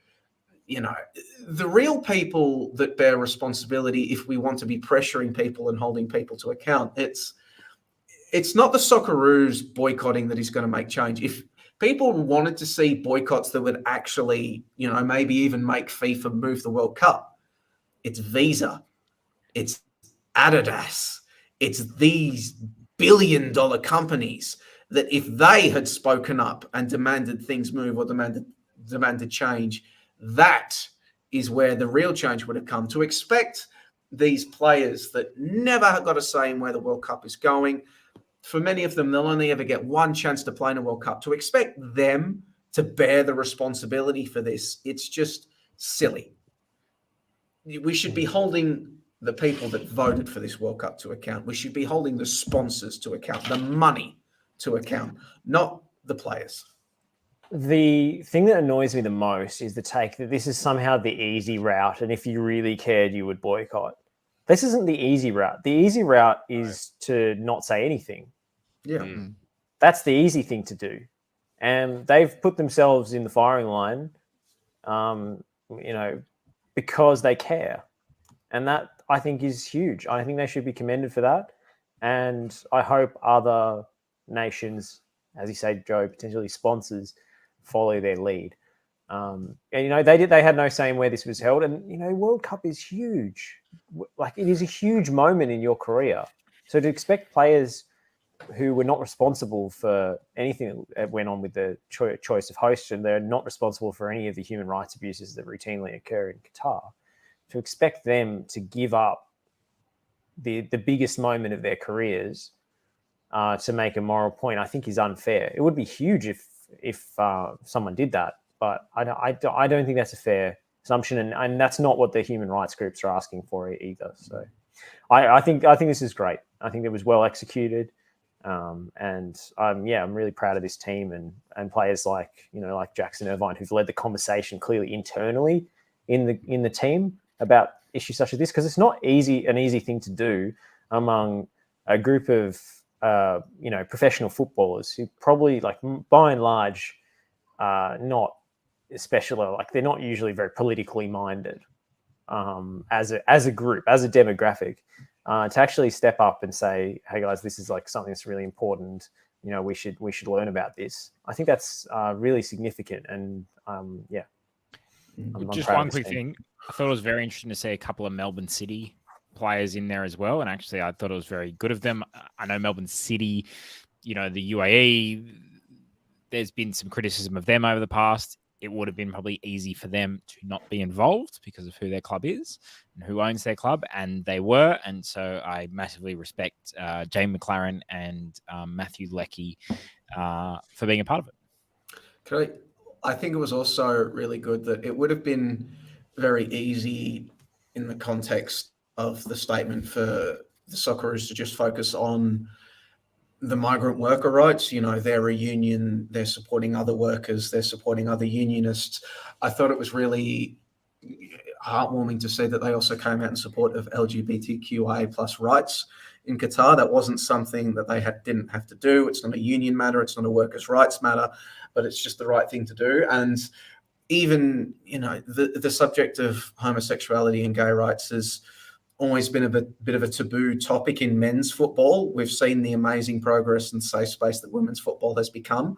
The real people that bear responsibility, if we want to be pressuring people and holding people to account, it's not the Socceroos boycotting that is going to make change. If people wanted to see boycotts that would actually, maybe even make FIFA move the World Cup, it's Visa, it's Adidas, it's these billion-dollar companies that if they had spoken up and demanded things move or demanded change, that is where the real change would have come. To expect these players that never got a say in where the World Cup is going, for many of them, they'll only ever get one chance to play in a World Cup. To expect them to bear the responsibility for this, it's just silly. We should be holding the people that voted for this World Cup to account. We should be holding the sponsors to account, the money to account, not the players. The thing that annoys me the most is the take that this is somehow the easy route, and if you really cared, you would boycott. This isn't the easy route. The easy route is to not say anything. Yeah. That's the easy thing to do. And they've put themselves in the firing line, because they care. And that, I think, is huge. I think they should be commended for that. And I hope other nations, as you say, Joe, potentially sponsors, follow their lead. And they had no say in where this was held, and World Cup is huge. Like, it is a huge moment in your career. So to expect players who were not responsible for anything that went on with the choice of host, and they're not responsible for any of the human rights abuses that routinely occur in Qatar, to expect them to give up the biggest moment of their careers to make a moral point, I think is unfair. It would be huge if someone did that, but I don't think that's a fair assumption, and that's not what the human rights groups are asking for either. So I think this is great. I think it was well executed, and I'm really proud of this team and players like Jackson Irvine, who've led the conversation clearly internally in the team about issues such as this, because it's not an easy thing to do among a group of professional footballers who probably, like, by and large, not especially, like, they're not usually very politically minded as a group, as a demographic, to actually step up and say, hey guys, this is like something that's really important. We should learn about this. I think that's really significant. And I'm just proud one of this quick team. thing. I thought it was very interesting to see a couple of Melbourne City players in there as well. And actually, I thought it was very good of them. I know Melbourne City, the UAE, there's been some criticism of them over the past. it would have been probably easy for them to not be involved because of who their club is and who owns their club, and they were. And so I massively respect Jane McLaren and Matthew Leckie for being a part of it. I think it was also really good that it would have been very easy in the context of the statement for the Socceroos to just focus on the migrant worker rights. You know, they're a union, they're supporting other workers, they're supporting other unionists. I thought it was really heartwarming to see that they also came out in support of LGBTQIA plus rights in Qatar. That wasn't something that they didn't have to do. It's not a union matter, it's not a workers' rights matter, but it's just the right thing to do. And even, you know, the subject of homosexuality and gay rights has always been a bit of a taboo topic in men's football. We've seen the amazing progress and safe space that women's football has become.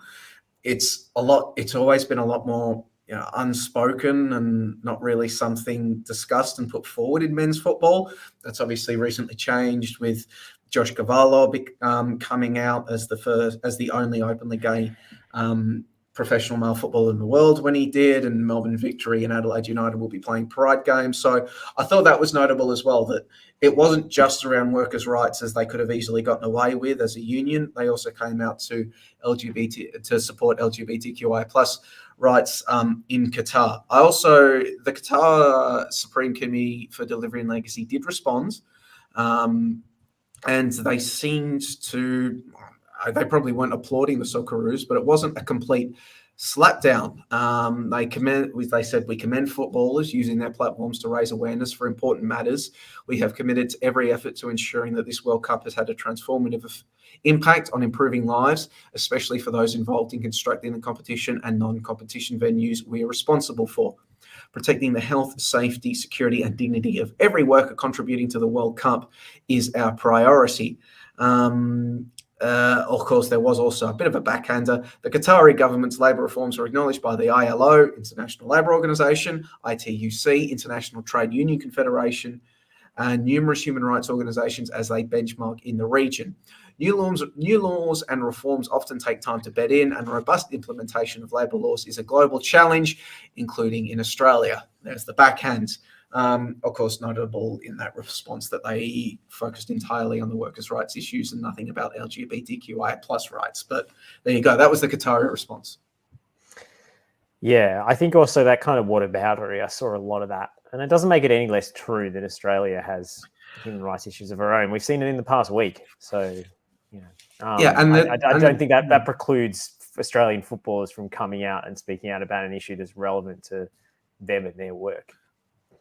It's always been a lot more, you know, unspoken and not really something discussed and put forward in men's football. That's obviously recently changed with Josh Cavallo coming out as the only openly gay professional male footballer in the world when he did, and Melbourne Victory and Adelaide United will be playing pride games. So I thought that was notable as well, that it wasn't just around workers' rights as they could have easily gotten away with as a union. They also came out to support LGBTQI plus rights in Qatar. The Qatar Supreme Committee for Delivery and Legacy did respond, and they seemed to. They probably weren't applauding the Socceroos, but it wasn't a complete slapdown. They said, we commend footballers using their platforms to raise awareness for important matters. We have committed to every effort to ensuring that this World Cup has had a transformative impact on improving lives, especially for those involved in constructing the competition and non-competition venues we are responsible for. Protecting the health, safety, security, and dignity of every worker contributing to the World Cup is our priority. Of course, there was also a bit of a backhander. The Qatari government's labour reforms were acknowledged by the ILO, International Labour Organization, ITUC, International Trade Union Confederation, and numerous human rights organisations as they benchmark in the region. New laws and reforms often take time to bed in, and robust implementation of labour laws is a global challenge, including in Australia. There's the backhand. Of course, notable in that response that they focused entirely on the workers' rights issues and nothing about LGBTQI plus rights. But there you go. That was the Qatari response. Yeah, I think also that kind of whataboutery, I saw a lot of that. And it doesn't make it any less true that Australia has human rights issues of our own. We've seen it in the past week. So, you know, I don't think that precludes Australian footballers from coming out and speaking out about an issue that's relevant to them and their work.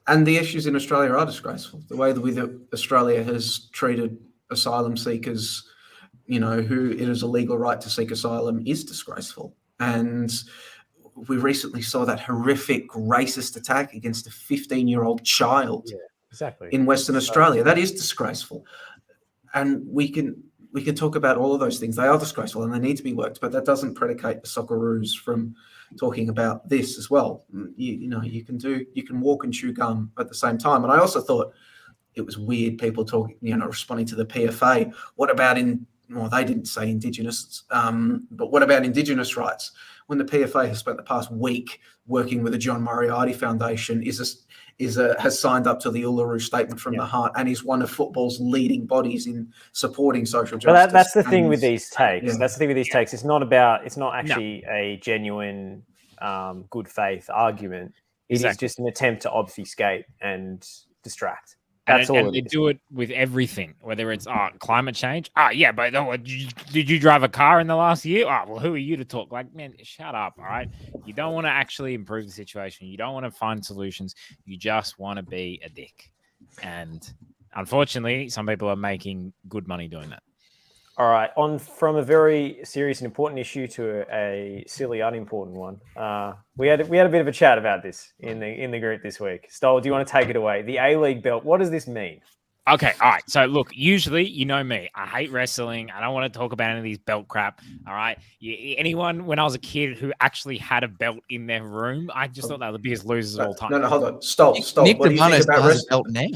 And the issues in Australia are disgraceful. The way that Australia has treated asylum seekers, you know, who it is a legal right to seek asylum, is disgraceful. And we recently saw that horrific racist attack against a 15-year-old child in Western Australia. That is disgraceful. And we can talk about all of those things. They are disgraceful and they need to be worked, but that doesn't predicate the Socceroos from talking about this as well. You can walk and chew gum at the same time. And I also thought it was weird people talking, responding to the PFA. What about they didn't say Indigenous, but what about Indigenous rights? When the PFA has spent the past week working with the John Moriarty Foundation, has signed up to the Uluru Statement from the Heart, and is one of football's leading bodies in supporting social justice. But that's the thing with these takes. Yeah. That's the thing with these takes. It's not actually a genuine good faith argument. It is just an attempt to obfuscate and distract. That's all. And they do it with everything, whether it's climate change. But did you drive a car in the last year? Well, who are you to talk? Like, man, shut up, all right? You don't want to actually improve the situation. You don't want to find solutions. You just want to be a dick. And unfortunately, some people are making good money doing that. All right, on from a very serious and important issue to a silly, unimportant one. We had a bit of a chat about this in the group this week. Stoll, do you want to take it away? The A-League belt. What does this mean? Okay, all right. So look, usually you know me. I hate wrestling. I don't want to talk about any of these belt crap. All right. Anyone when I was a kid who actually had a belt in their room, I just thought they were the biggest losers of all time. No, hold on. Stoll. Nick What do you think about wrestling? Belt now.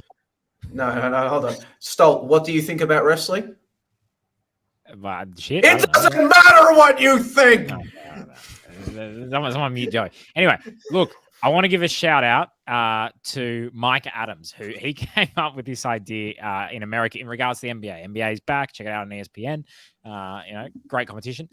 No, hold on. Stoll, what do you think about wrestling? Shit, it doesn't matter what you think. No. Someone mute Joey. Anyway, look, I want to give a shout out to Mike Adams, who he came up with this idea in America in regards to the NBA. NBA is back. Check it out on ESPN. Great competition.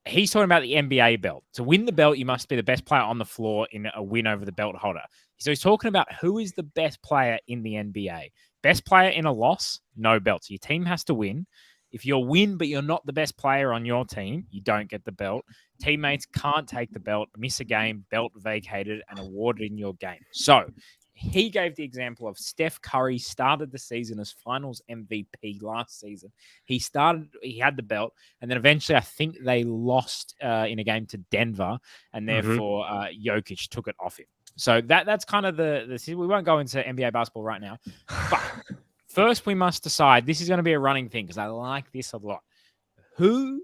He's talking about the NBA belt. To win the belt, you must be the best player on the floor in a win over the belt holder. So he's talking about who is the best player in the NBA. Best player in a loss, no belt. So your team has to win. If you win, but you're not the best player on your team, you don't get the belt. Teammates can't take the belt, miss a game, belt vacated, and awarded in your game. So he gave the example of Steph Curry started the season as finals MVP last season. He had the belt, and then eventually I think they lost in a game to Denver, and therefore Jokic took it off him. So that's kind of we won't go into NBA basketball right now, but first we must decide, this is going to be a running thing because I like this a lot. Who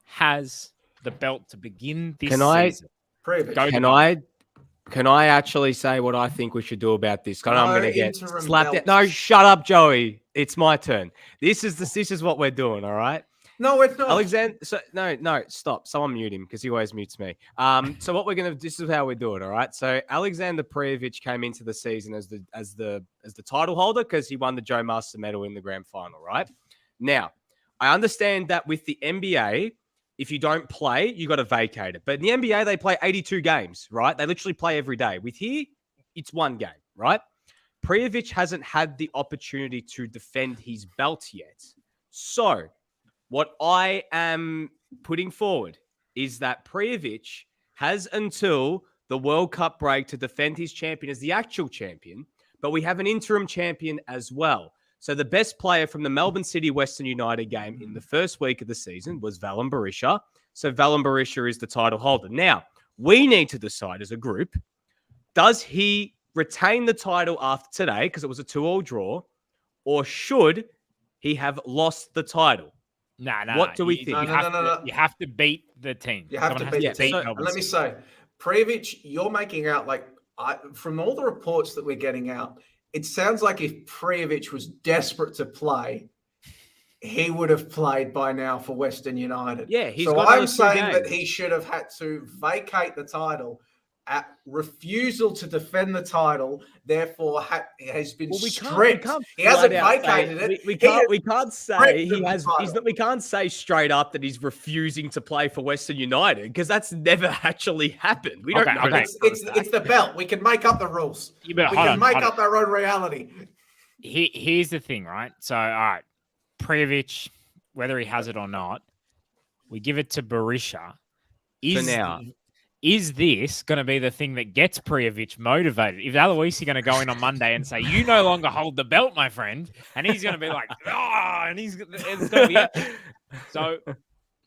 has the belt to begin this season? Can I actually say what I think we should do about this? I'm going to get slapped out. No, shut up, Joey. It's my turn. This is what we're doing, all right? No, it's not. Alexander, no, stop. Someone mute him because he always mutes me. So what we're going to, this is how we do it, all right? So Alexander Prijovic came into the season as the title holder because he won the Joe Master medal in the grand final, right? Now, I understand that with the NBA, if you don't play, you got to vacate it. But in the NBA, they play 82 games, right? They literally play every day. With here, it's one game, right? Prijovic hasn't had the opportunity to defend his belt yet. So what I am putting forward is that Prijovic has until the World Cup break to defend his champion as the actual champion, but we have an interim champion as well. So the best player from the Melbourne City Western United game in the first week of the season was Valen Berisha. So Valen Berisha is the title holder. Now, we need to decide as a group, does he retain the title after today because it was a 2-2 draw, or should he have lost the title? No. What do we think? You have to beat the team. You have to beat the team. Let me say, Prijovic, you're making out from all the reports that we're getting out, it sounds like if Prijovic was desperate to play, he would have played by now for Western United. Yeah, I'm saying that he should have had to vacate the title at refusal to defend the title, therefore has been stripped. He hasn't vacated it. We can't say straight up that he's refusing to play for Western United because that's never actually happened. We don't know. It's the belt. We can make up the rules. We can make up our own reality. Here's the thing, right? So, all right, Prijovic, whether he has it or not, we give it to Berisha. Is this going to be the thing that gets Prijovic motivated? If Aloisi going to go in on Monday and say, you no longer hold the belt, my friend, and he's going to be like, and it's going to be it. So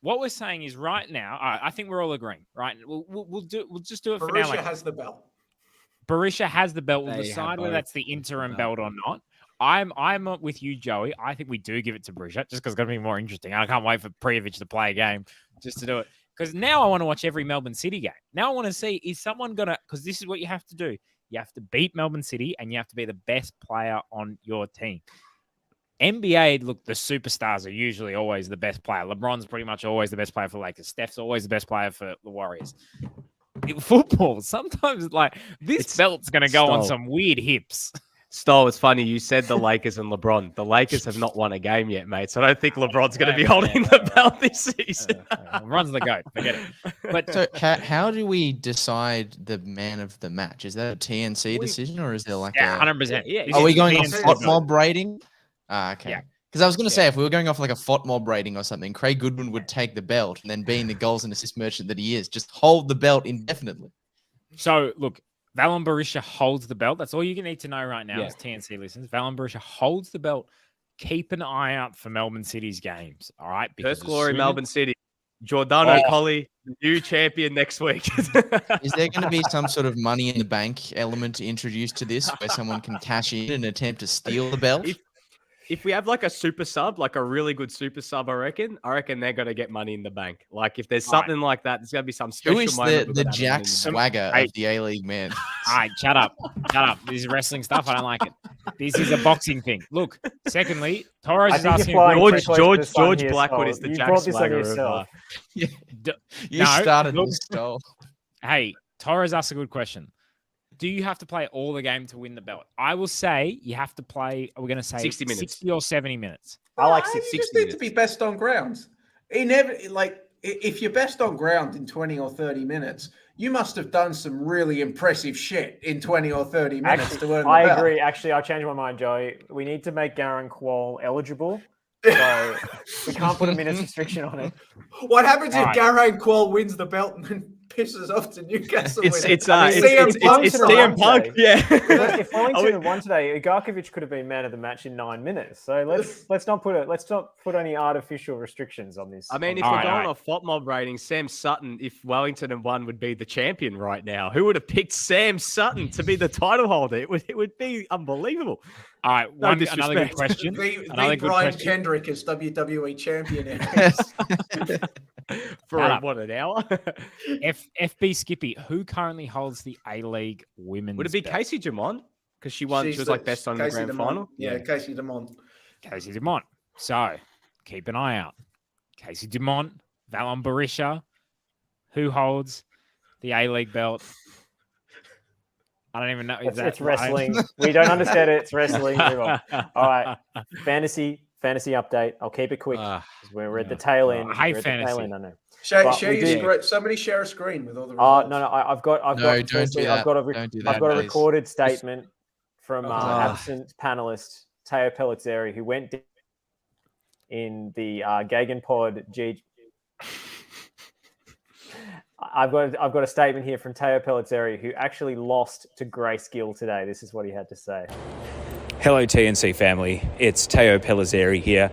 what we're saying is right now, I think we're all agreeing, right? We'll just do it for now. Berisha has the belt. Berisha has the belt. We'll decide whether that's the interim belt or not. I'm with you, Joey. I think we do give it to Berisha just because it's going to be more interesting. I can't wait for Prijovic to play a game just to do it. Because now I want to watch every Melbourne City game. Now I want to see, is someone going to, because this is what you have to do. You have to beat Melbourne City and you have to be the best player on your team. NBA, look, the superstars are usually always the best player. LeBron's pretty much always the best player for the Lakers. Steph's always the best player for the Warriors. In football, sometimes this belt's going to go on some weird hips. Stoll, it's funny. You said the Lakers and LeBron. The Lakers have not won a game yet, mate. So I don't think LeBron's going to be holding the belt this season. LeBron's the GOAT. Forget it. But so how do we decide the man of the match? Is that a TNC decision or is there 100%. Yeah. Are we going off FOTMob rating? Okay. Yeah. Because I was going to say, if we were going off like a FOTMob rating or something, Craig Goodwin would take the belt and then being the goals and assist merchant that he is, just hold the belt indefinitely. So, look, Valen Berisha holds the belt. That's all you need to know right now as TNC listeners. Valen Berisha holds the belt. Keep an eye out for Melbourne City's games, all right? First glory, Melbourne City. Giordano Colli, new champion next week. Is there going to be some sort of money in the bank element introduced to this where someone can cash in and attempt to steal the belt? if we have like a super sub, like a really good super sub, I reckon they're gonna get money in the bank. Like if there's something like that, there's gonna be some special Who is moment. the Jack Swagger of the A-League men? All right, shut up. This is wrestling stuff. I don't like it. This is a boxing thing. Look, secondly, Torres is asking George Blackwood is the Jack Swagger of. You started this stall. Hey, Torres asked a good question. Do you have to play all the game to win the belt? I will say you have to play. We're going to say 60 minutes, 60 or 70 minutes. I like 60 60 You just minutes. need to be best on ground. If you're best on ground in 20 or 30 minutes, you must have done some really impressive shit in 20 or 30 minutes to earn the belt. I agree. Actually, I changed my mind, Joey. We need to make Garen Qual eligible. So we can't put a minutes restriction on it. What happens if Garen Qual wins the belt and then pisses off to Newcastle? It's CM Punk. Yeah. If Wellington had won today, Igarkovic could have been man of the match in 9 minutes. So let's not put any artificial restrictions on this. I mean, if we're going off FOTMob rating, Sam Sutton, if Wellington had won, would be the champion right now. Who would have picked Sam Sutton to be the title holder? It would be unbelievable. All right, another good question. The Brian Kendrick is WWE champion. For what, an hour? FB Skippy, who currently holds the A-League women's Would it be belt? Casey Dumont? Because she won. She was like best on the grand final. Yeah, Casey Dumont. Casey Dumont. So keep an eye out. Casey Dumont, Valon Berisha, who holds the A-League belt. I don't even know. It's wrestling. We don't understand it. It's wrestling. Move on. All right. Fantasy update. I'll keep it quick. We're at the tail end. I hate fantasy. I know. Share your screen. Somebody share a screen with all the results. No. I've got a recorded statement from absent panelist Teo Pellizzeri, who went in the Gegenpod G. I've got a statement here from Teo Pellizzeri, who actually lost to Grace Gill today. This is what he had to say. Hello, TNC family. It's Teo Pellizzeri here.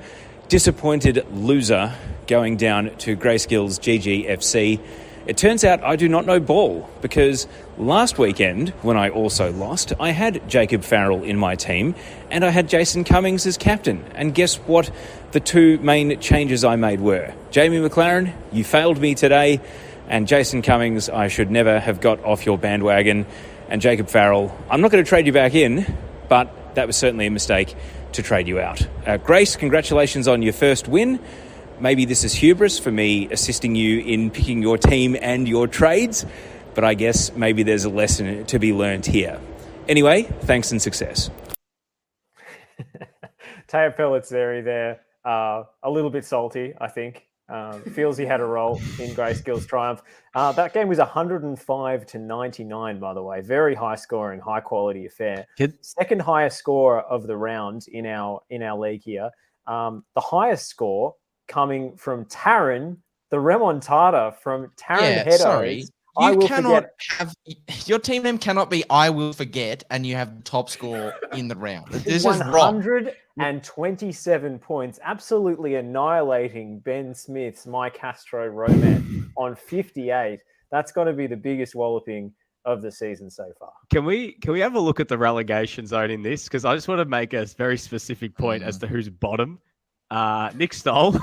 Disappointed loser going down to Grace Gill's GGFC. It turns out I do not know ball, because last weekend, when I also lost, I had Jacob Farrell in my team and I had Jason Cummings as captain. And guess what the two main changes I made were? Jamie McLaren, you failed me today. And Jason Cummings, I should never have got off your bandwagon. And Jacob Farrell, I'm not going to trade you back in, but that was certainly a mistake to trade you out. Grace, congratulations on your first win. Maybe this is hubris for me assisting you in picking your team and your trades, but I guess maybe there's a lesson to be learned here. Anyway, thanks and success. Teo Pellizzeri there, a little bit salty, I think. Feels he had a role in Grace Gill's triumph. That game was 105-99, by the way. Very high scoring, high quality affair. Second highest score of the round in our league here. The highest score coming from Taryn, the remontada from Taryn Hedo. Sorry. Your team name cannot be I will forget, and you have the top score in the round. This is wrong. 127 points, absolutely annihilating Ben Smith's My Castro romance on 58. That's got to be the biggest walloping of the season so far. Can we have a look at the relegation zone in this? Because I just want to make a very specific point as to who's bottom. Nick Stoll.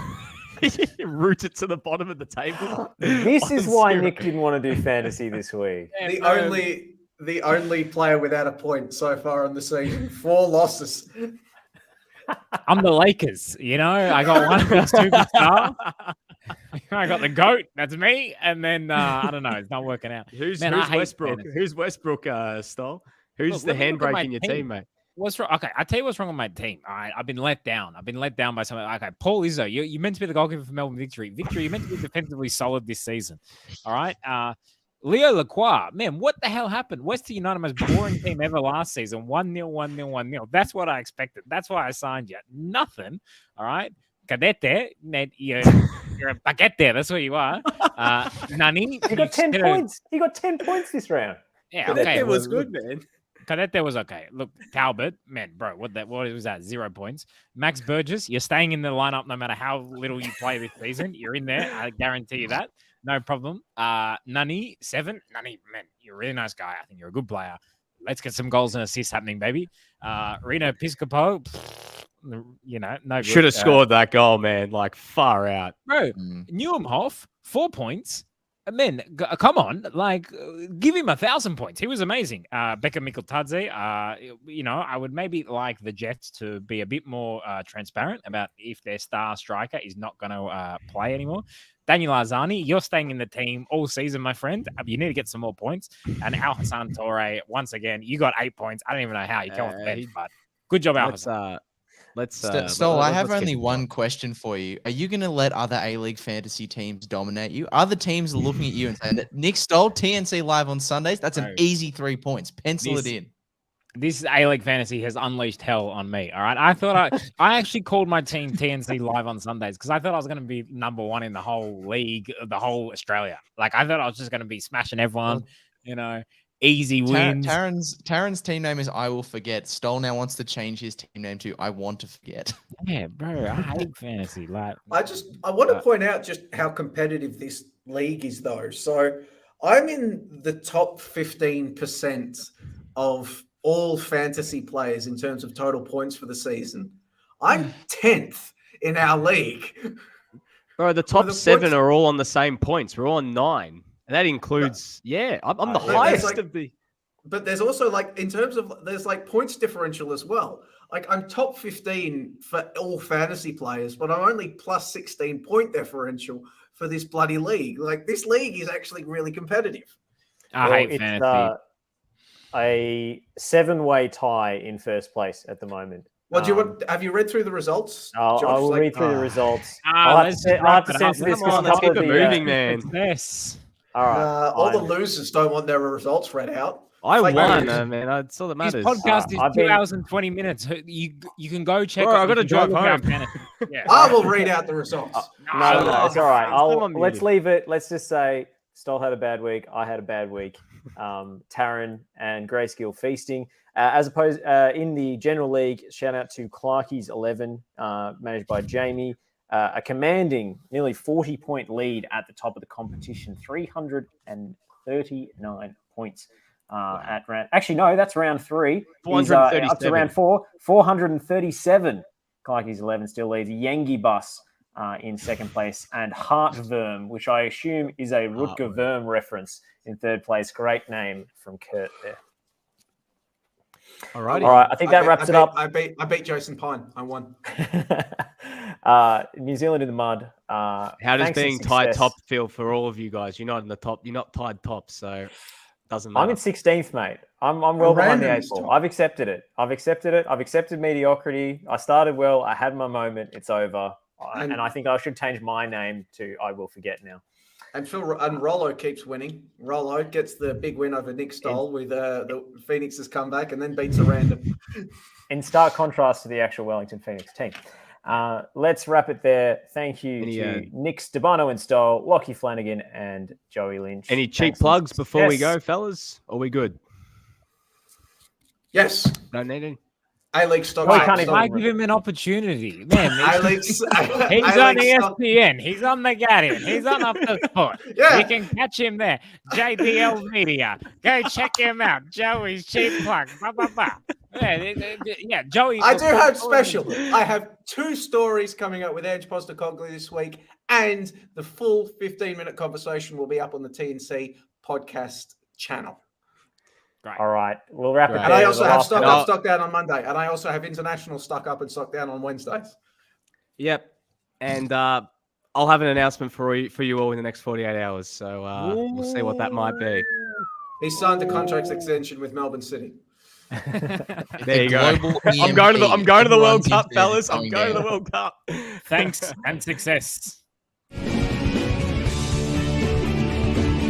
Rooted to the bottom of the table. This is why Nick didn't want to do fantasy this week. The only player without a point so far in the season. 4 losses. I'm the Lakers, I got one superstar. I got the GOAT, that's me. And then, I don't know, it's not working out. Who's Westbrook? Who's Westbrook, Stoll? Who's the handbrake in your team, mate? What's wrong? Okay, I'll tell you what's wrong with my team. All right, I've been let down. By someone. Okay, Paul Izzo, you meant to be the goalkeeper for Melbourne Victory. You're meant to be defensively solid this season. All right. Leo Lacroix, man, what the hell happened? Western United, most boring team ever last season. 1-0, 1-0, 1-0. That's what I expected. That's why I signed you. Nothing. All right. Cadete, you're a baguette there. That's what you are. Nani. You got 10 points. You got 10 points this round. Yeah, okay. It was good, man. Cadete was okay. Look, Talbot, man, bro, what was that? 0 points. Max Burgess, you're staying in the lineup no matter how little you play this season. You're in there. I guarantee you that. No problem. Nani, 7. Nani, man, you're a really nice guy. I think you're a good player. Let's get some goals and assists happening, baby. Reno Piscopo, no. Should have scored that goal, man. Like far out, bro. Neuenhoff 4 points. And then, come on, like, give him 1,000 points. He was amazing. Becca Mikkeltadze, I would maybe like the Jets to be a bit more transparent about if their star striker is not going to play anymore. Daniel Arzani, you're staying in the team all season, my friend. You need to get some more points. And Al Hassan Torre, once again, you got 8 points. I don't even know how you came off the bench, but good job, Al Hassan. Stoll, I have only one question for you. Are you going to let other A-League fantasy teams dominate you? Other teams are looking at you and saying that Nick Stoll, TNC live on Sundays, that's an easy 3 points. Pencil it in. This A-League fantasy has unleashed hell on me. All right. I thought I actually called my team TNC live on Sundays because I thought I was going to be number one in the whole league, the whole Australia. Like I thought I was just going to be smashing everyone, easy wins. Taryn's team name is I Will Forget. Stoll now wants to change his team name to I Want to Forget. Yeah, bro. I hate fantasy. Like, I want to point out just how competitive this league is, though. So I'm in the top 15% of all fantasy players in terms of total points for the season. I'm 10th in our league. Bro, the top 7 are all on the same points. We're all on 9. And that includes, I'm the highest of the. But there's also in terms of, there's points differential as well. Like I'm top 15 for all fantasy players, but I'm only plus 16 point differential for this bloody league. Like this league is actually really competitive. I hate fantasy. A 7-way tie in first place at the moment. Well, have you read through the results? I'll read through the results. I'll have to censor this because let's keep it moving, man. Yes. All right. All the losers don't want their results read out. I won, man. That's all that matters. This podcast is 2 hours and 20 minutes. You can go check. I've got to drive home. Yeah. I will read out the results. No, it's all right. Let's leave it. Let's just say Stoll had a bad week. I had a bad week. Taryn and Grayscale feasting. As opposed in the general league, shout out to Clarkie's 11, managed by Jamie. A commanding nearly 40-point lead at the top of the competition, 339 points at round. Actually, no, that's round 3. He's up to round 4, 437. Clarkie's 11 still leads. Yengi Bus in second place, and Heartworm, which I assume is a Rutger Worm reference, in third place. Great name from Kurt there. All right. I think that wraps it up. I beat Jason Pine. I won. New Zealand in the mud. How does being tied top feel for all of you guys? You're not in the top. You're not tied top, so doesn't matter. I'm in 16th, mate. I'm well behind the 8 ball. I've accepted it. I've accepted mediocrity. I started well. I had my moment. It's over. And I think I should change my name to I Will Forget now. And Rollo keeps winning. Rollo gets the big win over Nick Stoll with the Phoenix's comeback and then beats a random. In stark contrast to the actual Wellington Phoenix team. Let's wrap it there. Thank you to Nick Stabano and Stoll, Lockie Flanagan, and Joey Lynch. Any cheap plugs before we go, fellas? Are we good? Yes. Don't need any. A-League stock. Why give him an opportunity? Man, he's on ESPN. He's on The Guardian. He's on Up the Sport. Yeah. You can catch him there. JDL Media. Go check him out. Joey's cheap plug. Blah, blah, blah. Yeah, Joey. I do have special. I have 2 stories coming up with Edge Postecoglou this week, and the full 15-minute conversation will be up on the TNC podcast channel. Great. All right, we'll wrap it there. And I also have stock up, stock down on Monday, and I also have international stock up and stock down on Wednesdays. Yep, and I'll have an announcement for you all in the next 48 hours. So we'll see what that might be. He signed a contract extension with Melbourne City. There you go. I'm going to the World Cup, fellas. I'm going to the World Cup. Thanks and success.